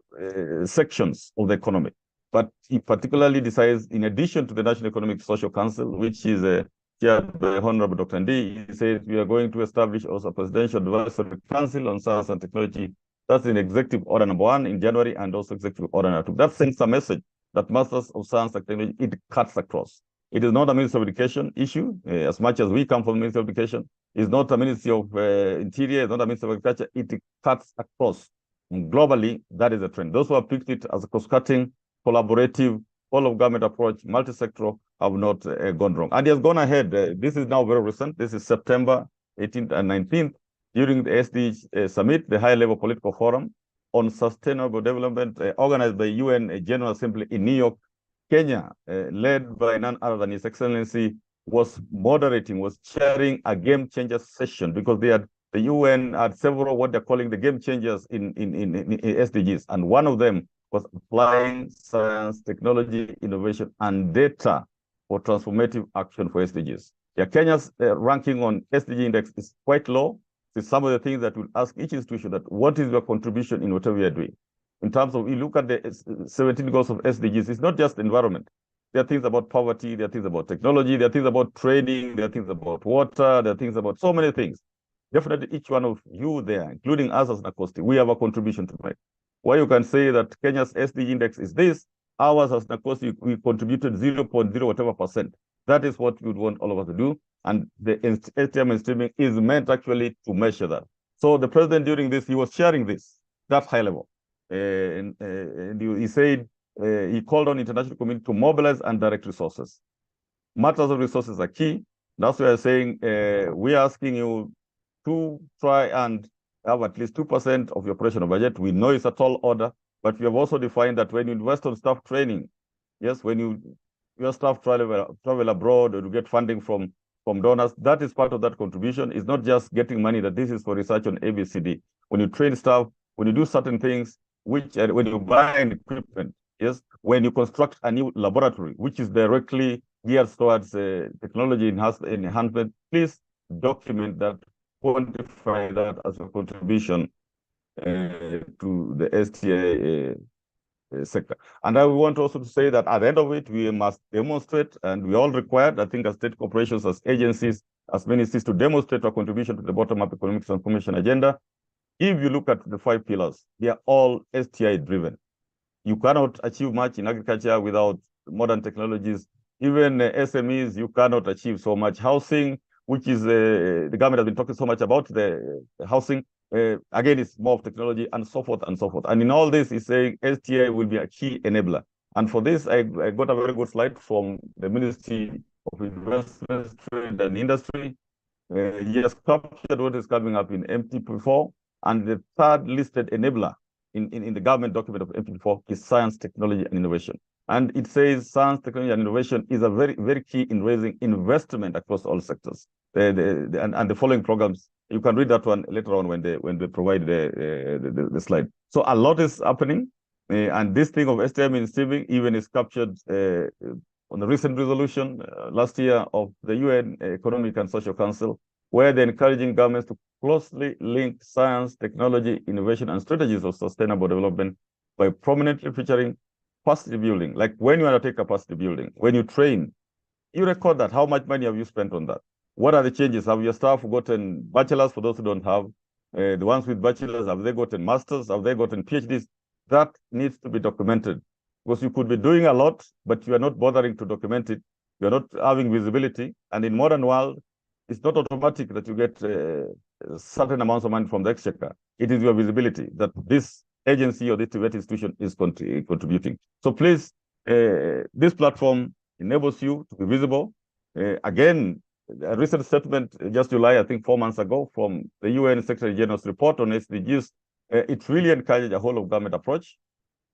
sections of the economy, but he particularly decides, in addition to the National Economic Social Council, which is chaired by Honorable Dr. Ndi, he said we are going to establish also a Presidential Advisory Council on Science and Technology. That's in Executive Order number 1 in January, and also Executive Order number 2. That sends a message that Masters of Science and Technology, it cuts across. It is not a Ministry of Education issue, as much as we come from the Ministry of Education. It's not a Ministry of Interior, it's not a Ministry of Agriculture. It cuts across. And globally, that is a trend. Those who have picked it as a cross-cutting, collaborative, all-of-government approach, multi-sectoral, have not gone wrong. And he has gone ahead. This is now very recent. This is September 18th and 19th, during the SD Summit, the high-level political forum on sustainable development, organized by UN General Assembly in New York. Kenya, led by none other than His Excellency, was moderating, was chairing a game changer session, because they had the UN had several what they're calling the game changers in SDGs. And one of them was applying science, technology, innovation, and data for transformative action for SDGs. Yeah, Kenya's ranking on SDG index is quite low. It's some of the things that we'll ask each institution that what is your contribution in whatever you're doing. In terms of, you look at the 17 goals of SDGs, it's not just environment. There are things about poverty, there are things about technology, there are things about training, there are things about water, there are things about so many things. Definitely each one of you there, including us as NACOSTI, we have a contribution to make. Why you can say that Kenya's SDG index is this, ours as NACOSTI, we contributed 0.0 whatever percent. That is what we would want all of us to do. And the STI mainstreaming is meant actually to measure that. So the president during this, he was sharing this, that high level. And he said, he called on international community to mobilize and direct resources. Matters of resources are key. That's why I'm saying we are asking you to try and have at least 2% of your operational budget. We know it's a tall order, but we have also defined that when you invest on staff training, yes, when your staff travel abroad or you get funding from donors, that is part of that contribution. It's not just getting money, that this is for research on ABCD. When you train staff, when you do certain things, which when you buy an equipment, yes, when you construct a new laboratory, which is directly geared towards technology enhancement, please document that, quantify that as a contribution to the STI sector. And I want also to say that at the end of it, we must demonstrate, and we all required, I think, as state corporations, as agencies, as ministries, to demonstrate our contribution to the bottom-up economic transformation agenda. If you look at the 5 pillars, they are all STI driven. You cannot achieve much in agriculture without modern technologies. Even SMEs, you cannot achieve so much. Housing, which is the government has been talking so much about the housing, again, it's more of technology and so forth and so forth. And in all this, it's saying STI will be a key enabler. And for this, I got a very good slide from the Ministry of Investment, Trade and Industry. He has captured what is coming up in MTP4, and the third listed enabler in the government document of MTP4 is science, technology, and innovation. And it says science, technology, and innovation is a very, very key in raising investment across all sectors. And the following programs, you can read that one later on when they provide the slide. So a lot is happening, and this thing of STI mainstreaming even is captured on the recent resolution last year of the UN Economic and Social Council, where they're encouraging governments to closely link science, technology, innovation, and strategies of sustainable development by prominently featuring capacity building. Like when you undertake capacity building, when you train, you record that. How much money have you spent on that? What are the changes? Have your staff gotten bachelors for those who don't have? The ones with bachelors, have they gotten masters? Have they gotten PhDs? That needs to be documented, because you could be doing a lot, but you are not bothering to document it. You are not having visibility. And in modern world, it's not automatic that you get certain amounts of money from the exchequer. It is your visibility that this agency or this TVETS institution is contributing. So please, this platform enables you to be visible. Again, a recent statement, just July, I think 4 months ago, from the UN Secretary General's report on SDGs, it really encouraged a whole of government approach,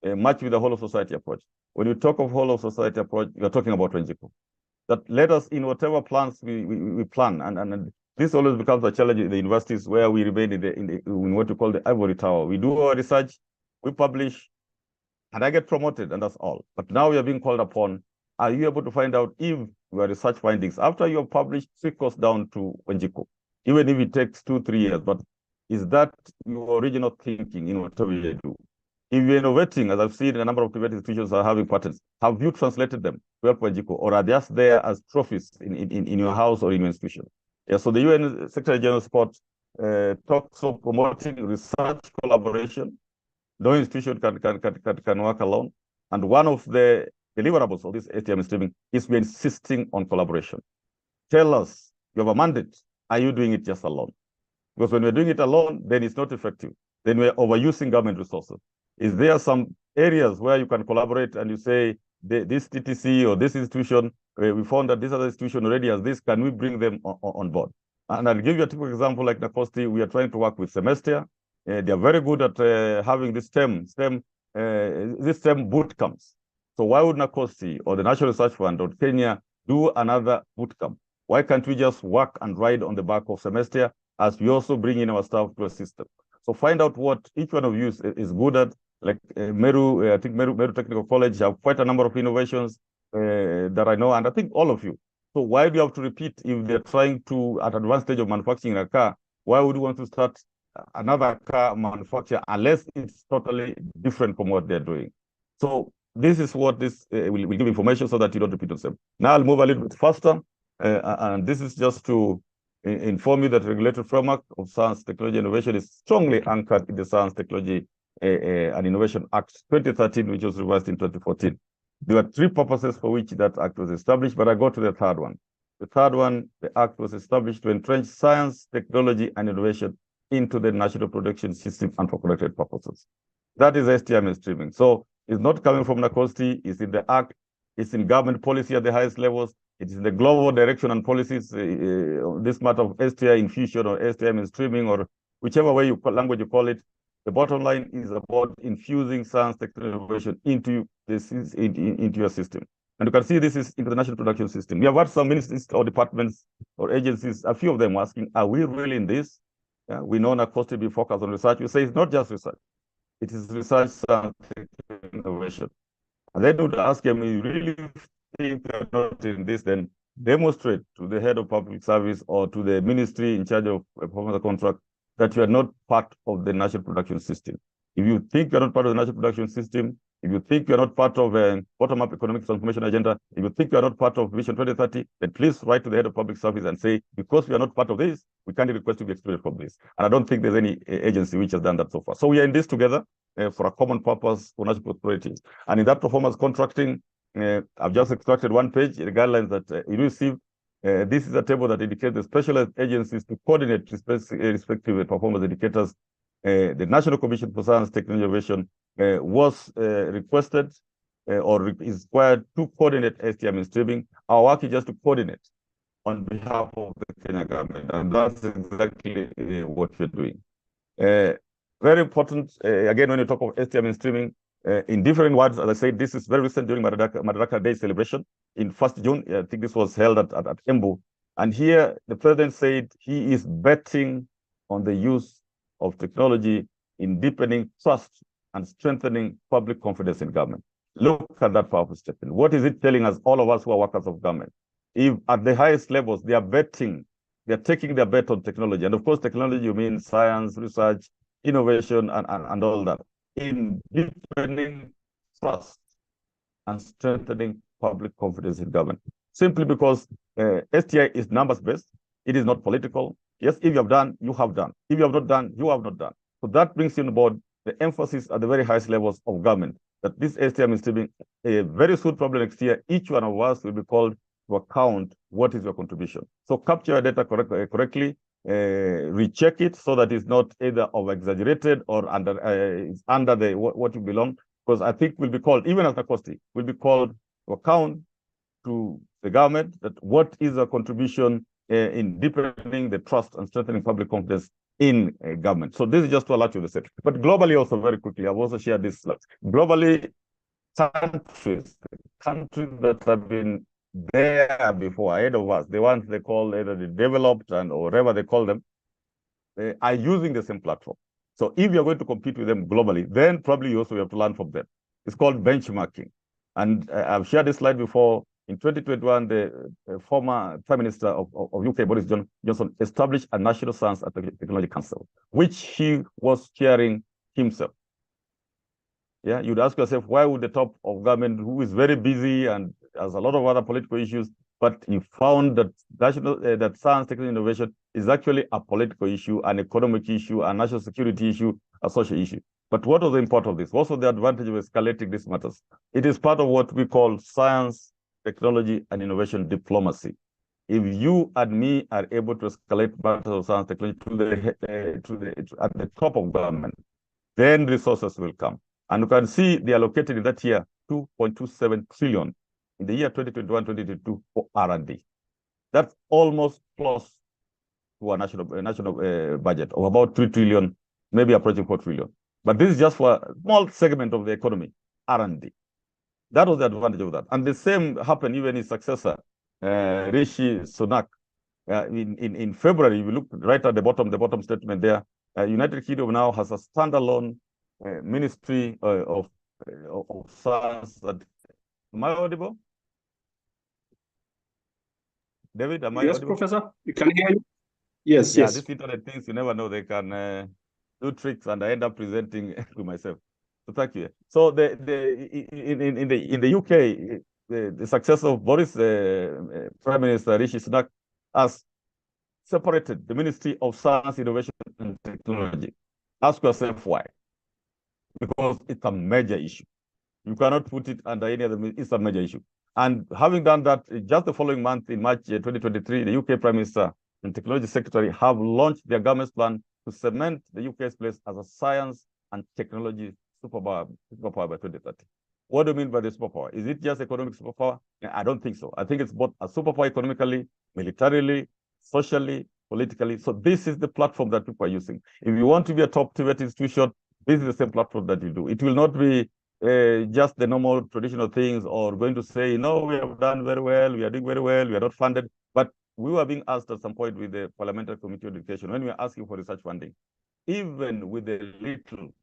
much with the whole of society approach. When you talk of whole of society approach, you're talking about Wenjiku. That let us, in whatever plans we plan, and this always becomes a challenge in the universities where we remain in what we call the ivory tower. We do our research, we publish, and I get promoted, and that's all. But now we are being called upon. Are you able to find out if your research findings, after you have published, trickles down to Wenjiku, even if it takes 2-3 years, but is that your original thinking in whatever you do? If you're innovating, as I've seen a number of TVETS institutions are having patents, have you translated them to help Wenjiku, or are they just there as trophies in your house or in your institution? Yeah, so the UN Secretary General support talks of promoting research collaboration. No institution can work alone. And one of the deliverables of this STI mainstreaming is we're insisting on collaboration. Tell us, you have a mandate. Are you doing it just alone? Because when we're doing it alone, then it's not effective. Then we're overusing government resources. Is there some areas where you can collaborate and you say, this TTC or this institution, we found that this other institution already has this, can we bring them on board? And I'll give you a typical example like NACOSTI. We are trying to work with Semester. They are very good at having this STEM boot camps. So why would NACOSTI or the National Research Fund or Kenya do another boot camp? Why can't we just work and ride on the back of Semester as we also bring in our staff to a system. So find out what each one of you is good at. Like Meru, I think Meru Technical College have quite a number of innovations that I know, and I think all of you. So why do you have to repeat if they're trying to, at advanced stage of manufacturing a car, why would you want to start another car manufacturer unless it's totally different from what they're doing? So this is what this will give information so that you don't repeat yourself. Now I'll move a little bit faster, and this is just to inform you that regulatory framework of Science, Technology, Innovation is strongly anchored in the Science, Technology, and Innovation Act 2013, which was revised in 2014. There were three purposes for which that act was established, but I go to the third one. The third one, the act was established to entrench science, technology, and innovation into the national production system and for collected purposes. That is STI mainstreaming. So it's not coming from NACOSTI, it's in the act, it's in government policy at the highest levels, it is in the global direction and policies, this matter of STI infusion or STI mainstreaming or whichever way language you call it. The bottom line is about infusing science, technology, innovation into your system. And you can see this is into the national production system. We have had some ministries or departments or agencies, a few of them asking, are we really in this? We know NACOSTI be focused on research. We say it's not just research. It is research, science, innovation. And then would ask them, you really think you're not in this, then demonstrate to the head of public service or to the ministry in charge of a performance contract that you are not part of the national production system. If you think you're not part of the national production system, if you think you're not part of a bottom-up economic transformation agenda, if you think you're not part of Vision 2030, then please write to the head of public service and say, because we are not part of this, we can't request to be excluded from this. And I don't think there's any agency which has done that so far. So we are in this together for a common purpose for national prosperity. And in that performance contracting, I've just extracted one page, the guidelines that you received. This is a table that indicates the specialized agencies to coordinate respective performance indicators. The National Commission for Science, Technology, Innovation was requested or is required to coordinate STI mainstreaming. Our work is just to coordinate on behalf of the Kenya government, and that's exactly what we're doing. Very important, again, when you talk of STI mainstreaming, in different words, as I said, this is very recent during Madaraka Day celebration in 1st June. I think this was held at Embu. And here the president said he is betting on the use of technology in deepening trust and strengthening public confidence in government. Look at that powerful statement. What is it telling us, all of us who are workers of government? If at the highest levels, they are betting, they're taking their bet on technology. And of course, technology, you mean science, research, innovation, and all that, in deepening trust and strengthening public confidence in government. Simply because STI is numbers-based, it is not political. Yes, if you have done, you have done. If you have not done, you have not done. So that brings on board the emphasis at the very highest levels of government, that this STI mainstreaming, a very soon, probably next year, each one of us will be called to account what is your contribution. So capture your data correctly, recheck it so that it's not either over-exaggerated or under the what you belong, because I think we'll be called, even as NACOSTI, will be called to account to the government that what is a contribution in deepening the trust and strengthening public confidence in government. So this is just to alert you to the but globally also very quickly, I've also shared this slide. Globally, countries that have been there before, ahead of us, the ones they call either the developed and or whatever they call them, they are using the same platform. So if you're going to compete with them globally, then probably you also have to learn from them. It's called benchmarking. And I've shared this slide before. In 2021, the former Prime Minister of UK, Boris Johnson, established a National Science and Technology Council, which he was chairing himself. Yeah, you'd ask yourself, why would the top of government, who is very busy and has a lot of other political issues, but he found that that science, technology, innovation is actually a political issue, an economic issue, a national security issue, a social issue. But what was the importance of this? What's the advantage of escalating these matters? It is part of what we call science, technology, and innovation diplomacy. If you and me are able to escalate matters of science, technology at the top of government, then resources will come. And you can see they allocated in that year 2.27 trillion in the year 2021-2022 for R&D. That's almost close to a national budget of about 3 trillion, maybe approaching 4 trillion. But this is just for a small segment of the economy, R&D. That was the advantage of that. And the same happened even in his successor, Rishi Sunak. In February, you look right at the bottom statement there, United Kingdom now has a standalone Ministry of Science. Am I audible? David, am I Yes, audible? Professor, you can hear you. Yes, yeah, yes. These internet things, you never know, they can do tricks, and I end up presenting to myself. So thank you. So in the UK, the success of Boris, Prime Minister Rishi Sunak, has separated the Ministry of Science, Innovation and Technology. Ask yourself why. Because it's a major issue. You cannot put it under any other, it's a major issue. And having done that, just the following month, in March 2023, the UK Prime Minister and Technology Secretary have launched their government's plan to cement the UK's place as a science and technology superpower by 2030. What do you mean by the superpower? Is it just economic superpower? I don't think so. I think it's both a superpower economically, militarily, socially, politically. So this is the platform that people are using. If you want to be a top TVET institution, this is the same platform that you do. It will not be just the normal traditional things, or going to say, no, we have done very well, we are doing very well, we are not funded. But we were being asked at some point with the Parliamentary Committee on Education, when we were asking for research funding, even with the little,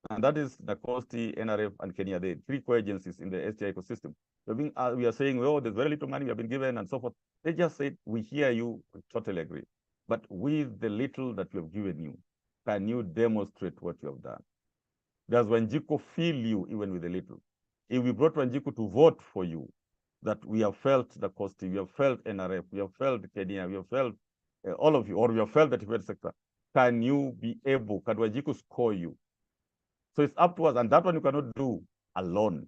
and that is the NACOSTI, NRF, and Kenya, the three core agencies in the STI ecosystem. We are saying, oh, there's very little money we have been given and so forth. They just said, we hear you, we totally agree. But with the little that we have given you, can you demonstrate what you have done? Does Wanjiku feel you even with a little? If we brought Wanjiku to vote for you, that we have felt the cost, we have felt NRF, we have felt Kenya, we have felt all of you, or we have felt the TVET sector, can you be able, can Wanjiku score you? So it's up to us, and that one you cannot do alone.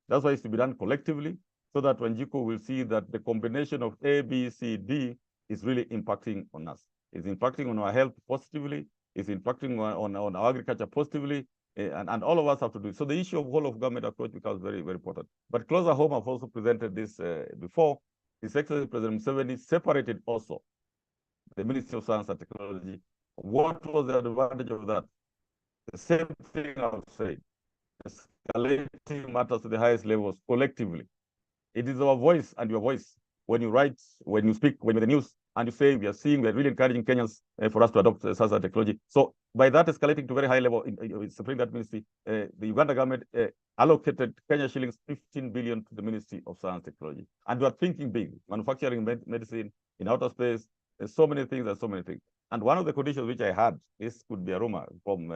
That's why it's to be done collectively, so that Wanjiku will see that the combination of A, B, C, D is really impacting on us. It's impacting on our health positively, it's impacting on our agriculture positively, and all of us have to do it. So the issue of whole of government approach becomes very, very important. But closer home, I've also presented this before. His Excellency President Museveni separated also the Ministry of Science and Technology. What was the advantage of that? The same thing I would say, escalating matters to the highest levels collectively. It is our voice and your voice. When you write, when you speak, when you're in the news, and you say, we are really encouraging Kenyans for us to adopt science and technology. So by that escalating to very high level, in separating that ministry, the Uganda government allocated Kenya shillings 15 billion to the Ministry of Science and Technology. And we are thinking big, manufacturing, medicine, in outer space, there's so many things, And one of the conditions which I had, this could be a rumor from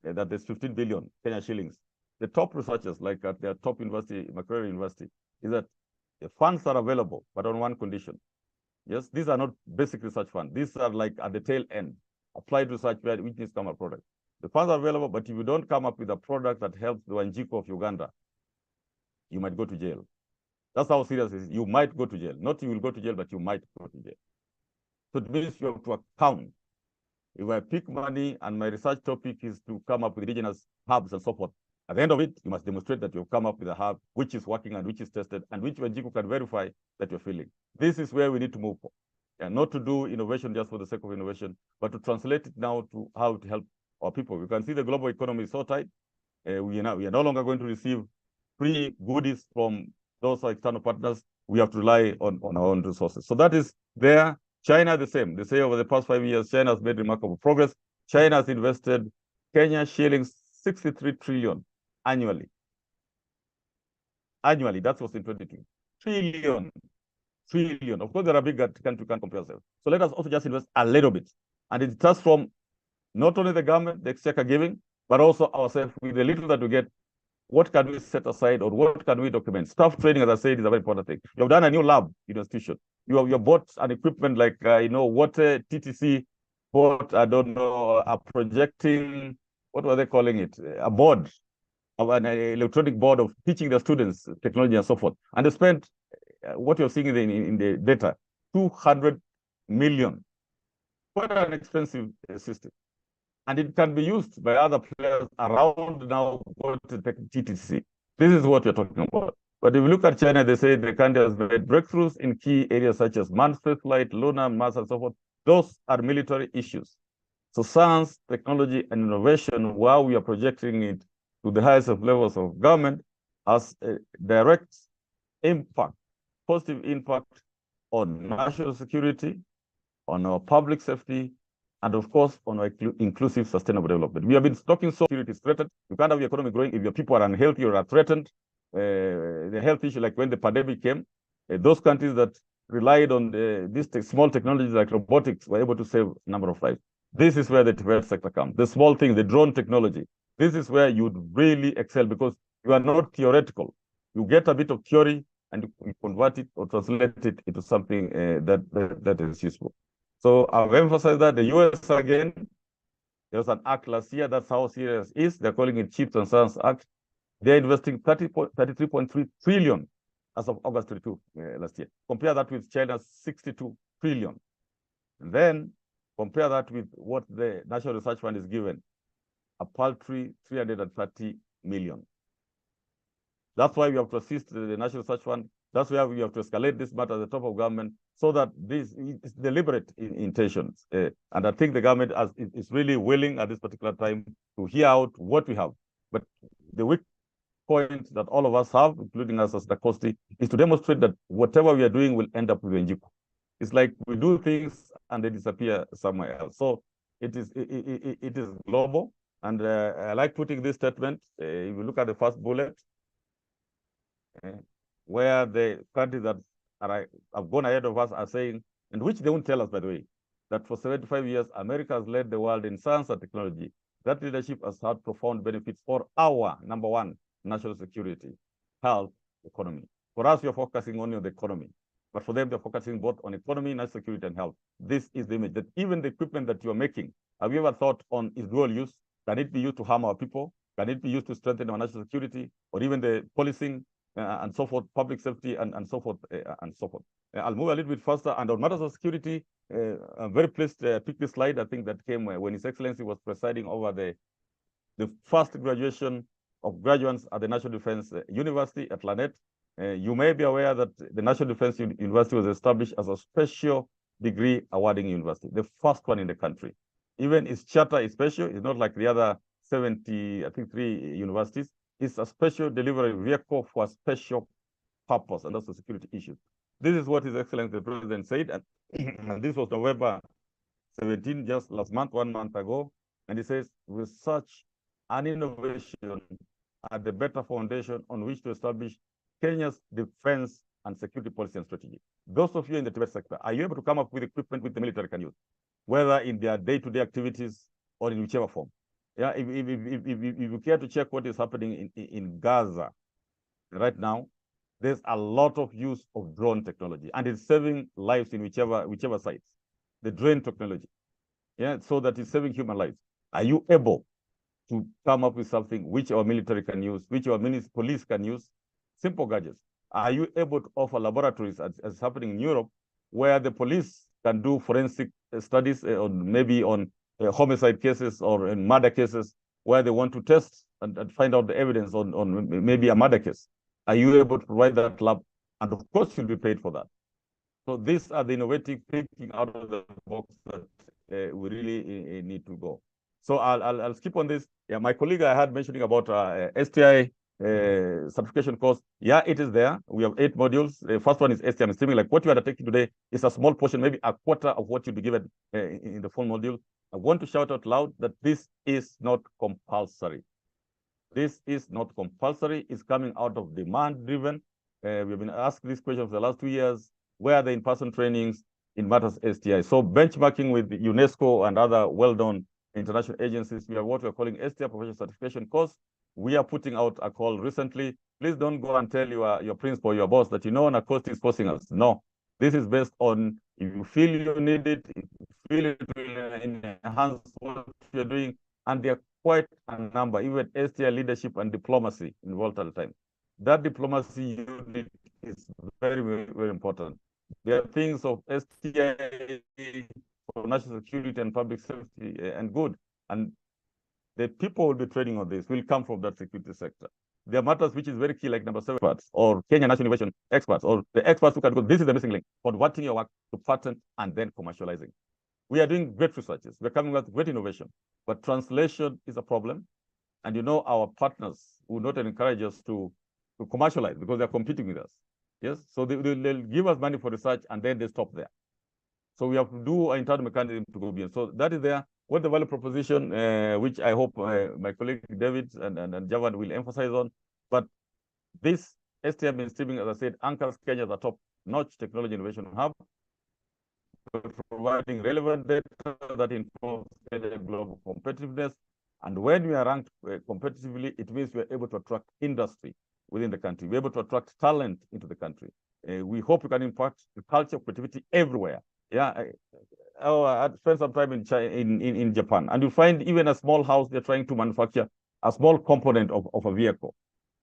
that there's 15 billion Kenya shillings. The top researchers, like at their top university, Macquarie University, is that the funds are available, but on one condition. Yes, these are not basic research funds. These are like at the tail end, applied research which needs to come a product. The funds are available, but if you don't come up with a product that helps the Wanjiku of Uganda, you might go to jail. That's how serious it is. You might go to jail. Not you will go to jail, but you might go to jail. So it means you have to account. If I pick money and my research topic is to come up with regional hubs and so forth, at the end of it, you must demonstrate that you've come up with a hub which is working and which is tested and which Wanjiku can verify that you're feeling. This is where we need to move for. And not to do innovation just for the sake of innovation, but to translate it now to how to help our people. You can see the global economy is so tight. We are no longer going to receive free goodies from those external partners. We have to rely on our own resources. So that is there. China, the same. They say over the past 5 years, China has made remarkable progress. China has invested Kenya shillings 63 trillion annually. Annually, that was in 2022. Trillion. Of course, there are big countries can't compare themselves. So let us also just invest a little bit. And it starts from not only the government, the exchequer giving, but also ourselves with the little that we get. What can we set aside, or what can we document? Staff training, as I said, is a very important thing. You have done a new lab in your institution. You have bought an equipment like, water TTC bought, I don't know, a projecting, what were they calling it? A board, of an electronic board of teaching the students technology and so forth. And they spent, what you're seeing in the data, 200 million. Quite an expensive system. And it can be used by other players around now TTC. This is what we're talking about. But if you look at China, they say the country has made breakthroughs in key areas such as manned spaceflight, lunar, Mars, and so forth. Those are military issues. So science, technology, and innovation, while we are projecting it to the highest of levels of government, has a direct impact, positive impact on national security, on our public safety, and of course, on our inclusive sustainable development. We have been talking so security is threatened. You can't have your economy growing if your people are unhealthy or are threatened. The health issue, like when the pandemic came, those countries that relied on these small technologies like robotics were able to save a number of lives. This is where the TVETS sector comes. The small thing, the drone technology. This is where you'd really excel because you are not theoretical. You get a bit of theory and you convert it or translate it into something that is useful. So I've emphasized that the US, again, there was an act last year. That's how serious it is. They're calling it Chips and Science Act. They're investing 33.3 trillion as of August 22 last year. Compare that with China's 62 trillion. And then compare that with what the National Research Fund is given, a paltry 330 million. That's why we have to assist the National Research Fund. That's why we have to escalate this matter at the top of government so that this is deliberate intentions. And I think the government is really willing at this particular time to hear out what we have. But the weak point that all of us have, including us as the Costi, is to demonstrate that whatever we are doing will end up with Njiku. It's like we do things and they disappear somewhere else. So it is global. And I like putting this statement. If you look at the first bullet, where the countries that have gone ahead of us are saying, and which they won't tell us, by the way, that for 75 years, America has led the world in science and technology. That leadership has had profound benefits for our, number one, national security, health, economy. For us, we are focusing only on the economy. But for them, they're focusing both on economy, national security, and health. This is the image that even the equipment that you're making, have you ever thought on is dual use? Can it be used to harm our people? Can it be used to strengthen our national security? Or even the policing and so forth, public safety, and so forth, and so forth. I'll move a little bit faster. And on matters of security, I'm very pleased to pick this slide. I think that came when His Excellency was presiding over the first graduation of graduates at the National Defense University at Lanet. You may be aware that the National Defense University was established as a special degree awarding university, the first one in the country. Even its charter is special. It's not like the other 73 universities. It's a special delivery vehicle for a special purpose, and that's the security issues. This is what His Excellency the President said, and this was November 17, just last month, 1 month ago. And he says, research and innovation are the better foundation on which to establish Kenya's defense and security policy and strategy. Those of you in the TVETS sector, are you able to come up with equipment which the military can use, whether in their day-to-day activities or in whichever form? Yeah, if you care to check what is happening in Gaza right now, there's a lot of use of drone technology, and it's saving lives in whichever sites. The drone technology, yeah, so that it's saving human lives. Are you able to come up with something which our military can use, which our police can use? Simple gadgets. Are you able to offer laboratories, as happening in Europe, where the police can do forensic studies on maybe on homicide cases or in murder cases, where they want to test and find out the evidence on maybe a murder case? Are you able to provide that lab? And of course, you'll be paid for that. So these are the innovative thinking out of the box that we really need to go. So I'll skip on this. Yeah, my colleague I had mentioning about STI certification course. Yeah, it is there. We have 8 modules. The first one is STI. I'm assuming like what you are taking today is a small portion, maybe a quarter of what you'll be given in the full module. I want to shout out loud that this is not compulsory. This is not compulsory. It's coming out of demand-driven. We've been asked this question for the last 2 years. Where are the in-person trainings in matters STI? So benchmarking with UNESCO and other well-known international agencies, we have what we're calling STI professional certification course. We are putting out a call recently. Please don't go and tell your principal, your boss, that NACOST is forcing us. No, this is based on if you feel you need it, if you feel it will enhance what you're doing, and there are quite a number, even STI leadership and diplomacy involved at the time. That diplomacy unit is very, very, very important. There are things of STI for national security and public safety and good. And the people will be training on this will come from that security sector. There are matters which is very key, like number 7 experts or Kenya National Innovation experts, or the experts who can go. This is the missing link, converting your work to patent and then commercializing. We are doing great researches. We're coming with great innovation, but translation is a problem. And our partners will not encourage us to commercialize because they're competing with us. Yes, so they'll give us money for research and then they stop there. So we have to do an internal mechanism to go beyond. So that is there. What the value proposition, which I hope my colleague David and Javan will emphasize on. But this STI mainstreaming, as I said, anchors Kenya as a top-notch technology innovation hub, providing relevant data that informs Kenya global competitiveness. And when we are ranked competitively, it means we are able to attract industry within the country. We're able to attract talent into the country. We hope we can impact the culture of creativity everywhere. Yeah, I spent some time in Japan, and you find even a small house, they're trying to manufacture a small component of a vehicle.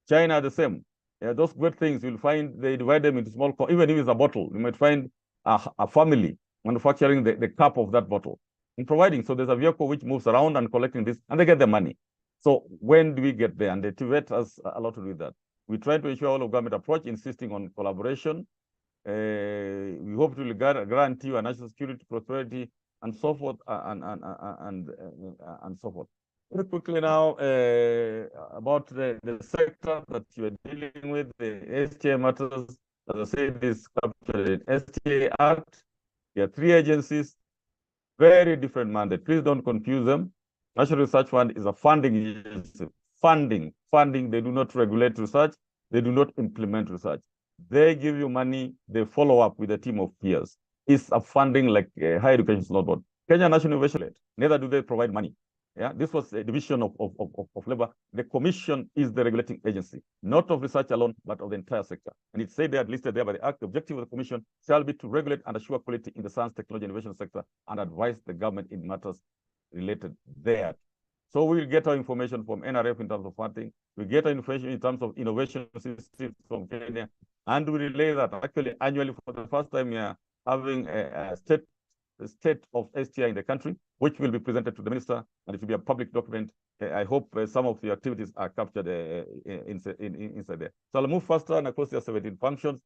China, the same. Those great things, you'll find they divide them into small, even if it's a bottle, you might find a family manufacturing the cap of that bottle and providing. So there's a vehicle which moves around and collecting this, and they get the money. So when do we get there? And the TVETS has a lot to do with that. We try to ensure all of government approach, insisting on collaboration. We hope to guarantee our national security, prosperity, and so forth, and so forth. Very quickly now, about the sector that you are dealing with, the STI matters. As I said, this captured in STI Act. There are 3 agencies, very different mandate. Please don't confuse them. National Research Fund is a funding agency. Funding. They do not regulate research. They do not implement research. They give you money. They follow up with a team of peers. It's a funding like higher education slot board. Kenya National Innovation Led. Neither do they provide money. Yeah, this was a division of labor. The commission is the regulating agency, not of research alone, but of the entire sector. And it said there, listed there by the Act, the objective of the commission shall be to regulate and assure quality in the science, technology, innovation sector and advise the government in matters related there. So we'll get our information from NRF in terms of funding. We get our information in terms of innovation systems from Kenya, and we relay that. Actually, annually, for the first time, we are having a state of STI in the country, which will be presented to the minister, and it will be a public document. I hope some of the activities are captured inside there. So I'll move faster, and of course, there are 17 functions.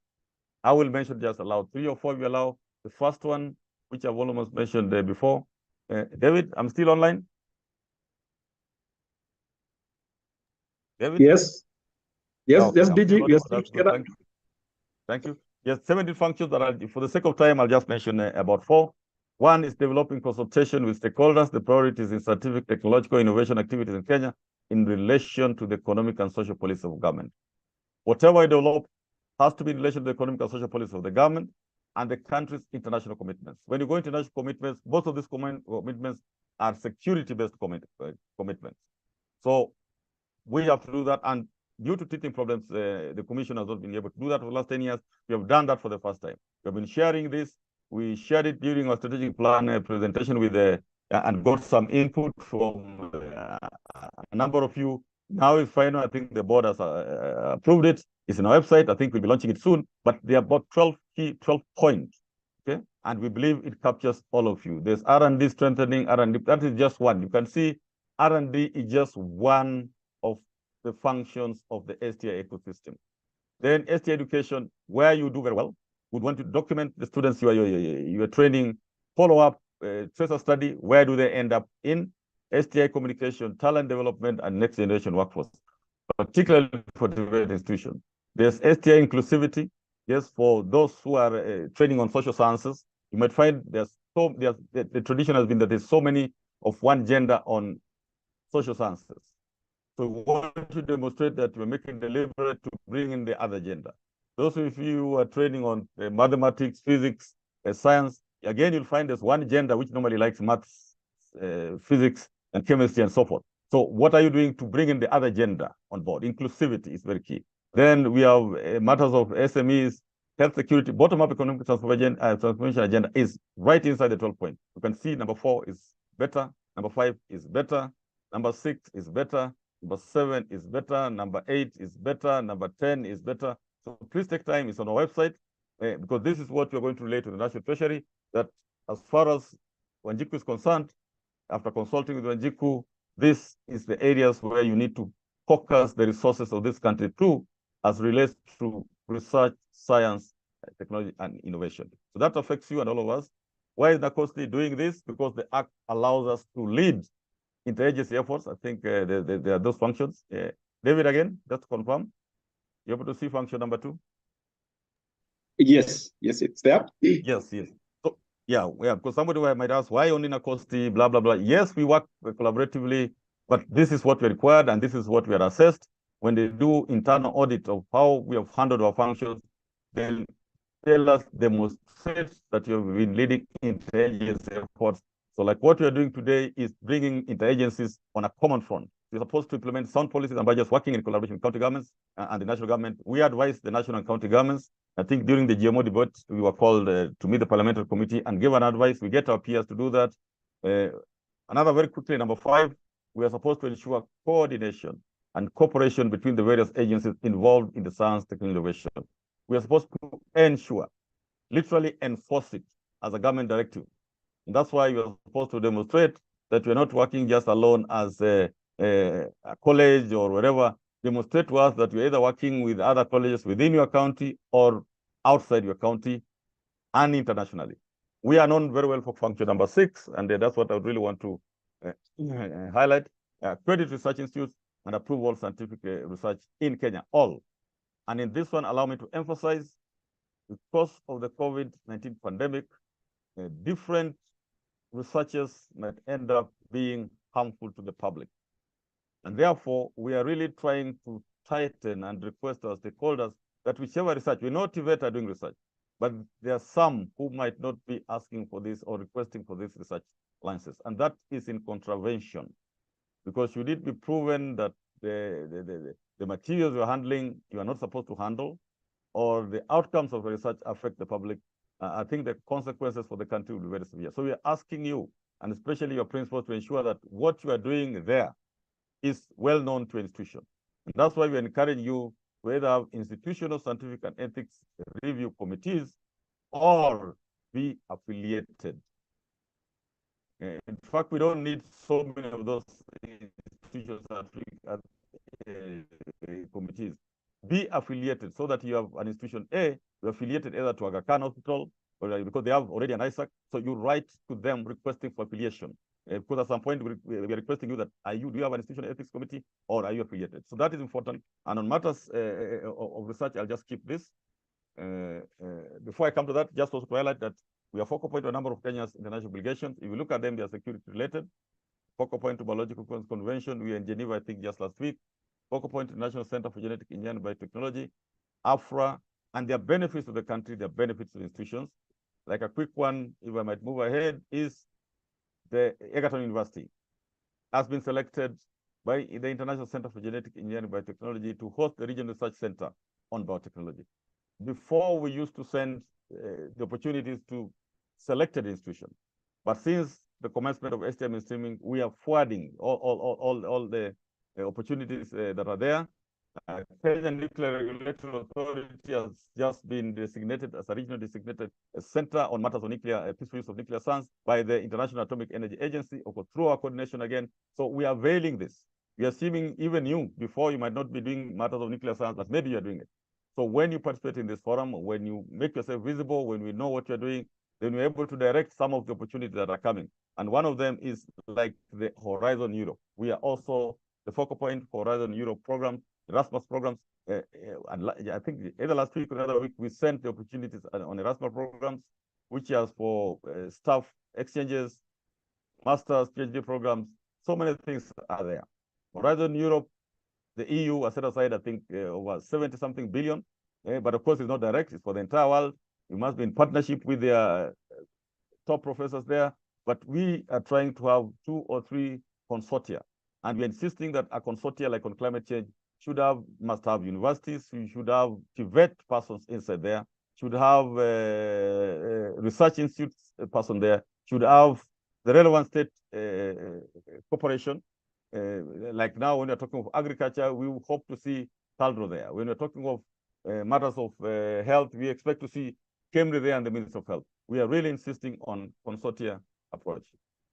I will mention just allow 3 or 4 we allow. The first one, which I've almost mentioned before. David, I'm still online. David? Yes. Yes, okay, yes, DG. Yes, thank you. Yes, 17 functions that for the sake of time, I'll just mention about 4. One is developing consultation with stakeholders, the priorities in scientific, technological innovation activities in Kenya in relation to the economic and social policy of government. Whatever we develop has to be in relation to the economic and social policy of the government and the country's international commitments. When you go into international commitments, most of these commitments are security-based commitments. So we have to do that, and due to teething problems, the commission has not been able to do that for the last 10 years. We have done that for the first time. We have been sharing this. We shared it during our strategic plan presentation with and got some input from a number of you. Now it's final. I think the board has approved it. It's on our website. I think we'll be launching it soon. But there are about 12 points. Okay, and we believe it captures all of you. There's R&D strengthening. R&D, that is just one. You can see R&D is just one of the functions of the STI ecosystem. Then STI education, where you do very well, would want to document the students you are training, follow up, tracer study, where do they end up in? STI communication, talent development, and next generation workforce, particularly for developed institutions. There's STI inclusivity, yes, for those who are training on social sciences. You might find the tradition has been that there's so many of one gender on social sciences. So we want to demonstrate that we're making deliberate to bring in the other gender. Those of you who are training on mathematics, physics, science, again, you'll find there's one gender which normally likes maths, physics, and chemistry, and so forth. So what are you doing to bring in the other gender on board? Inclusivity is very key. Then we have matters of SMEs, health security, bottom-up economic transformation agenda is right inside the 12 points. You can see number 4 is better, number 5 is better, number 6 is better, number 7 is better, number 8 is better, number 10 is better. So please take time, it's on our website, because this is what we're going to relate to the National Treasury, that as far as Wanjiku is concerned, after consulting with Wanjiku, this is the areas where you need to focus the resources of this country too, as relates to research, science, technology, and innovation. So that affects you and all of us. Why is NACOSTI doing this? Because the Act allows us to lead interagency efforts. I think there are those functions. David, again, just to confirm, you're able to see function number 2? Yes, yes, it's there. Yes, yes. So, yeah, because somebody might ask, why only NACOSTI, blah, blah, blah. Yes, we work collaboratively, but this is what we required, and this is what we are assessed. When they do internal audit of how we have handled our functions, then tell us, demonstrate that you have been leading interagency efforts. So like what we are doing today is bringing interagencies on a common front. We're supposed to implement sound policies and budgets working in collaboration with county governments and the national government. We advise the national and county governments. I think during the GMO debate, we were called to meet the parliamentary committee and give an advice. We get our peers to do that. Another very quickly, number 5, we are supposed to ensure coordination and cooperation between the various agencies involved in the science technology innovation. We are supposed to ensure, literally enforce it as a government directive. And that's why you're supposed to demonstrate that you're not working just alone as a college or whatever. Demonstrate to us that you're either working with other colleges within your county or outside your county and internationally. We are known very well for function number 6, and that's what I would really want to highlight. Credit research institutes and approve all scientific research in Kenya, all. And in this one, allow me to emphasize, because of the COVID-19 pandemic, different researchers might end up being harmful to the public. And therefore, we are really trying to tighten and request our stakeholders that whichever research, we know TVETS are doing research, but there are some who might not be asking for this or requesting for this research licenses. And that is in contravention, because should it be proven that the materials you're handling, you are not supposed to handle, or the outcomes of research affect the public, I think the consequences for the country will be very severe. So we are asking you, and especially your principals, to ensure that what you are doing there is well known to institution. And that's why we encourage you to either have institutional scientific and ethics review committees or be affiliated. In fact, we don't need so many of those institutional scientific committees. Be affiliated so that you have an institution A, you're affiliated either to Aga Khan Hospital, or because they have already an ISAC, so you write to them requesting for affiliation. Because at some point we are requesting you that do you have an institutional ethics committee or are you affiliated? So that is important. And on matters of research, I'll just keep this. Before I come to that, just also to highlight that we are focal point to a number of Kenya's international obligations. If you look at them, they are security related. Focal point to Biological Convention, we were in Geneva, I think, just last week. Focal point to the National Center for Genetic Engineering and Biotechnology, AFRA, and their benefits to the country, their benefits to institutions. Like a quick one, if I might move ahead, is the Egerton University has been selected by the International Center for Genetic Engineering and Biotechnology to host the Regional Research Center on biotechnology. Before, we used to send the opportunities to selected institutions. But since the commencement of STI mainstreaming, we are forwarding all the opportunities that are there. Kenya Nuclear Regulatory Authority has just been designated as a regional designated center on matters of nuclear, peaceful use of nuclear science by the International Atomic Energy Agency, or through our coordination again. So we are availing this. We are assuming even you, before you might not be doing matters of nuclear science, but maybe you're doing it. So when you participate in this forum, when you make yourself visible, when we know what you're doing, then we're able to direct some of the opportunities that are coming. And one of them is like the Horizon Europe. We are also the focal point for Horizon Europe program, Erasmus programs. And I think either last week or another week, we sent the opportunities on Erasmus programs, which is for staff exchanges, master's, PhD programs. So many things are there. Horizon Europe, the EU has set aside, I think, over 70-something billion. But of course, it's not direct. It's for the entire world. We must be in partnership with their top professors there. But we are trying to have 2 or 3 consortia. And we're insisting that a consortia like on climate change must have universities. We should have TVET persons inside there. Should have research institutes person there. Should have the relevant state cooperation. Like now, when we're talking of agriculture, we hope to see TALDRO there. When we're talking of matters of health, we expect to see KEMRI there and the Ministry of Health. We are really insisting on consortia approach.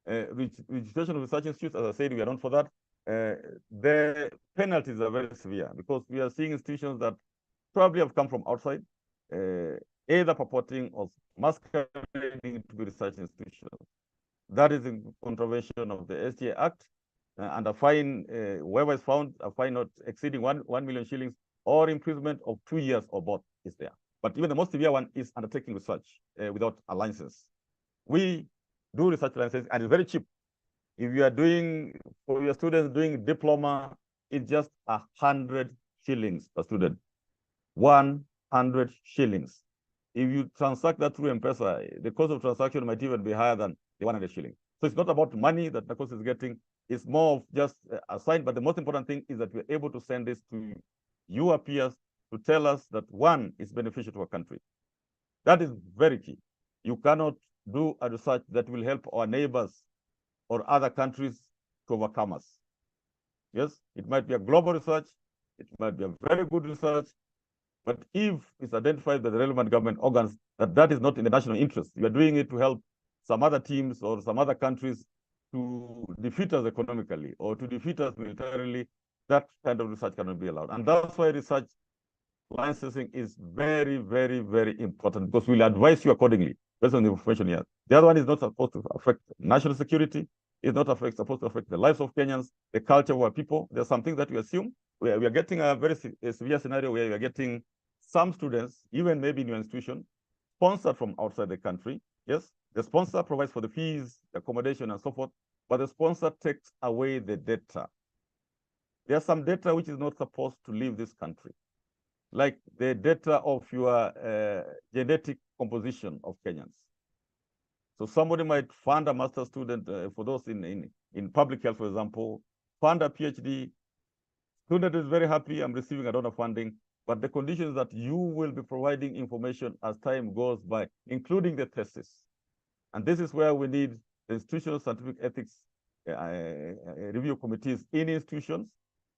Registration of research institutes, as I said, we are known for that. The penalties are very severe because we are seeing institutions that probably have come from outside, either purporting or masquerading to be research institutions. That is in contravention of the STI Act, and a fine, whoever is found, a fine not exceeding 1 million shillings or imprisonment of 2 years or both is there. But even the most severe one is undertaking research without a license. We do research licenses, and it's very cheap. If you are doing, for your students doing diploma, it's just 100 shillings per student. 100 shillings. If you transact that through M-Pesa, the cost of transaction might even be higher than the 100 shillings. So it's not about money that the cost is getting. It's more of just a sign. But the most important thing is that we're able to send this to your peers to tell us that one is beneficial to our country. That is very key. You cannot do a research that will help our neighbors or other countries to overcome us. Yes, it might be a global research. It might be a very good research. But if it's identified by the relevant government organs that that is not in the national interest, you are doing it to help some other teams or some other countries to defeat us economically or to defeat us militarily, that kind of research cannot be allowed. And that's why research licensing is very, very, very important, because we'll advise you accordingly based on the information here. The other one is not supposed to affect national security. It's not supposed to affect the lives of Kenyans, the culture of our people. There's some things that we assume. We are getting a very severe scenario where we are getting some students, even maybe in your institution, sponsored from outside the country. Yes, the sponsor provides for the fees, the accommodation, and so forth, but the sponsor takes away the data. There's some data which is not supposed to leave this country, like the data of your genetic composition of Kenyans. So somebody might fund a master's student, for those in public health, for example, fund a PhD. Student is very happy, I'm receiving a donor funding, but the condition is that you will be providing information as time goes by, including the thesis. And this is where we need the institutional scientific ethics review committees in institutions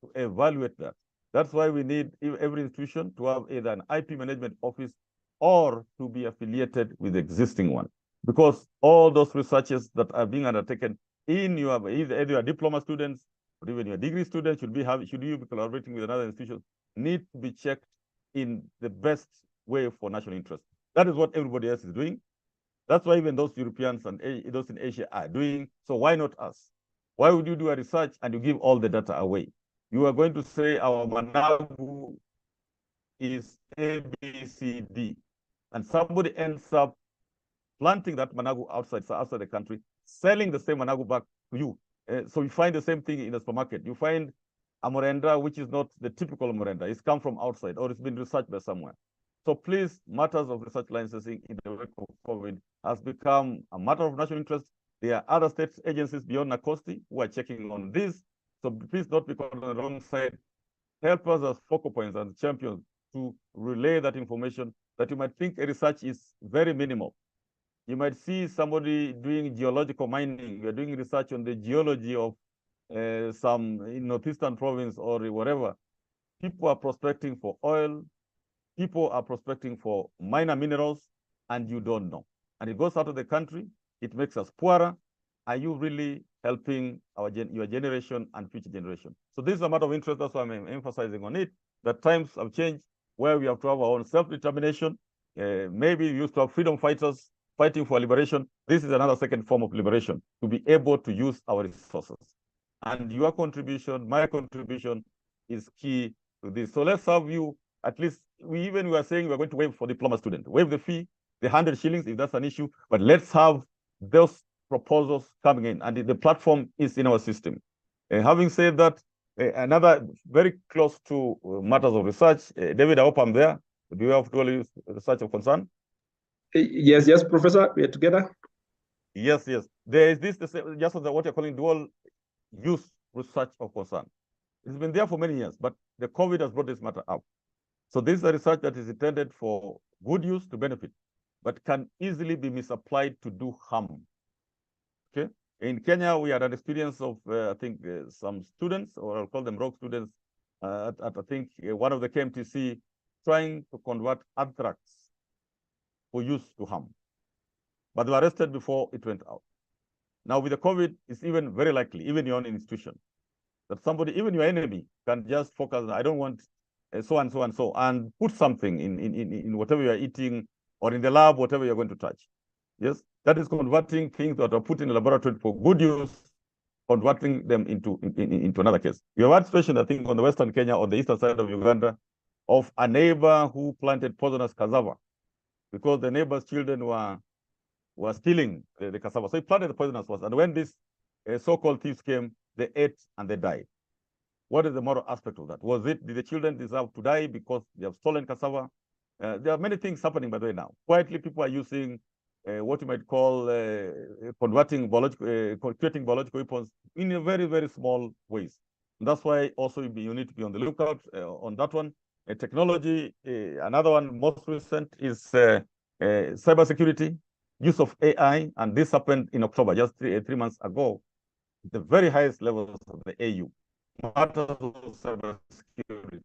to evaluate that. That's why we need every institution to have either an IP management office or to be affiliated with the existing one. Because all those researches that are being undertaken in your, either your diploma students or even your degree students should you be collaborating with another institution, need to be checked in the best way for national interest. That is what everybody else is doing. That's why even those Europeans and those in Asia are doing. So why not us? Why would you do a research and you give all the data away? You are going to say our managu is ABCD, and somebody ends up planting that managu outside the country, selling the same managu back to you. So you find the same thing in the supermarket. You find a morenda which is not the typical morenda. It's come from outside or it's been researched by somewhere. So please, matters of research licensing in the wake of COVID has become a matter of national interest. There are other state agencies beyond NACOSTI who are checking on this. So please not be caught on the wrong side. Help us as focal points and champions to relay that information that you might think a research is very minimal. You might see somebody doing geological mining. You're doing research on the geology of some northeastern province or whatever. People are prospecting for oil. People are prospecting for minor minerals, and you don't know. And it goes out of the country. It makes us poorer. Are you really helping your generation and future generation? So this is a matter of interest. That's why I'm emphasizing on it, that times have changed where we have to have our own self-determination. Maybe we used to have freedom fighters fighting for liberation. This is another second form of liberation, to be able to use our resources. And your contribution, my contribution is key to this. So let's have you, at least, we are saying we're going to waive for diploma student, waive the fee, the 100 shillings, if that's an issue, but let's have those proposals coming in, and the platform is in our system. Having said that, another very close to matters of research, David, I hope I'm there. Do you have to use research of concern? Yes, Professor, we are together. Yes. There is this, just what you're calling dual use research of concern. It's been there for many years, but the COVID has brought this matter up. So this is a research that is intended for good use to benefit, but can easily be misapplied to do harm. Okay. In Kenya, we had an experience of, I think, some students, or I'll call them rogue students, at I think, one of the KMTC trying to convert anthrax for use to harm. But they were arrested before it went out. Now, with the COVID, it's even very likely, even your own institution, that somebody, even your enemy, can just focus on, I don't want so and so and so, and put something in whatever you're eating, or in the lab, whatever you're going to touch. Yes, that is converting things that are put in a laboratory for good use, converting them into another case. We have had situation, I think, on the Western Kenya, on the eastern side of Uganda, of a neighbor who planted poisonous cassava because the neighbor's children were stealing the cassava. So he planted the poisonous ones. And when these so-called thieves came, they ate and they died. What is the moral aspect of that? Did the children deserve to die because they have stolen cassava? There are many things happening by the way now. Quietly, people are using what you might call creating biological weapons in a very, very small ways. And that's why also you need to be on the lookout on that one. Technology, another one most recent is cybersecurity, use of AI, and this happened in October, just three months ago, the very highest levels of the AU, matters of cybersecurity.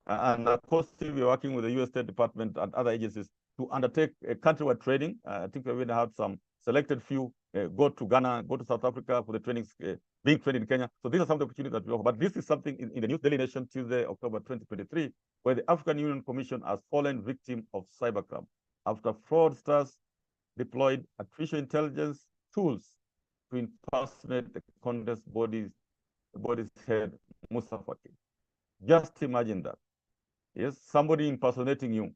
And of course, we're working with the US State Department and other agencies to undertake a countrywide training. I think we're going to have some selected few go to Ghana, go to South Africa for the trainings, being trained in Kenya. So these are some of the opportunities that we offer. But this is something in the News Daily Nation, Tuesday, October 2023, where the African Union Commission has fallen victim of cybercrime after fraudsters deployed artificial intelligence tools to impersonate the contest body's head, Mustafa. Just imagine that. Yes, somebody impersonating you,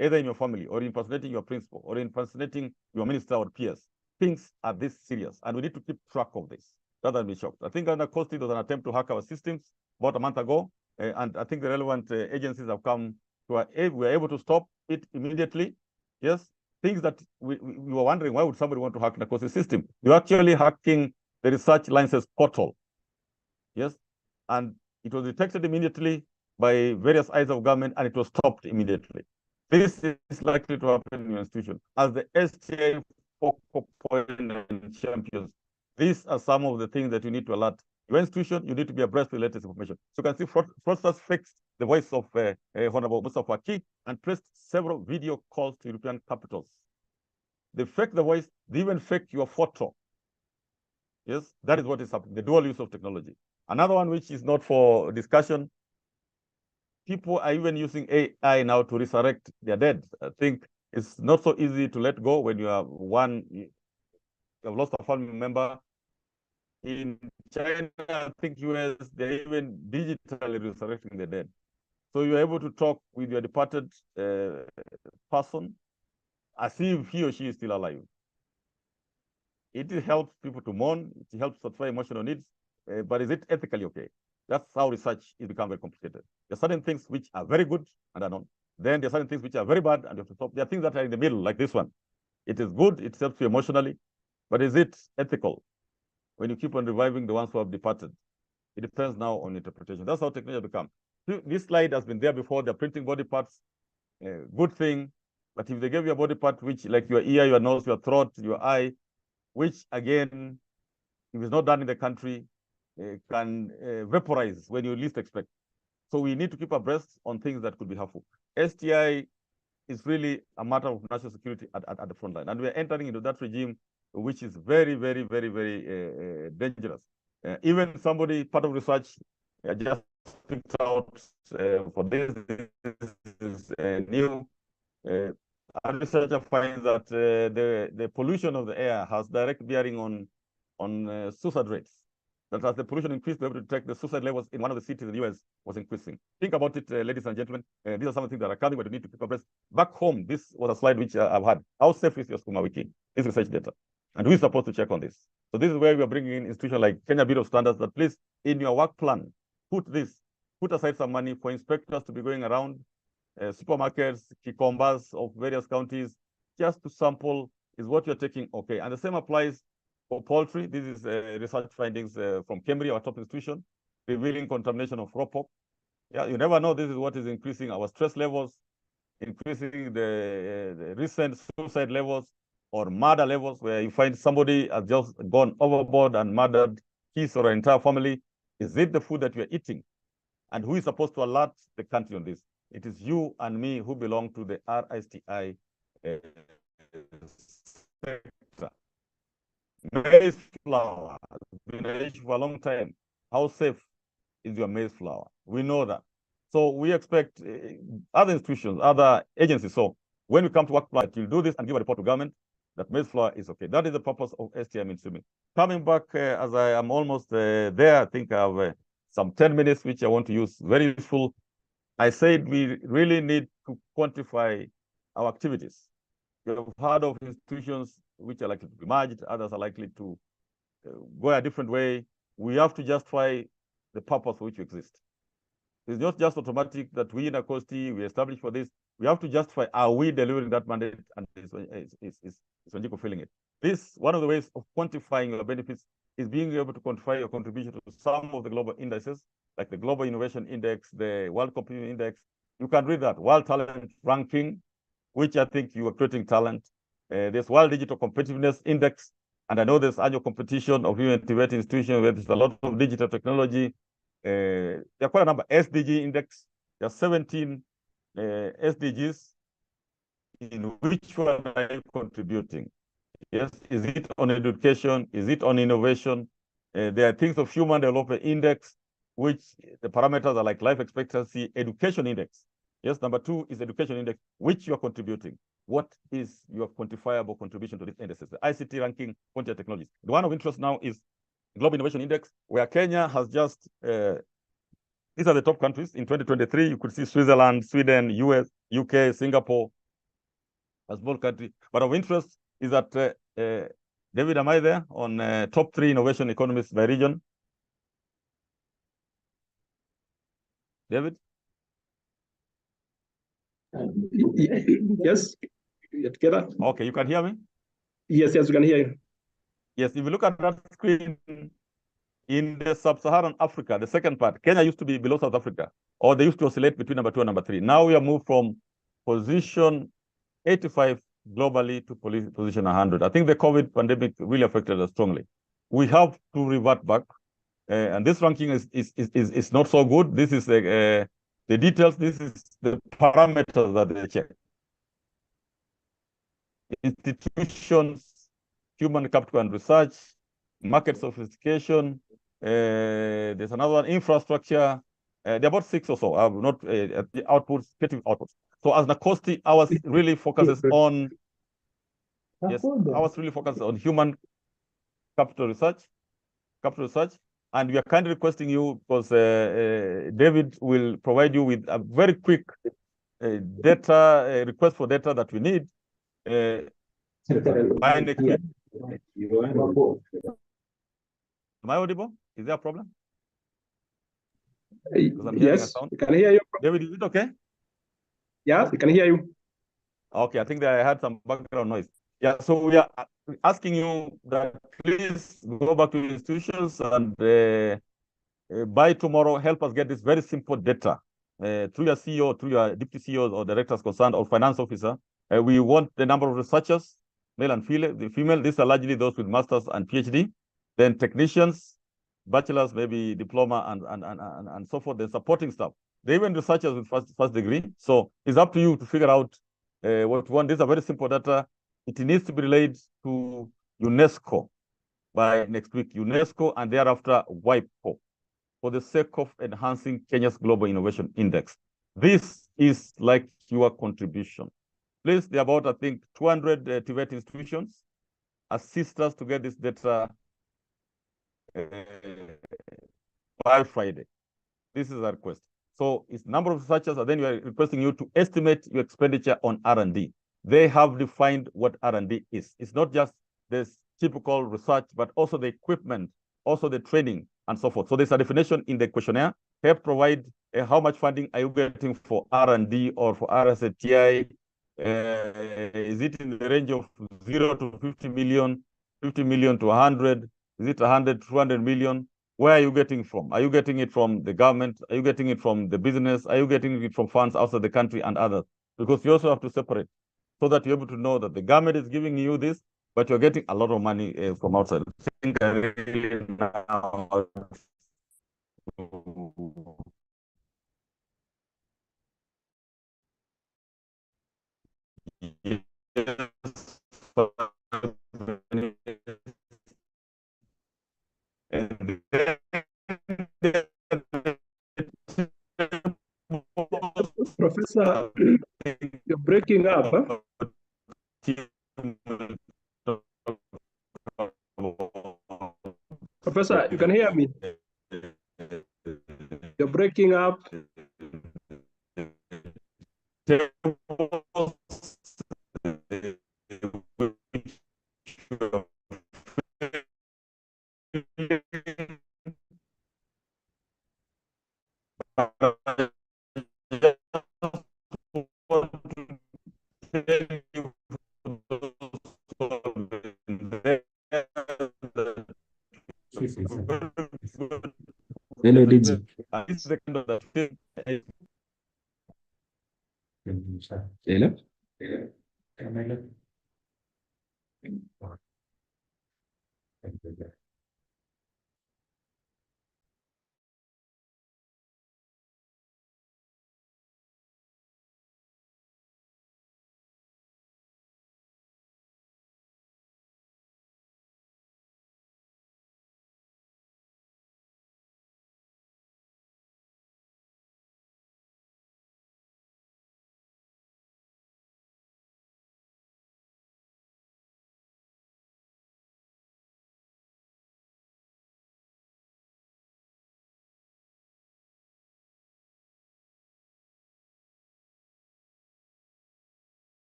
either in your family or impersonating your principal or impersonating your minister or peers. Things are this serious, and we need to keep track of this. Rather than be shocked. I think under Coast, there was an attempt to hack our systems about a month ago, and I think the relevant agencies have come to we were able to stop it immediately. Yes, things that we were wondering, why would somebody want to hack the Coast system? You're actually hacking the research license portal. Yes, and it was detected immediately by various eyes of government, and it was stopped immediately. This is likely to happen in your institution. As the STI focal point and champions, these are some of the things that you need to alert your institution. You need to be abreast with the latest information. So you can see fraudsters fixed the voice of Honorable Mustafa Aki and placed several video calls to European capitals. They fake the voice, they even fake your photo. Yes, that is what is happening, the dual use of technology. Another one which is not for discussion, people are even using AI now to resurrect their dead. I think it's not so easy to let go when you have you have lost a family member. In China, I think US, they're even digitally resurrecting the dead. So you're able to talk with your departed person as if he or she is still alive. It helps people to mourn, it helps satisfy emotional needs, but is it ethically okay? That's how research is become very complicated. There are certain things which are very good and are not. Then there are certain things which are very bad and you have to stop. There are things that are in the middle, like this one. It is good, it helps you emotionally, but is it ethical when you keep on reviving the ones who have departed? It depends now on interpretation. That's how technology has become. This slide has been there before. They're printing body parts, good thing. But if they gave you a body part, which like your ear, your nose, your throat, your eye, which again, if it's not done in the country, can vaporize when you least expect. So we need to keep abreast on things that could be helpful. STI is really a matter of national security at the front line. And we're entering into that regime, which is very, very, very, very dangerous. Even somebody, part of research, just picked out for this is new. A researcher finds that the pollution of the air has direct bearing on suicide rates. That as the pollution increased, we were able to detect the suicide levels in one of the cities in the US was increasing. Think about it, ladies and gentlemen. These are some of the things that are coming, but we need to keep abreast. Back home, this was a slide which I've had. How safe is your Sukuma Wiki? This research data. And who is supposed to check on this? So this is where we are bringing in institutions like Kenya Bureau of Standards that please, in your work plan, put aside some money for inspectors to be going around supermarkets, Kikombas of various counties, just to sample, is what you're taking okay? And the same applies for poultry. This is research findings from Cambridge, our top institution, revealing contamination of raw pork. Yeah, you never know. This is what is increasing our stress levels, increasing the recent suicide levels or murder levels, where you find somebody has just gone overboard and murdered his or her entire family. Is it the food that we are eating? And who is supposed to alert the country on this? It is you and me who belong to the RSTI sector. Maize flour has been an issue for a long time. How safe is your maize flour? We know that. So we expect other institutions, other agencies. So when we come to work plan, you'll do this and give a report to government that maize flour is okay. That is the purpose of STI mainstreaming. Coming back, as I am almost there, I think I have some 10 minutes, which I want to use very useful. I said we really need to quantify our activities. You have heard of institutions which are likely to be merged, others are likely to go a different way. We have to justify the purpose for which we exist. It's not just automatic that we in ACOSTI, we establish for this. We have to justify, are we delivering that mandate, and is Wanjiku feeling it? This, one of the ways of quantifying your benefits is being able to quantify your contribution to some of the global indices, like the Global Innovation Index, the World Competition Index. You can read that, World Talent Ranking, which I think you are creating talent. There's World Digital Competitiveness Index, and I know there's annual competition of TVETS institutions where there's a lot of digital technology. There are quite a number. SDG Index, there are 17 SDGs. In which one are you contributing? Yes, is it on education? Is it on innovation? There are things of Human Development Index, which the parameters are like life expectancy, education index. Yes, number 2 is education index, which you are contributing. What is your quantifiable contribution to these indices? The ICT ranking, frontier technologies. The one of interest now is Global Innovation Index, where Kenya has just, these are the top countries. In 2023, you could see Switzerland, Sweden, US, UK, Singapore, a small country. But of interest is that, David, am I there on top 3 innovation economies by region? David? Yes, together. Okay, you can hear me? Yes, we can hear you. Yes, if you look at that screen, in the sub-Saharan Africa, the second part, Kenya used to be below South Africa, or they used to oscillate between number 2 and number 3. Now we have moved from position 85 globally to position 100. I think the COVID pandemic really affected us strongly. We have to revert back, and this ranking is not so good. This is the details. This is the parameters that they check. Institutions, human capital and research, market sophistication. There's another one, infrastructure. There are about 6 or so. I have not the outputs, creative outputs. So as NACOSTI, ours really focuses on human capital research, and we are kindly requesting you, because David will provide you with a very quick request for data that we need by next week. Am I audible? Is there a problem? Yes, we can hear you. David, is it okay? Yeah, we can hear you. Okay, I think that I had some background noise. Yeah, so we are asking you that please go back to institutions and by tomorrow, help us get this very simple data through your CEO, through your deputy CEOs or directors concerned or finance officer. We want the number of researchers, male and female. These are largely those with masters and PhD. Then technicians, bachelors, maybe diploma, and so forth. Then supporting staff. They even researchers with first degree. So it's up to you to figure out what you want. These are very simple data. It needs to be relayed to UNESCO by next week. UNESCO and thereafter WIPO, for the sake of enhancing Kenya's Global Innovation Index. This is like your contribution. Please, there are about, I think, 200 TVET institutions. Assist us to get this data by Friday. This is our request. So it's number of researchers, and then we are requesting you to estimate your expenditure on R&D. They have defined what R&D is. It's not just this typical research, but also the equipment, also the training, and so forth. So there's a definition in the questionnaire. Help provide how much funding are you getting for R&D or for RSTI? Is it in the range of 0 to 50 million, 50 million to 100? Is it 100, 200 million? Where are you getting it from? Are you getting it from the government? Are you getting it from the business? Are you getting it from funds outside the country and others? Because you also have to separate so that you're able to know that the government is giving you this, but you're getting a lot of money from outside. I think I really now Professor, you're breaking up. Huh? Professor, you can hear me? You're breaking up. Hello, Digi. Hello?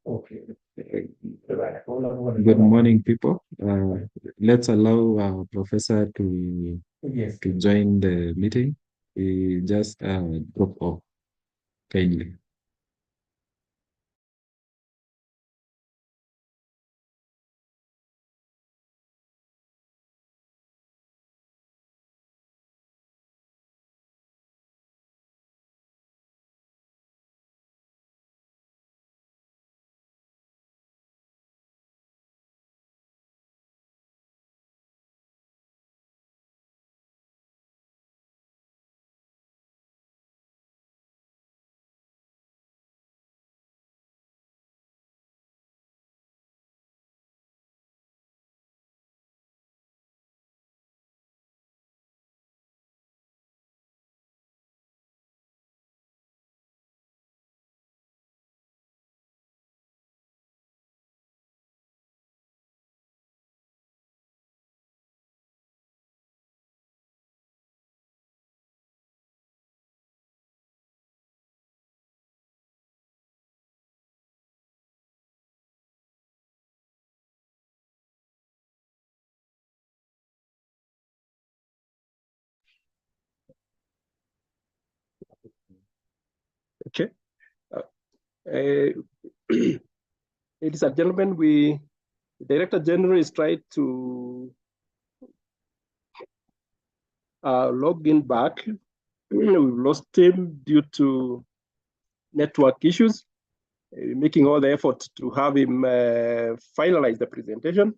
Okay. Good morning, people. Let's allow our professor to join the meeting. He just drop off kindly. Okay. Ladies and gentlemen, the Director General is trying to log in back. We've lost him due to network issues. Making all the effort to have him finalize the presentation.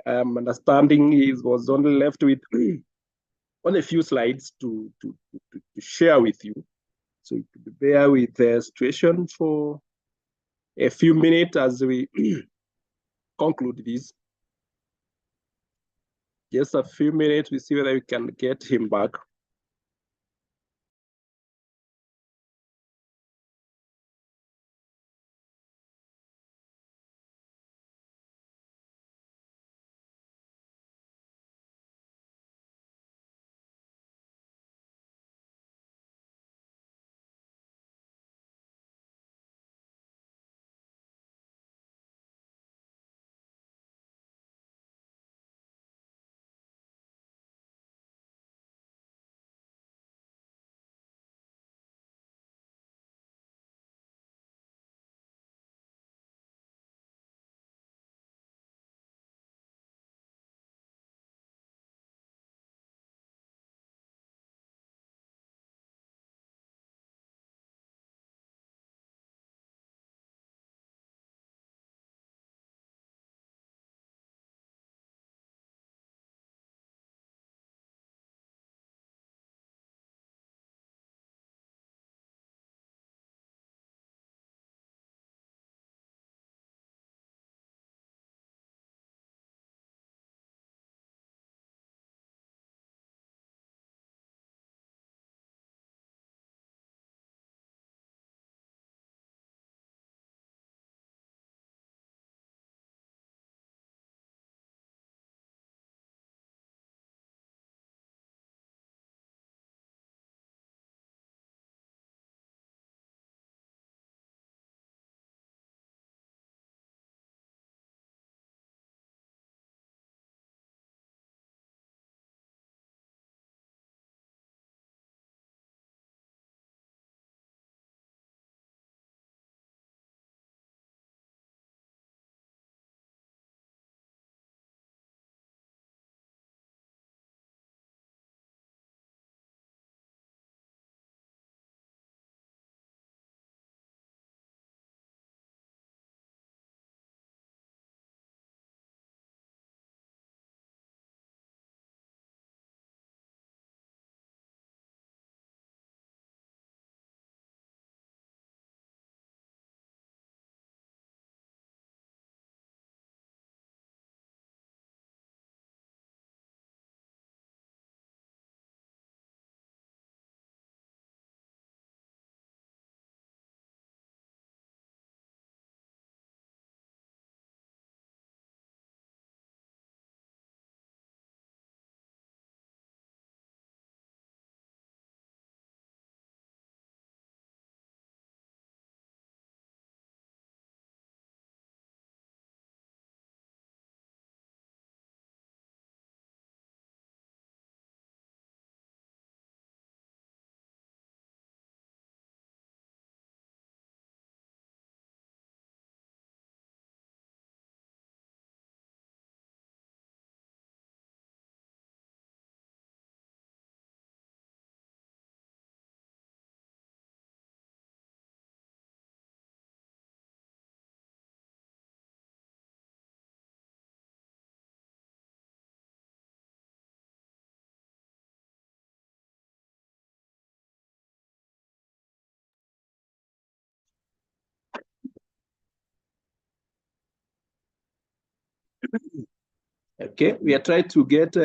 Understanding he was only left with only a few slides to share with you. So bear with the situation for a few minutes as we conclude this. Just a few minutes, we see whether we can get him back. Okay, we are trying to get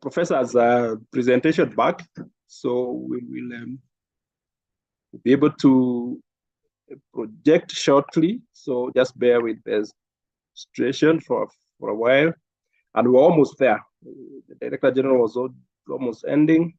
professor's presentation back, so we will be able to project shortly. So just bear with the situation for a while, and we're almost there. The Director General was almost ending.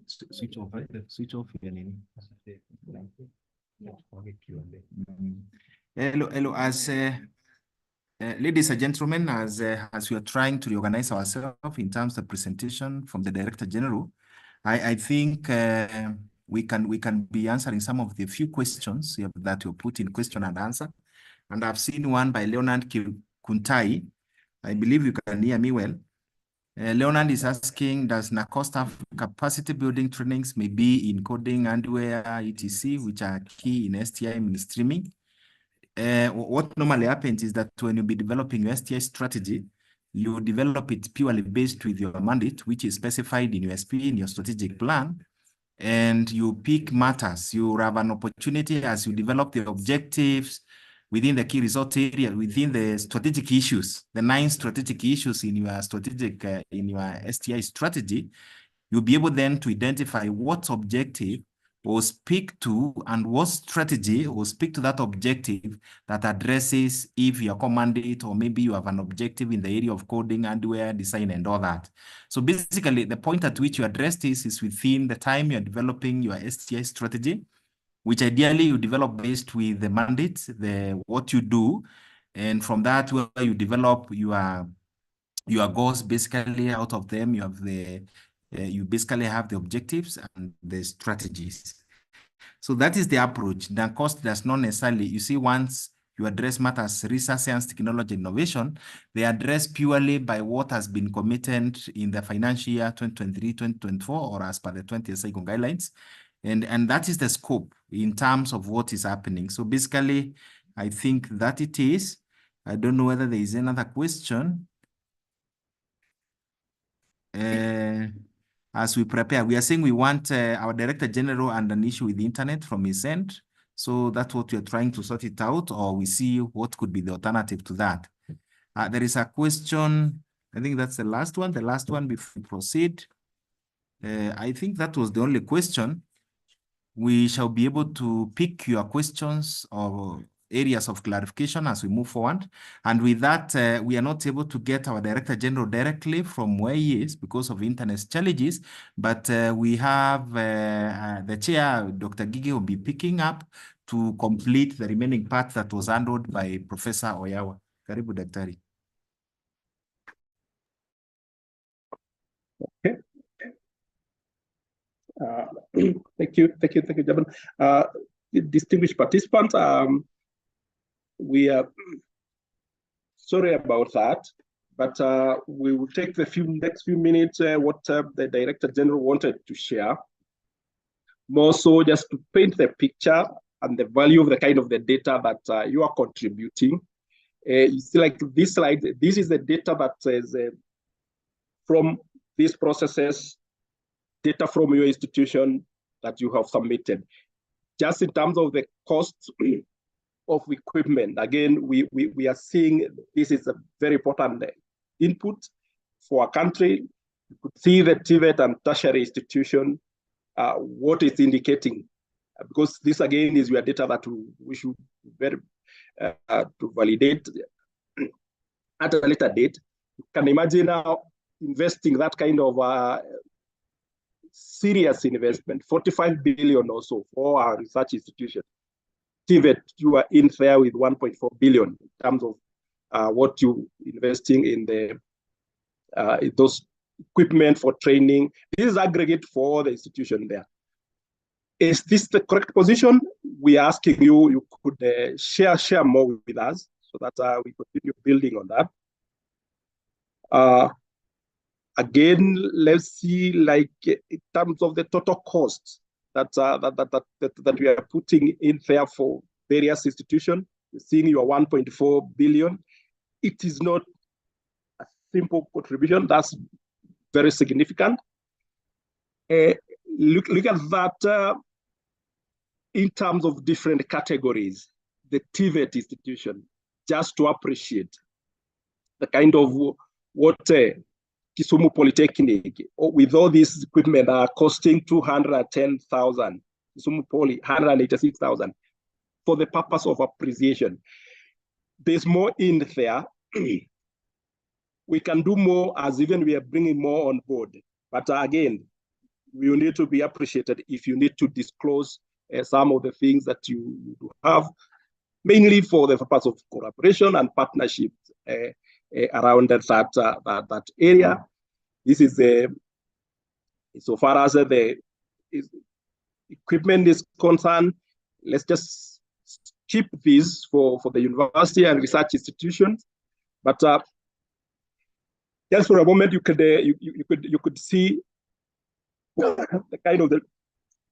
Switch off, right? Switch off your name. Hello, as ladies and gentlemen, as we are trying to reorganize ourselves in terms of presentation from the Director General, I think we can be answering some of the few questions that you put in question and answer. And I've seen one by Leonard Kuntai. I believe you can hear me well. Leonard is asking, does NACOST have capacity building trainings, maybe in coding, hardware, etc., which are key in STI mainstreaming? What normally happens is that when you be developing your STI strategy, you develop it purely based with your mandate, which is specified in your SP, in your strategic plan, and you pick matters. You have an opportunity as you develop the objectives within the key result area, within the strategic issues, the 9 strategic issues in your strategic, in your STI strategy, you'll be able then to identify what objective will speak to and what strategy will speak to that objective that addresses if your mandate or maybe you have an objective in the area of coding, hardware, design, and all that. So basically, the point at which you address this is within the time you're developing your STI strategy, which ideally you develop based with the mandate, what you do, and from that where you develop your goals. Basically, out of them, you have you basically have the objectives and the strategies. So that is the approach. The cost does not necessarily, you see, once you address matters, research, science, technology, innovation, they address purely by what has been committed in the financial year 2023-2024 or as per the 20th cycle guidelines. And that is the scope in terms of what is happening. So basically, I think that it is. I don't know whether there is another question. As we prepare, we are saying we want our Director General and an issue with the internet from his end. So that's what we are trying to sort it out, or we see what could be the alternative to that. There is a question, I think that's the last one before we proceed. I think that was the only question. We shall be able to pick your questions or areas of clarification as we move forward. And with that, we are not able to get our Director General directly from where he is because of internet challenges, but we have the chair, Dr. Gigi, will be picking up to complete the remaining part that was handled by Professor Oyawa. Karibu, Daktari. Okay. Thank you, Jaban. Distinguished participants, we are sorry about that, but we will take the next few minutes what the Director General wanted to share. More so just to paint the picture and the value of the kind of the data that you are contributing. You see, like this slide, this is the data that says from these processes, data from your institution that you have submitted. Just in terms of the cost of equipment, again, we are seeing this is a very important input for a country. You could see the TVET and tertiary institution, what it's indicating, because this again is your data that we should very to validate at a later date. You can imagine now investing that kind of serious investment, 45 billion or so for our research institution. TVET, you are in there with 1.4 billion in terms of what you investing in the in those equipment for training. This is aggregate for the institution there. Is this the correct position? We are asking you, you could share more with us so that we continue building on that. Again, let's see, like in terms of the total costs that we are putting in there for various institutions, seeing your 1.4 billion, it is not a simple contribution. That's very significant. Look at that in terms of different categories, the TVET institution, just to appreciate the kind of what Kisumu Polytechnic, with all this equipment, are costing 210,000. Kisumu Poly, 186,000 for the purpose of appreciation. There's more in there. We can do more as even we are bringing more on board. But again, we need to be appreciated if you need to disclose some of the things that you have, mainly for the purpose of collaboration and partnership around that area. This is so far as the equipment is concerned, let's just keep this for the university and research institutions. But just for a moment, you could see the kind of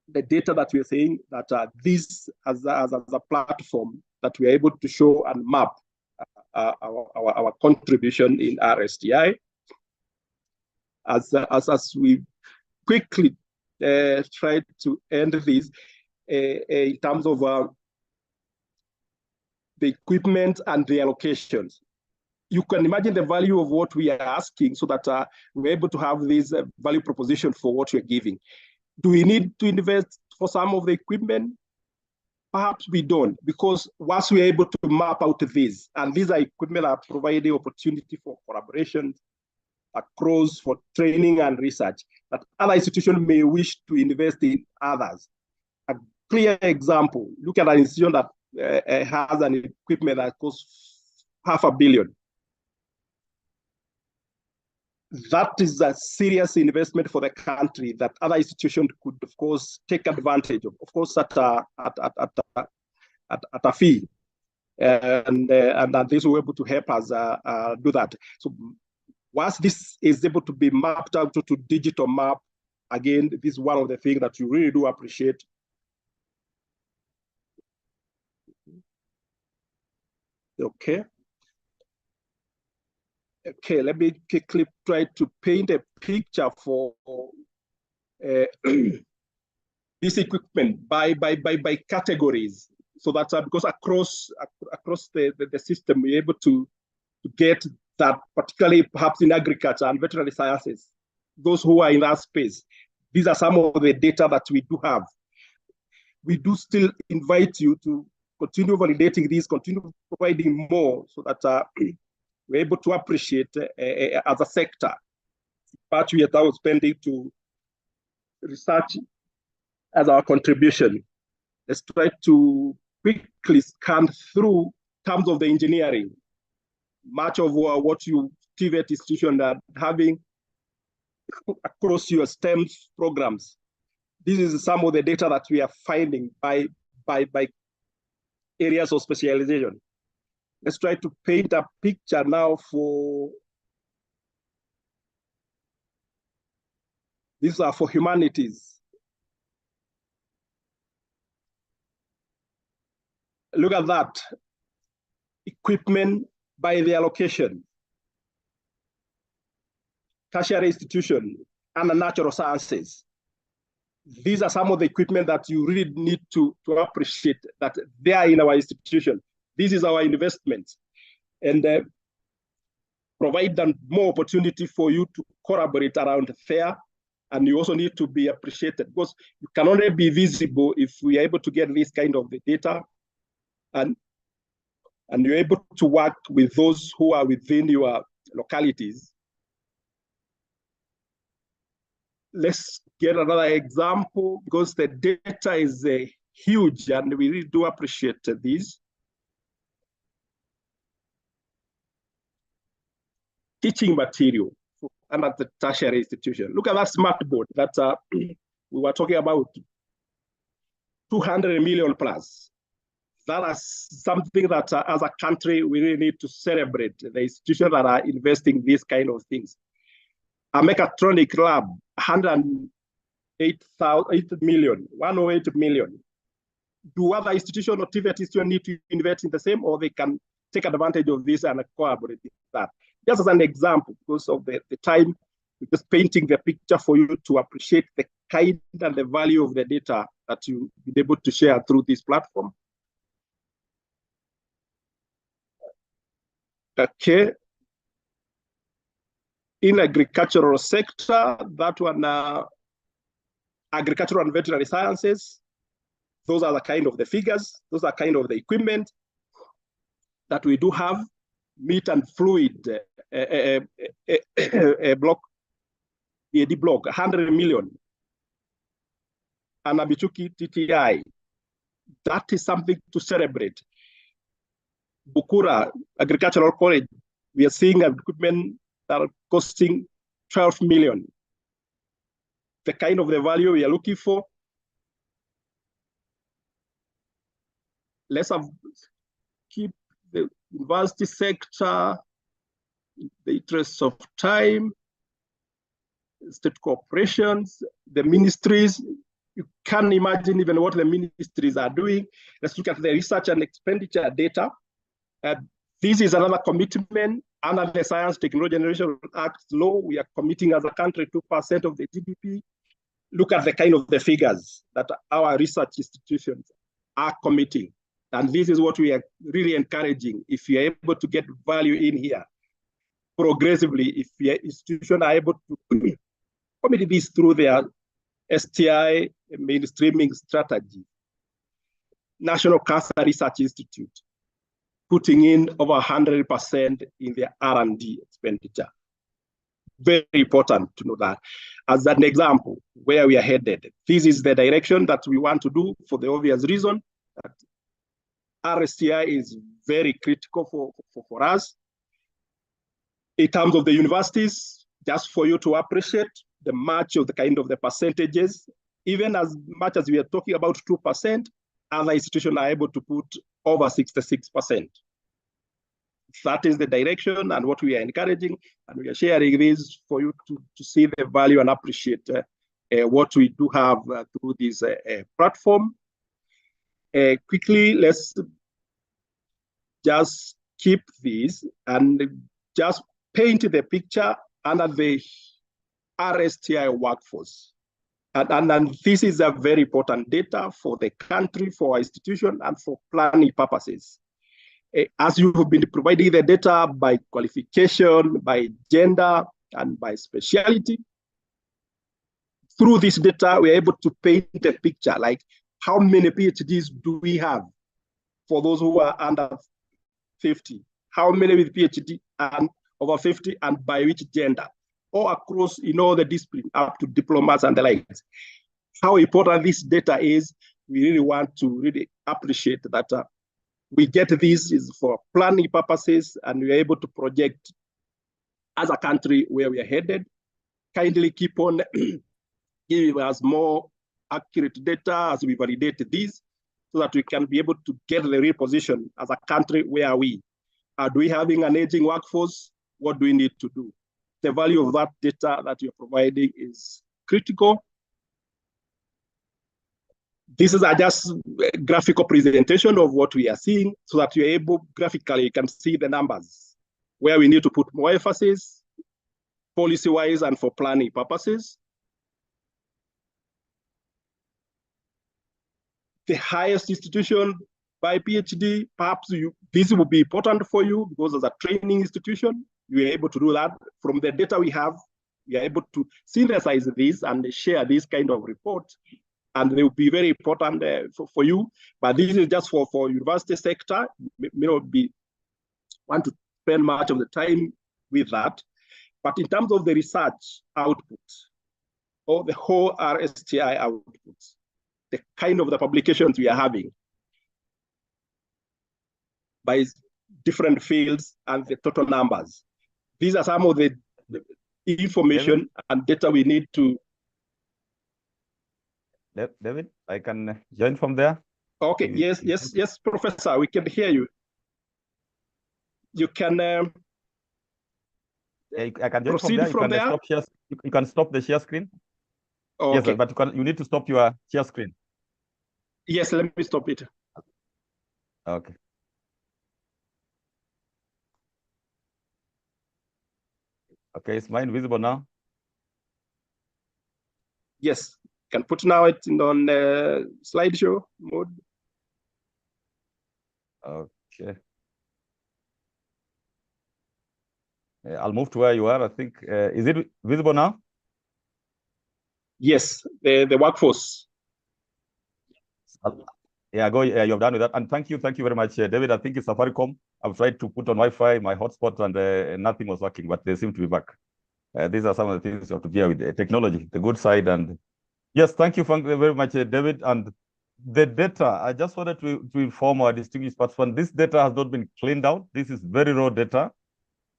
the data that we are saying that this as a platform that we are able to show and map our contribution in STI. As we quickly try to end this in terms of the equipment and the allocations. You can imagine the value of what we are asking so that we're able to have this value proposition for what we're giving. Do we need to invest for some of the equipment? Perhaps we don't, because once we're able to map out this, and these are equipment that are providing opportunity for collaboration across for training and research, that other institutions may wish to invest in others. A clear example, look at an institution that has an equipment that costs $500 million. That is a serious investment for the country that other institutions could, of course, take advantage of course, at a fee. And that this will be able to help us do that. So once this is able to be mapped out to digital map, again, this is one of the things that you really do appreciate. Okay. Okay, let me quickly try to paint a picture for this equipment by categories, so that because across the system we're able to get that, particularly perhaps in agriculture and veterinary sciences, those who are in that space, These are some of the data that we do have. We do still invite you to continue validating these, continue providing more so that we're able to appreciate as a sector what we are spending to research as our contribution. Let's try to quickly scan through terms of the engineering. Much of what you TVET institutions are having across your STEM programs. This is some of the data that we are finding by areas of specialization. Let's try to paint a picture now for, these are for humanities. Look at that. Equipment by their location. Tertiary institution and the natural sciences. These are some of the equipment that you really need to appreciate that they are in our institution. This is our investment. And provide them more opportunity for you to collaborate around there. And you also need to be appreciated because you can only be visible if we are able to get this kind of the data and you're able to work with those who are within your localities. Let's get another example because the data is huge and we really do appreciate this. Teaching material and at the tertiary institution. Look at that smart board that we were talking about, 200 million plus. That is something that as a country, we really need to celebrate the institutions that are investing these kind of things. A mechatronic lab, 108 million, 108 million. Do other institutions or TVET institutions need to invest in the same, or they can take advantage of this and collaborate with that? Just as an example, because of the time, we're just painting the picture for you to appreciate the kind and the value of the data that you'll be able to share through this platform. Okay. In agricultural sector, that one, agricultural and veterinary sciences, those are the kind of the figures, those are kind of the equipment that we do have. Meat and fluid block, EAD block, 100 million. And Abichuki TTI, that is something to celebrate. Bukura Agricultural College, we are seeing equipment that are costing 12 million. The kind of the value we are looking for. Let's keep the university sector in the interests of time, state corporations, the ministries. You can imagine even what the ministries are doing. Let's look at the research and expenditure data. This is another commitment under the Science Technology Generation Act law. We are committing as a country 2% of the GDP. Look at the kind of the figures that our research institutions are committing. And this is what we are really encouraging. If you're able to get value in here, progressively, if your institutions are able to commit this through their STI mainstreaming strategy. National Cancer Research Institute, putting in over 100% in their R&D expenditure. Very important to know that. As an example, where we are headed, this is the direction that we want to do for the obvious reason that RSTI is very critical for us. In terms of the universities, just for you to appreciate the match of the kind of the percentages, even as much as we are talking about 2%, other institutions are able to put over 66%. That is the direction and what we are encouraging, and we are sharing this for you to see the value and appreciate what we do have through this platform. Quickly, let's just keep this and just paint the picture under the RSTI workforce. And this is a very important data for the country, for our institution, and for planning purposes. As you have been providing the data by qualification, by gender, and by specialty, through this data, we're able to paint a picture, like how many PhDs do we have for those who are under 50? How many with PhD and over 50, and by which gender? Or across all the discipline, up to diplomas and the likes. How important this data is, we really want to really appreciate that we get this is for planning purposes, and we're able to project as a country where we are headed. Kindly keep on giving us more accurate data as we validate this, so that we can be able to get the real position as a country. Where are we? Do we having an aging workforce? What do we need to do? The value of that data that you're providing is critical. This is just a graphical presentation of what we are seeing, so that you're able, graphically, you can see the numbers, where we need to put more emphasis, policy-wise and for planning purposes. The highest institution by PhD, perhaps this will be important for you, because as a training institution, you are able to do that. From the data we have, we are able to synthesize this and share this kind of report, and they will be very important for you. But this is just for university sector. May not want to spend much of the time with that. But in terms of the research output, or the whole STI output, the kind of the publications we are having by different fields and the total numbers. These are some of the information and data we need to. David, I can join from there. Okay, yes, Professor, we can hear you. You can I can join from there. You can stop the share screen. Okay. Yes, but you need to stop your share screen. Yes, let me stop it. Okay. Okay, is mine visible now? Yes, can put now it on slideshow mode. Okay. I'll move to where you are. I think, is it visible now? Yes, the workforce. Yeah, you've done with that. And thank you very much, David. I think it's Safaricom. I've tried to put on Wi-Fi, my hotspot, and nothing was working, but they seem to be back. These are some of the things you have to deal with, technology, the good side. And yes, thank you very much, David. And the data, I just wanted to inform our distinguished participants, this data has not been cleaned out. This is very raw data.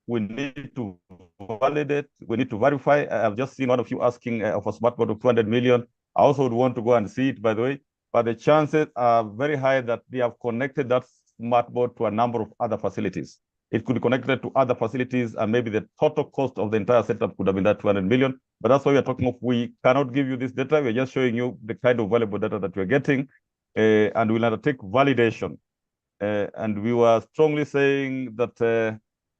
We need to validate, we need to verify. I've just seen one of you asking of a smart board of 200 million. I also would want to go and see it, by the way. But the chances are very high that they have connected that smart board to a number of other facilities. It could be connected to other facilities, and maybe the total cost of the entire setup could have been that 200 million. But that's why we are talking of. We cannot give you this data. We're just showing you the kind of valuable data that we're getting, and we'll undertake validation. And we were strongly saying that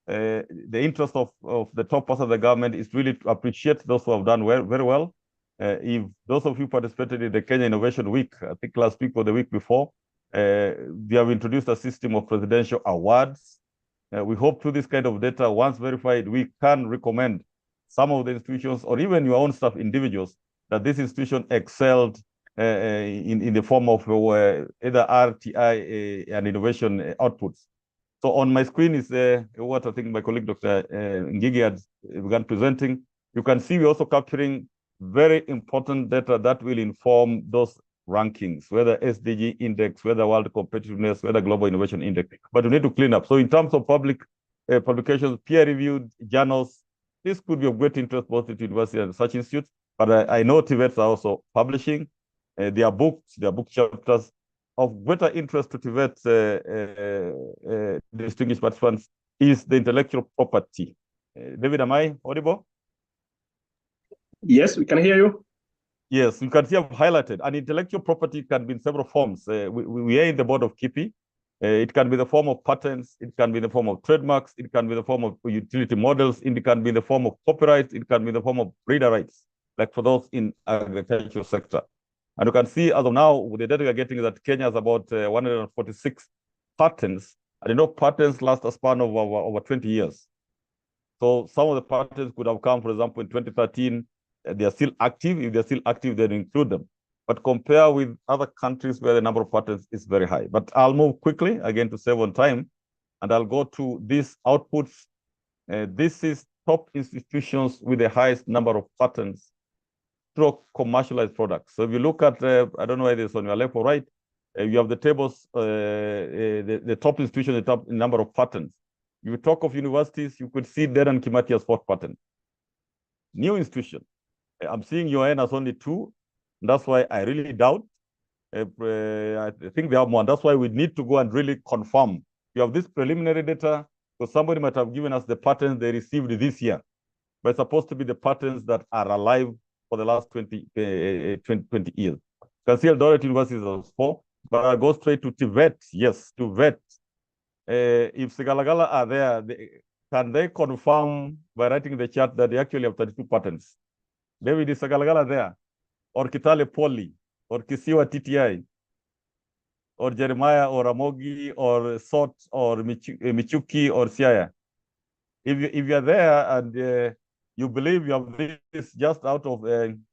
the interest of the top parts of the government is really to appreciate those who have done very well. If those of you participated in the Kenya Innovation Week, I think last week or the week before, we have introduced a system of presidential awards. We hope through this kind of data, once verified, we can recommend some of the institutions, or even your own staff, individuals, that this institution excelled in the form of either RTI and innovation outputs. So on my screen is what I think my colleague Dr. Ngigi had begun presenting. You can see we're also capturing very important data that will inform those rankings, whether SDG index, whether world competitiveness, whether global innovation index. But we need to clean up. So in terms of public publications, peer-reviewed journals, this could be of great interest both to university and research institutes. But I know TVETS are also publishing their books, their book chapters. Of greater interest to TVETS distinguished participants is the intellectual property. David, am I audible? Yes, we can hear you. Yes, you can see I've highlighted. And intellectual property can be in several forms. We are in the board of KIPI. It can be the form of patents. It can be in the form of trademarks. It can be the form of utility models. It can be in the form of copyright. It can be in the form of breeder rights, like for those in agricultural sector. And you can see as of now, with the data we're getting, that Kenya has about 146 patents. And you know, patents last a span of over 20 years. So some of the patents could have come, for example, in 2013, they are still active. If they're still active, then include them. But compare with other countries where the number of patents is very high. But I'll move quickly, again, to save on time, and I'll go to these outputs. This is top institutions with the highest number of patents through commercialized products. So if you look at, I don't know whether it's on your left or right, you have the tables, the top institution, the top number of patents. If you talk of universities, you could see Dedan Kimathi has 4 patents. New institution, I'm seeing UN has only 2. That's why I really doubt. I think they have more. That's why we need to go and really confirm. You have this preliminary data, because somebody might have given us the patents they received this year, but it's supposed to be the patents that are alive for the last 20 years. You can see Eldoret University is 4, but I'll go straight to TVETS. Yes, TVETS. If Sigalagala are there, can they confirm by writing the chart that they actually have 32 patents? David, is Sigalagala there? Or Kitale Poly? Or Kisiwa TTI? Or Jeremiah, or Ramogi, or Sot, or Michuki, or Siaya? If you're there and you believe you have this just out of having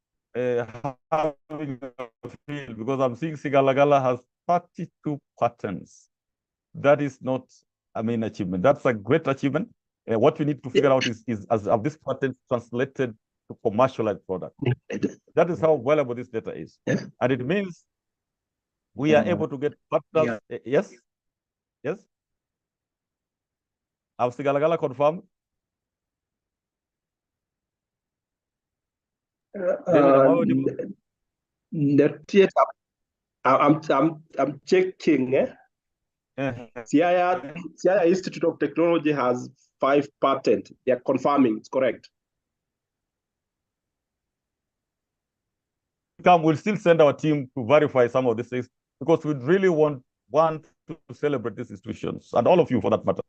a feel, because I'm seeing Sigalagala has 32 patents. That is not, I mean, achievement. That's a great achievement. What we need to figure out is as of this patent translated to commercialized product. That is how valuable this data is. And it means we are able to get partners. Yes? Yes? Have Sigalagala confirmed? Not yet. I'm checking. CIA Institute of Technology has 5 patents. They are confirming. It's correct. We'll still send our team to verify some of these things, because we really want to celebrate these institutions, and all of you for that matter.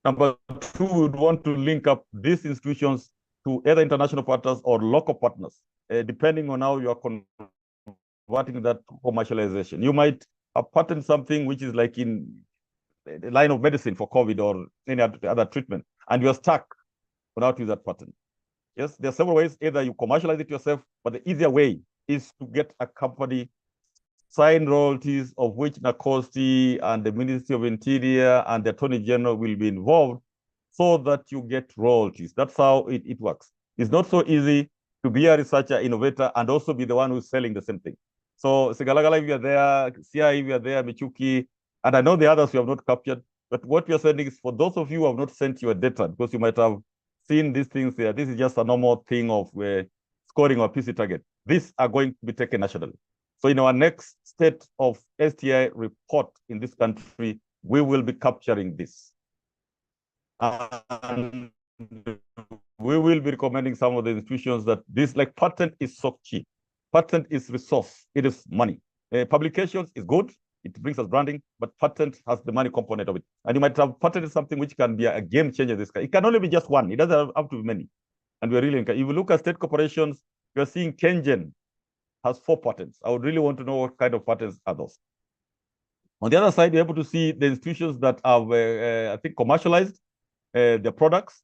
Number 2, we would want to link up these institutions to either international partners or local partners, depending on how you are converting that to commercialization. You might have patented something which is like in the line of medicine for COVID or any other treatment, and you're stuck on how to use that patent. Yes, there are several ways. Either you commercialize it yourself, but the easier way is to get a company sign royalties, of which NACOSTI and the Ministry of Interior and the Attorney General will be involved, so that you get royalties. That's how it works. It's not so easy to be a researcher, innovator, and also be the one who's selling the same thing. So Sigalagala, if you're there, CI, if you're there, Michuki, and I know the others we have not captured, but what we are sending is for those of you who have not sent your data, because you might have seen these things here. This is just a normal thing of scoring our PC target. These are going to be taken nationally. So in our next state of STI report in this country, we will be capturing this. And we will be recommending some of the institutions that this, like patent is so cheap. Patent is resource, it is money. Publications is good, it brings us branding, but patent has the money component of it. And you might have patented something which can be a game changer. It can only be just one, it doesn't have to be many. And we're really, if you look at state corporations, you're seeing Kengen has 4 patents. I would really want to know what kind of patents are those. On the other side, you're able to see the institutions that have, I think, commercialized their products.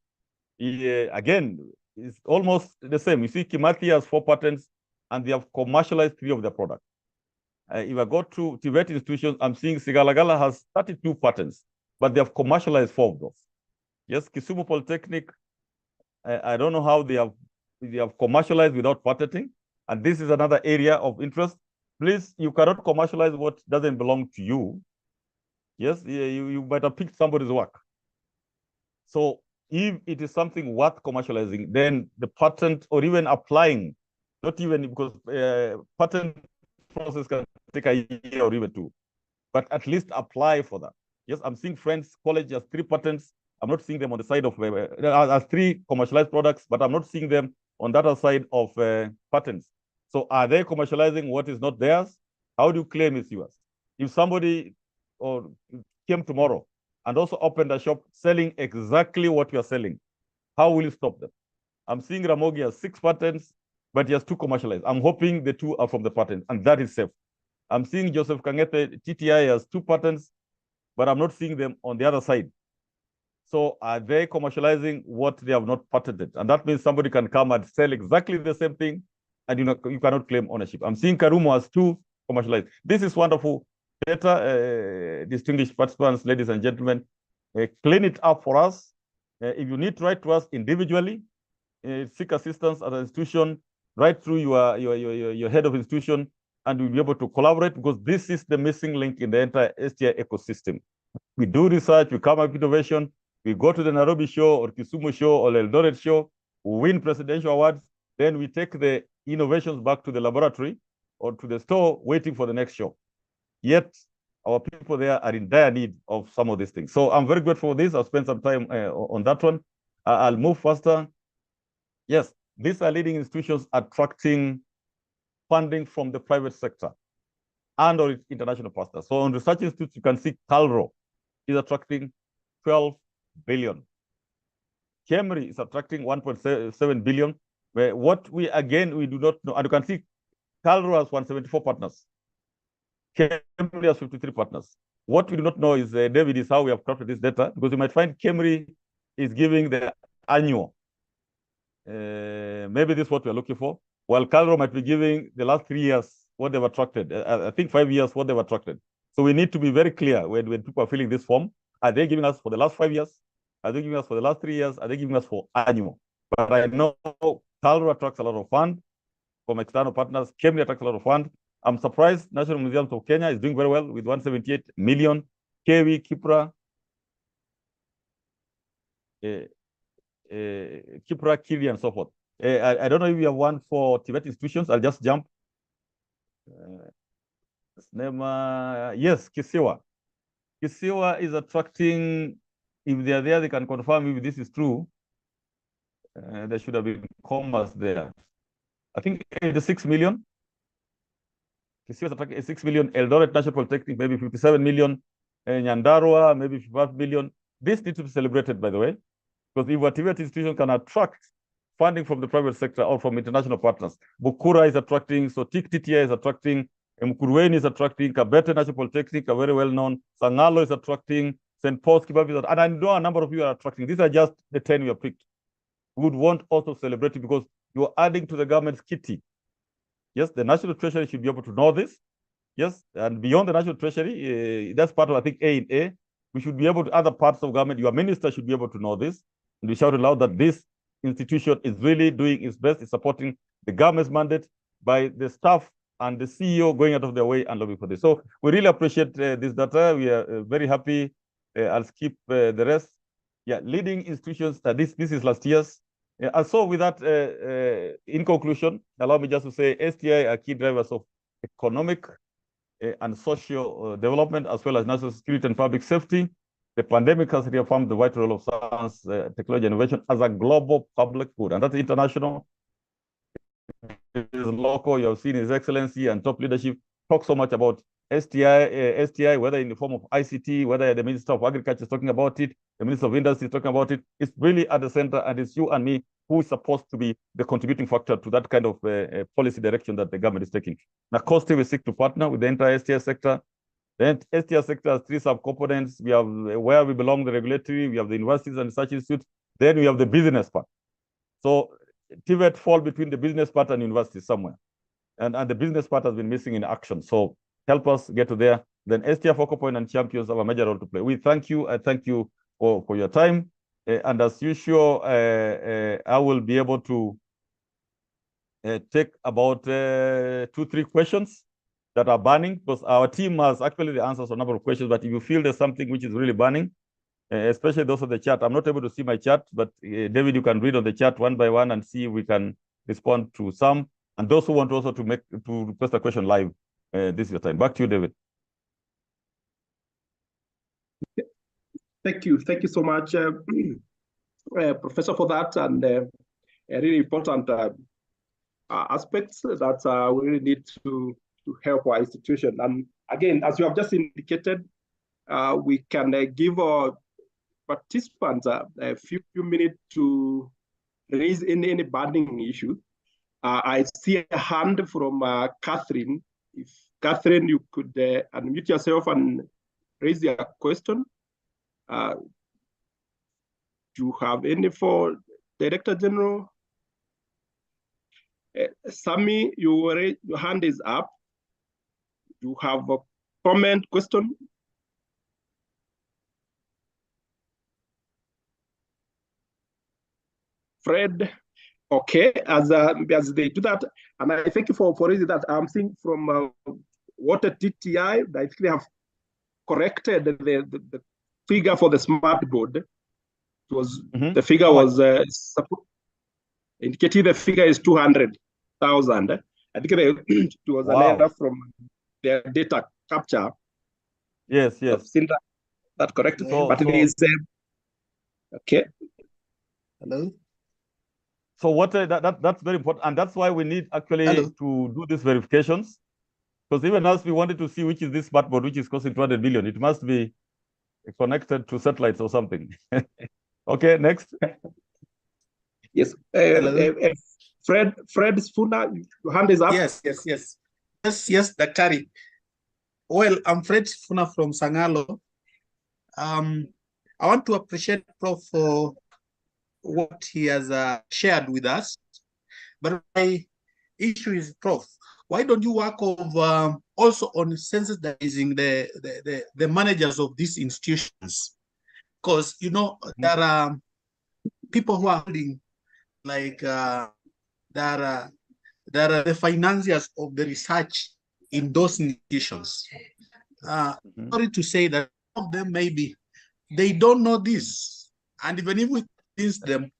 Again, it's almost the same. You see Kimathi has 4 patents, and they have commercialized 3 of their products. If I go to TVET institutions, I'm seeing Sigalagala has 32 patents, but they have commercialized 4 of those. Yes, Kisumu Polytechnic, I don't know how they have commercialized without patenting. And this is another area of interest. Please, you cannot commercialize what doesn't belong to you. Yes, you might have picked somebody's work. So if it is something worth commercializing, then the patent, or even applying, not even because patent process can take a year or even 2, but at least apply for that. Yes, I'm seeing Friends College has 3 patents. I'm not seeing them on the side of as 3 commercialized products, but I'm not seeing them on the other side of patents. So are they commercializing what is not theirs? How do you claim it's yours? If somebody came tomorrow and also opened a shop selling exactly what you're selling, how will you stop them? I'm seeing Ramogi has 6 patents, but he has 2 commercialized. I'm hoping the 2 are from the patent, and that is safe. I'm seeing Joseph Kangete, TTI has 2 patents, but I'm not seeing them on the other side. So are they commercializing what they have not patented? And that means somebody can come and sell exactly the same thing, and you cannot claim ownership. I'm seeing Karumo has two commercialized. This is wonderful data, distinguished participants, ladies and gentlemen. Clean it up for us. If you need to write to us individually, seek assistance at an institution, write through your head of institution, and we'll be able to collaborate, because this is the missing link in the entire STI ecosystem. We do research, we come up with innovation, we go to the Nairobi show or Kisumu show or Eldoret show, we win presidential awards, then we take the innovations back to the laboratory or to the store waiting for the next show. Yet our people there are in dire need of some of these things. So I'm very grateful for this. I'll spend some time on that one. I'll move faster. Yes, these are leading institutions attracting funding from the private sector and or international partners. So on research institutes, you can see CalRO is attracting 12 billion. Kemri is attracting 1.7 billion. What we do not know, and you can see CalRO has 174 partners. Kemri has 53 partners. What we do not know is, David, is how we have crafted this data, because you might find Kemri is giving the annual. Maybe this is what we're looking for. While CalRO might be giving the last 3 years what they've attracted. I think 5 years what they've attracted. So we need to be very clear when people are filling this form. Are they giving us for the last 5 years? Are they giving us for the last 3 years? Are they giving us for annual? But I know CalRO attracts a lot of fund from external partners. Kemri attracts a lot of fund. I'm surprised National Museums of Kenya is doing very well with 178 million. KV, Kipra, Kipra, Kiri, and so forth. I don't know if you have one for TVET institutions. I'll just jump. Yes, Kisiwa. Kisiwa is attracting, if they are there, they can confirm if this is true. There should have been commas there. I think 86 million. Kisiwa is attracting 6 million. Eldoret National Polytechnic, maybe 57 million. Nyandarua, maybe 5 million. This needs to be celebrated, by the way, because if a TVET institution can attract funding from the private sector or from international partners, Bukura is attracting, so TTI is attracting, Mkuruweni is attracting, Kabete National Polytechnic, are very well known, Sangalo is attracting, St. Paul's Kibabi is attracting, and I know a number of you are attracting. These are just the 10 we have picked. We would want also to celebrate it because you're adding to the government's kitty. Yes, the National Treasury should be able to know this. Yes, and beyond the National Treasury, that's part of, I think, A in A. We should be able to, other parts of government, your minister should be able to know this. And we shout aloud that this institution is really doing its best, is supporting the government's mandate by the staff and the CEO going out of their way and lobbying for this. So we really appreciate this data. We are very happy. I'll skip the rest. Yeah, leading institutions, this is last year's. And so with that, in conclusion, allow me just to say STI are key drivers of economic and social development, as well as national security and public safety. The pandemic has reaffirmed the vital role of science, technology, and innovation as a global public good, and that's international. It is local. You have seen His Excellency and top leadership talk so much about STI, whether in the form of ICT, whether the Minister of Agriculture is talking about it, the Minister of Industry is talking about it. It's really at the center, and it's you and me who is supposed to be the contributing factor to that kind of policy direction that the government is taking. Now, COSTI will seek to partner with the entire STI sector. The STI sector has 3 subcomponents. We have where we belong, the regulatory, we have the universities and research institutes, then we have the business part. So TVET fall between the business part and university somewhere. And the business part has been missing in action. So help us get to there. Then STI focal point and champions have a major role to play. We thank you. I thank you for your time. And as usual, I will be able to take about 2-3 questions that are burning, because our team has actually the answers to a number of questions. But if you feel there's something which is really burning, especially those on the chat, I'm not able to see my chat, but David, you can read on the chat one by one and see if we can respond to some. And those who want also to request a question live, this is your time. Back to you, David. Thank you so much, Professor, for that, and a really important aspects that we really need to help our institution. And again, as you have just indicated, we can give our participants a few minutes to raise any burning issue. I see a hand from Catherine. If Catherine, you could unmute yourself and raise your question. Do you have any for Director General? Sami, your hand is up. Do you have a comment, question? Fred, okay, as they do that, and I thank you for raising that. I'm seeing from Water TTI, I think they have corrected the figure for the smart board. It was the figure was indicating the figure is 200,000. I think it was an error from their data capture. Yes, yes. I've seen that corrected, but it is okay. Hello. So what that's very important, and that's why we need actually to do these verifications, because even as we wanted to see which is this smart board which is costing 200 million, it must be connected to satellites or something. Okay, next. Yes, Fred Spooner, your hand is up. Yes, Daktari. Well, I'm Fred Spooner from Sangalo. I want to appreciate Prof for what he has shared with us. But my issue is, Prof, why don't you work also on sensitizing the managers of these institutions? Because, you know, there are people who are holding, like, there are the financiers of the research in those institutions. Sorry to say that some of them maybe they don't know this, and even if we convince them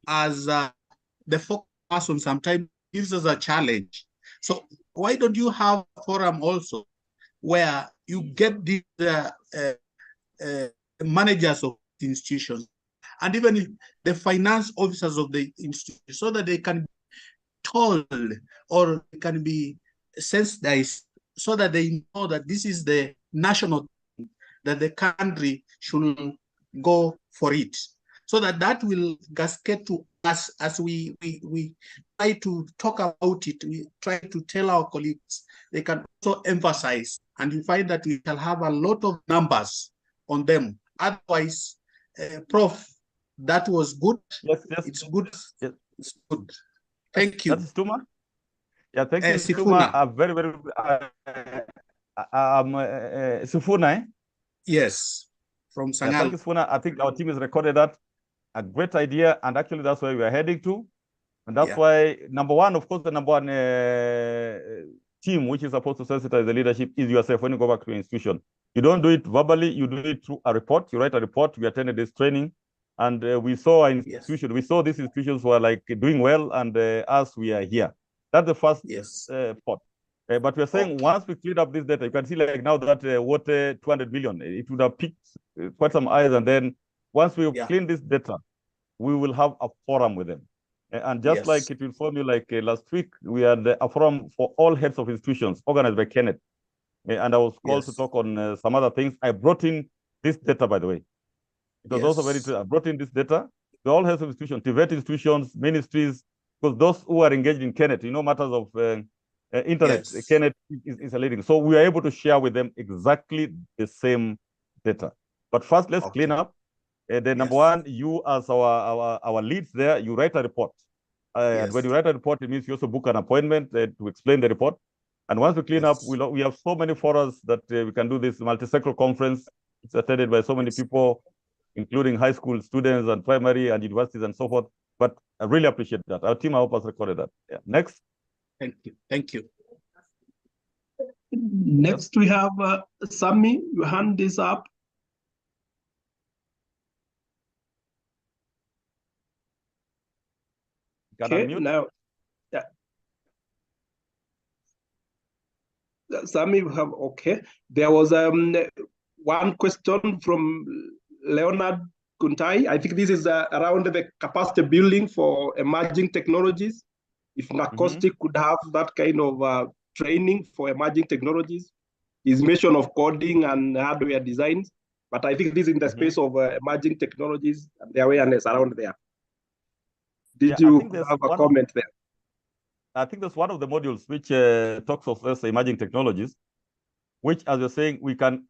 as the focus person, sometimes gives us a challenge. So why don't you have a forum also where you get the managers of the institutions and even the finance officers of the institution, so that they can be told or can be sensitized, so that they know that this is the national thing, that the country should go for it, so that will cascade to us as we try to talk about it. We try to tell our colleagues. They can also emphasize, and you find that we shall have a lot of numbers on them. Otherwise, Prof, that was good. Yes. It's good. Yes. It's good. Thank you. That's Stuma. Yeah, thank you, Sifuna. Stuma. Very, Sifuna. Yes, from Sangal. Yeah, thank you, Sifuna. I think our team has recorded that. A great idea, and actually that's where we are heading to. And that's why, number one, of course, the number one team which is supposed to sensitize the leadership is yourself when you go back to your institution. You don't do it verbally, you do it through a report. You write a report, we attended this training, and we saw our institution, we saw these institutions were like doing well, and us, we are here. That's the first part. But we're saying once we clean up this data, you can see like now that water 200 million, it would have picked quite some eyes, and then once we clean this data, we will have a forum with them. And just like it will inform you, like last week, we had a forum for all heads of institutions organized by Kenneth. And I was called to talk on some other things. I brought in this data, by the way. It was also very interesting. I brought in this data to all heads of institutions, TVETS institutions, ministries, because those who are engaged in Kenneth, you know, matters of internet, Kenneth is a leading. So we are able to share with them exactly the same data. But first, let's clean up. Then number one, you as our leads there, you write a report. And when you write a report, it means you also book an appointment to explain the report. And once we clean up, we have so many forums that we can do this multi-sectoral conference. It's attended by so many people, including high school students and primary and universities and so forth. But I really appreciate that. Our team, I hope, has recorded that. Yeah. Next. Thank you. Thank you. Next, we have Sami. Your hand is up. Okay, now, Sami, we have, There was one question from Leonard Kuntai. I think this is around the capacity building for emerging technologies. If NACOSTIC could have that kind of training for emerging technologies, his mention of coding and hardware designs, but I think this is in the space of emerging technologies and the awareness around there. Did you have a comment there? I think that's one of the modules which talks of emerging technologies, which, as you're saying, we can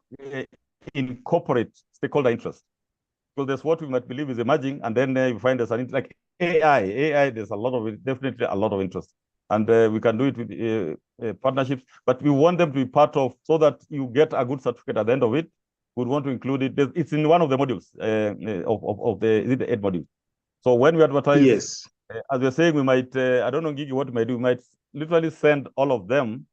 incorporate stakeholder interest. because there's what we might believe is emerging, and then you find there's like AI, there's a lot of it, definitely a lot of interest. And we can do it with partnerships, but we want them to be part of, so that you get a good certificate at the end of it. We'd want to include it. It's in one of the modules of the ed module. So when we advertise, yes, as we're saying, we might, I don't know, Gigi, what we might do. We might literally send all of them.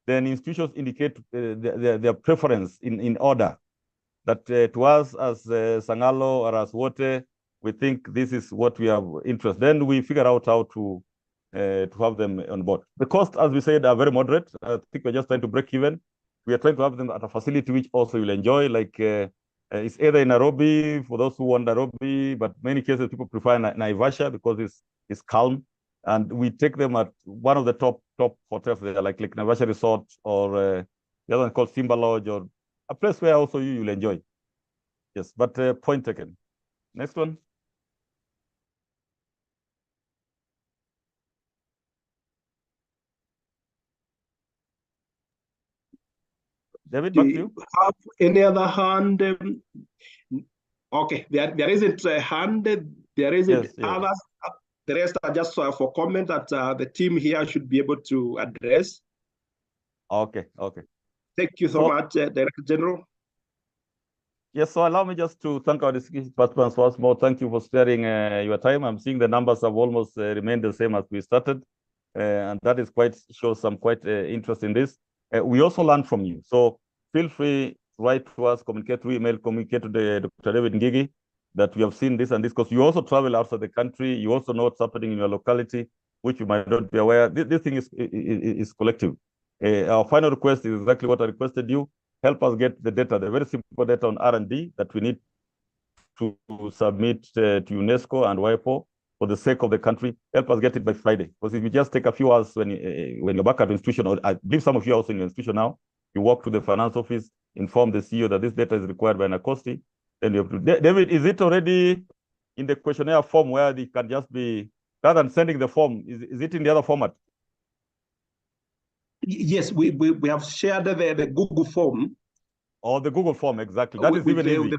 Then institutions indicate their preference in order. That to us as Sangalo or as Wote, we think this is what we have interest. Then we figure out how to have them on board. The costs, as we said, are very moderate. I think we're just trying to break even. We are trying to have them at a facility which also you'll enjoy. Like it's either in Nairobi for those who want Nairobi, but many cases people prefer Naivasha because it's calm. And we take them at one of the top hotels there, like Naivasha Resort, or the other one called Simba Lodge, or a place where also you'll enjoy. Yes, but point taken. Next one. David, back to you. Have any other hand? Okay, there isn't a hand. There isn't Yes. others. The rest are just for comment that the team here should be able to address. Okay. Thank you so much, Director General. Yes, so allow me just to thank our distinguished participants once more. Thank you for sparing your time. I'm seeing the numbers have almost remained the same as we started, and that is shows some interest in this. We also learn from you, so feel free to write to us, communicate through email, communicate to Dr. David Ngigi that we have seen this and this, because you also travel outside the country. You also know what's happening in your locality, which you might not be aware. This thing is collective. Our final request is exactly what I requested you. Help us get the data, the very simple data on R&D that we need to submit to UNESCO and WIPO for the sake of the country. Help us get it by Friday. Because if you just take a few hours when you're back at the institution, or I believe some of you are also in the institution now, you walk to the finance office, inform the CEO that this data is required by NACOSTI, then you have to. David, is it already in the questionnaire form where it can just be, rather than sending the form, is it in the other format? Yes, we have shared the Google form. Or the Google form, exactly. That is even easy.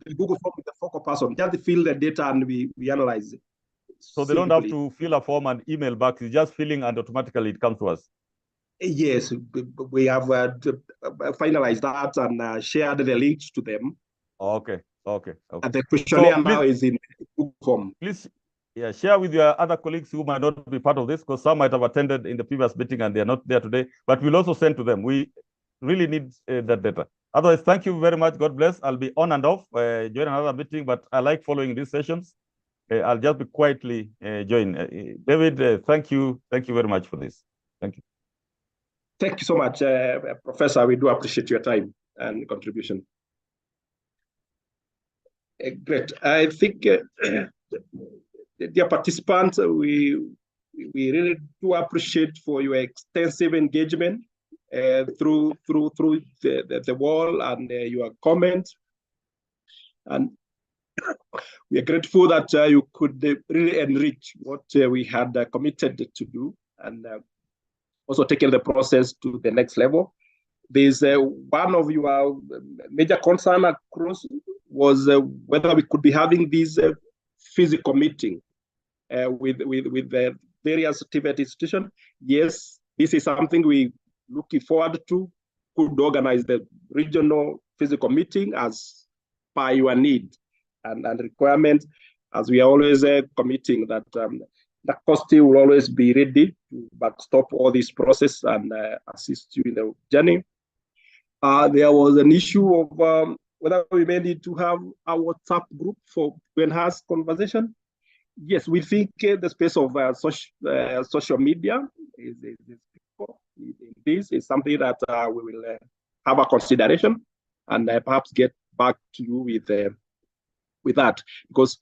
The Google form with the focal person. Just fill the data and we analyze it. So they don't have to fill a form and email back. It's just filling and automatically it comes to us. Yes, we have finalized that and shared the links to them. Okay. And the questionnaire now is in Google form. Please, share with your other colleagues who might not be part of this, because some might have attended in the previous meeting and they're not there today, but we'll also send to them. We really need that data. Otherwise, thank you very much. God bless. I'll be on and off, join another meeting, but I like following these sessions. I'll just be quietly join. David, thank you. Thank you very much for this. Thank you. Thank you so much, Professor. We do appreciate your time and contribution. Great. I think, dear participants, we really do appreciate for your extensive engagement through the wall and your comments. And we are grateful that you could really enrich what we had committed to do, and also taking the process to the next level. There's one of your major concern across was whether we could be having this physical meeting with the various TVET institutions. Yes, this is something we looking forward to. Could organize the regional physical meeting as per your need and requirements, as we are always committing that the COSTI will always be ready to backstop all this process and assist you in the journey. There was an issue of whether we may need to have a WhatsApp group to enhance conversation. Yes, we think the space of social media this is something that we will have a consideration and perhaps get back to you with that, because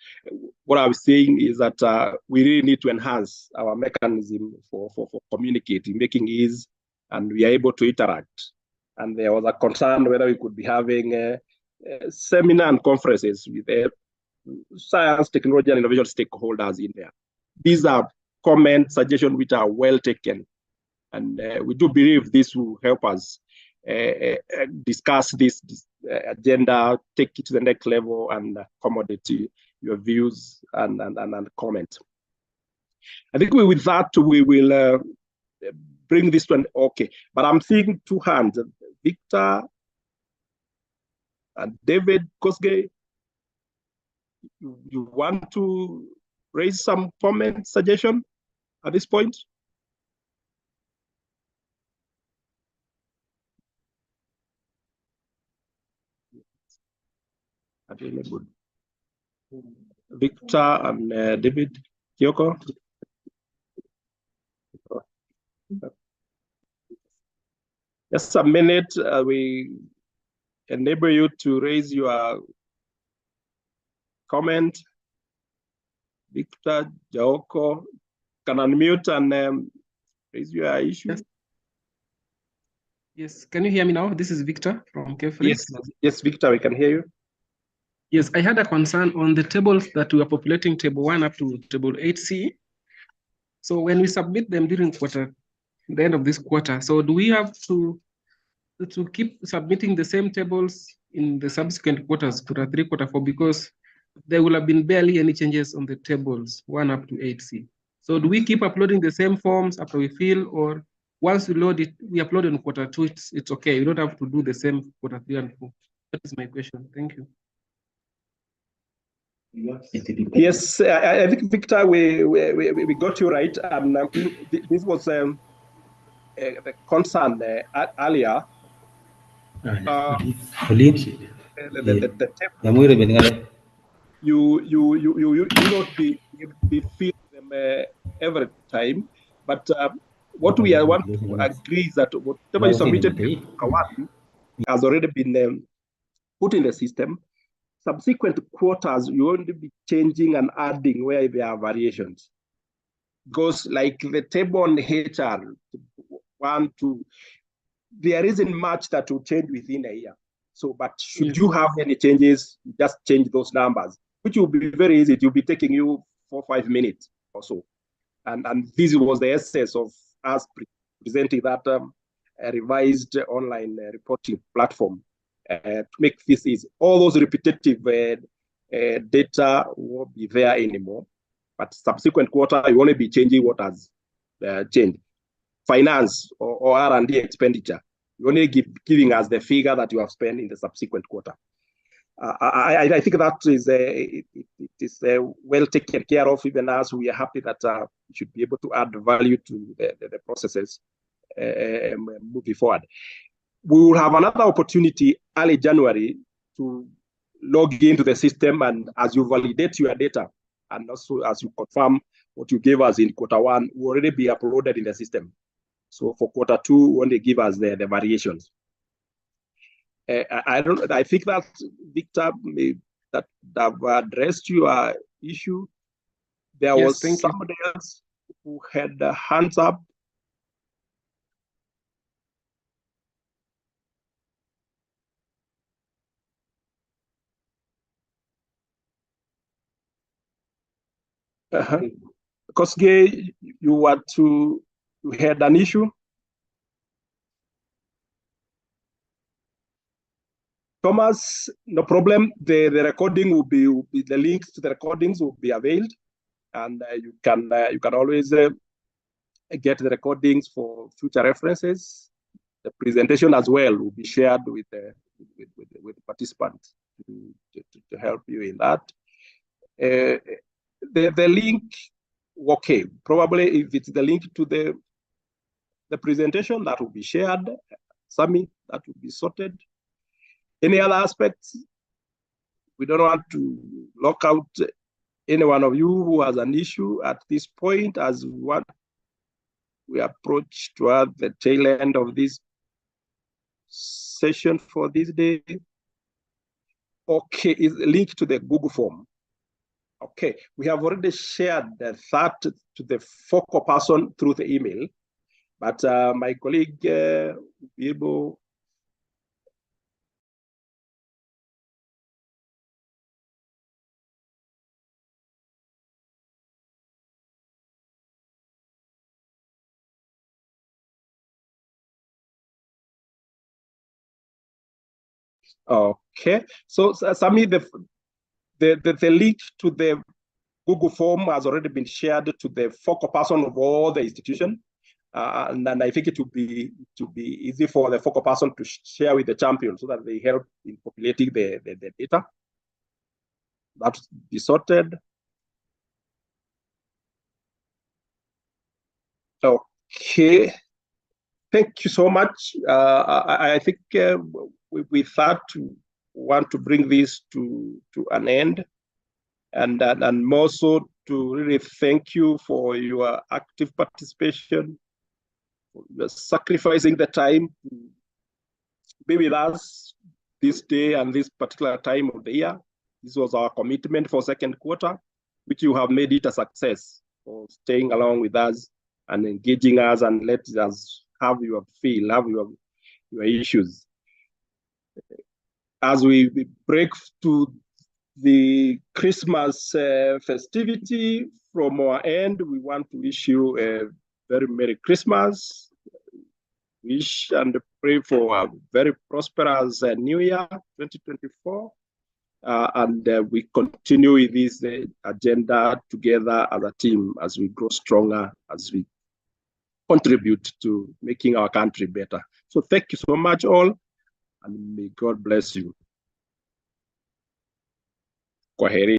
what I was saying is that we really need to enhance our mechanism for communicating, making ease, and we are able to interact. And there was a concern whether we could be having seminar and conferences with science, technology, and innovation stakeholders in there. These are comments, suggestions which are well taken. And we do believe this will help us discuss this agenda, take it to the next level and accommodate your views and comment. I think with that, we will bring this one. Okay, but I'm seeing two hands, Victor and David Kosgei. You want to raise some comment, suggestion at this point? Available. Victor and David Kyoko. Just a minute, we enable you to raise your comment. Victor, Kyoko, can unmute and raise your issue. Yes. Yes, can you hear me now? This is Victor from Kefri. Yes, Victor, we can hear you. Yes, I had a concern on the tables that we are populating, table 1 up to table 8C. So when we submit them during the end of this quarter, so do we have to keep submitting the same tables in the subsequent quarters, quarter 3, quarter 4, because there will have been barely any changes on the tables 1 up to 8C. So do we keep uploading the same forms after we fill, or once we load it, we upload in quarter 2, it's okay. You don't have to do the same quarter 3 and 4. That is my question. Thank you. Yes, I think, Victor, we got you right. This was the concern earlier. You not be filling them every time, but what we want to agree is that whatever you submitted one has already been put in the system. Subsequent quarters, you won't be changing and adding where there are variations. Because like the table on HR, 1, 2, there isn't much that will change within a year. So, but should you have any changes, just change those numbers, which will be very easy. It will be taking you 4 or 5 minutes or so. And this was the essence of us presenting that revised online reporting platform to make this easy. All those repetitive data won't be there anymore. But subsequent quarter, you only be changing what has changed. Finance or R&D expenditure, you only giving us the figure that you have spent in the subsequent quarter. I think that is it is well taken care of. Even as we are happy that we should be able to add value to the processes moving forward. We will have another opportunity early January to log into the system, and as you validate your data and also as you confirm what you gave us in quarter 1 will already be uploaded in the system. So for quarter 2, when they give us the variations. I think that, Victor, that have addressed your issue. There was somebody else who had hands up. Kosgei, you had an issue? Thomas, no problem. The recording will be the links to the recordings will be availed, and you can always get the recordings for future references. The presentation as well will be shared with participants to help you in that. The link, okay, probably if it's the link to the presentation that will be shared, summit that will be sorted. Any other aspects? We don't want to lock out any one of you who has an issue at this point as what we approach toward the tail end of this session for this day. Okay, is linked to the Google form. Okay, we have already shared that to the focal person through the email, but my colleague will be able Okay. So, Sami, the link to the Google form has already been shared to the focal person of all the institutions. And I think it would be easy for the focal person to share with the champion so that they help in populating the data. That be sorted. Okay. Thank you so much. I think we thought to want to bring this to an end, and more so to really thank you for your active participation, for sacrificing the time to be with us this day and this particular time of the year. This was our commitment for second quarter, which you have made it a success for staying along with us and engaging us and let us have your feel, have your issues. As we break to the Christmas festivity from our end, we want to wish you a very Merry Christmas. Wish and pray for a very prosperous New Year 2024. And we continue with this agenda together as a team as we grow stronger, as we contribute to making our country better. So thank you so much all, and may God bless you. Kwaheri.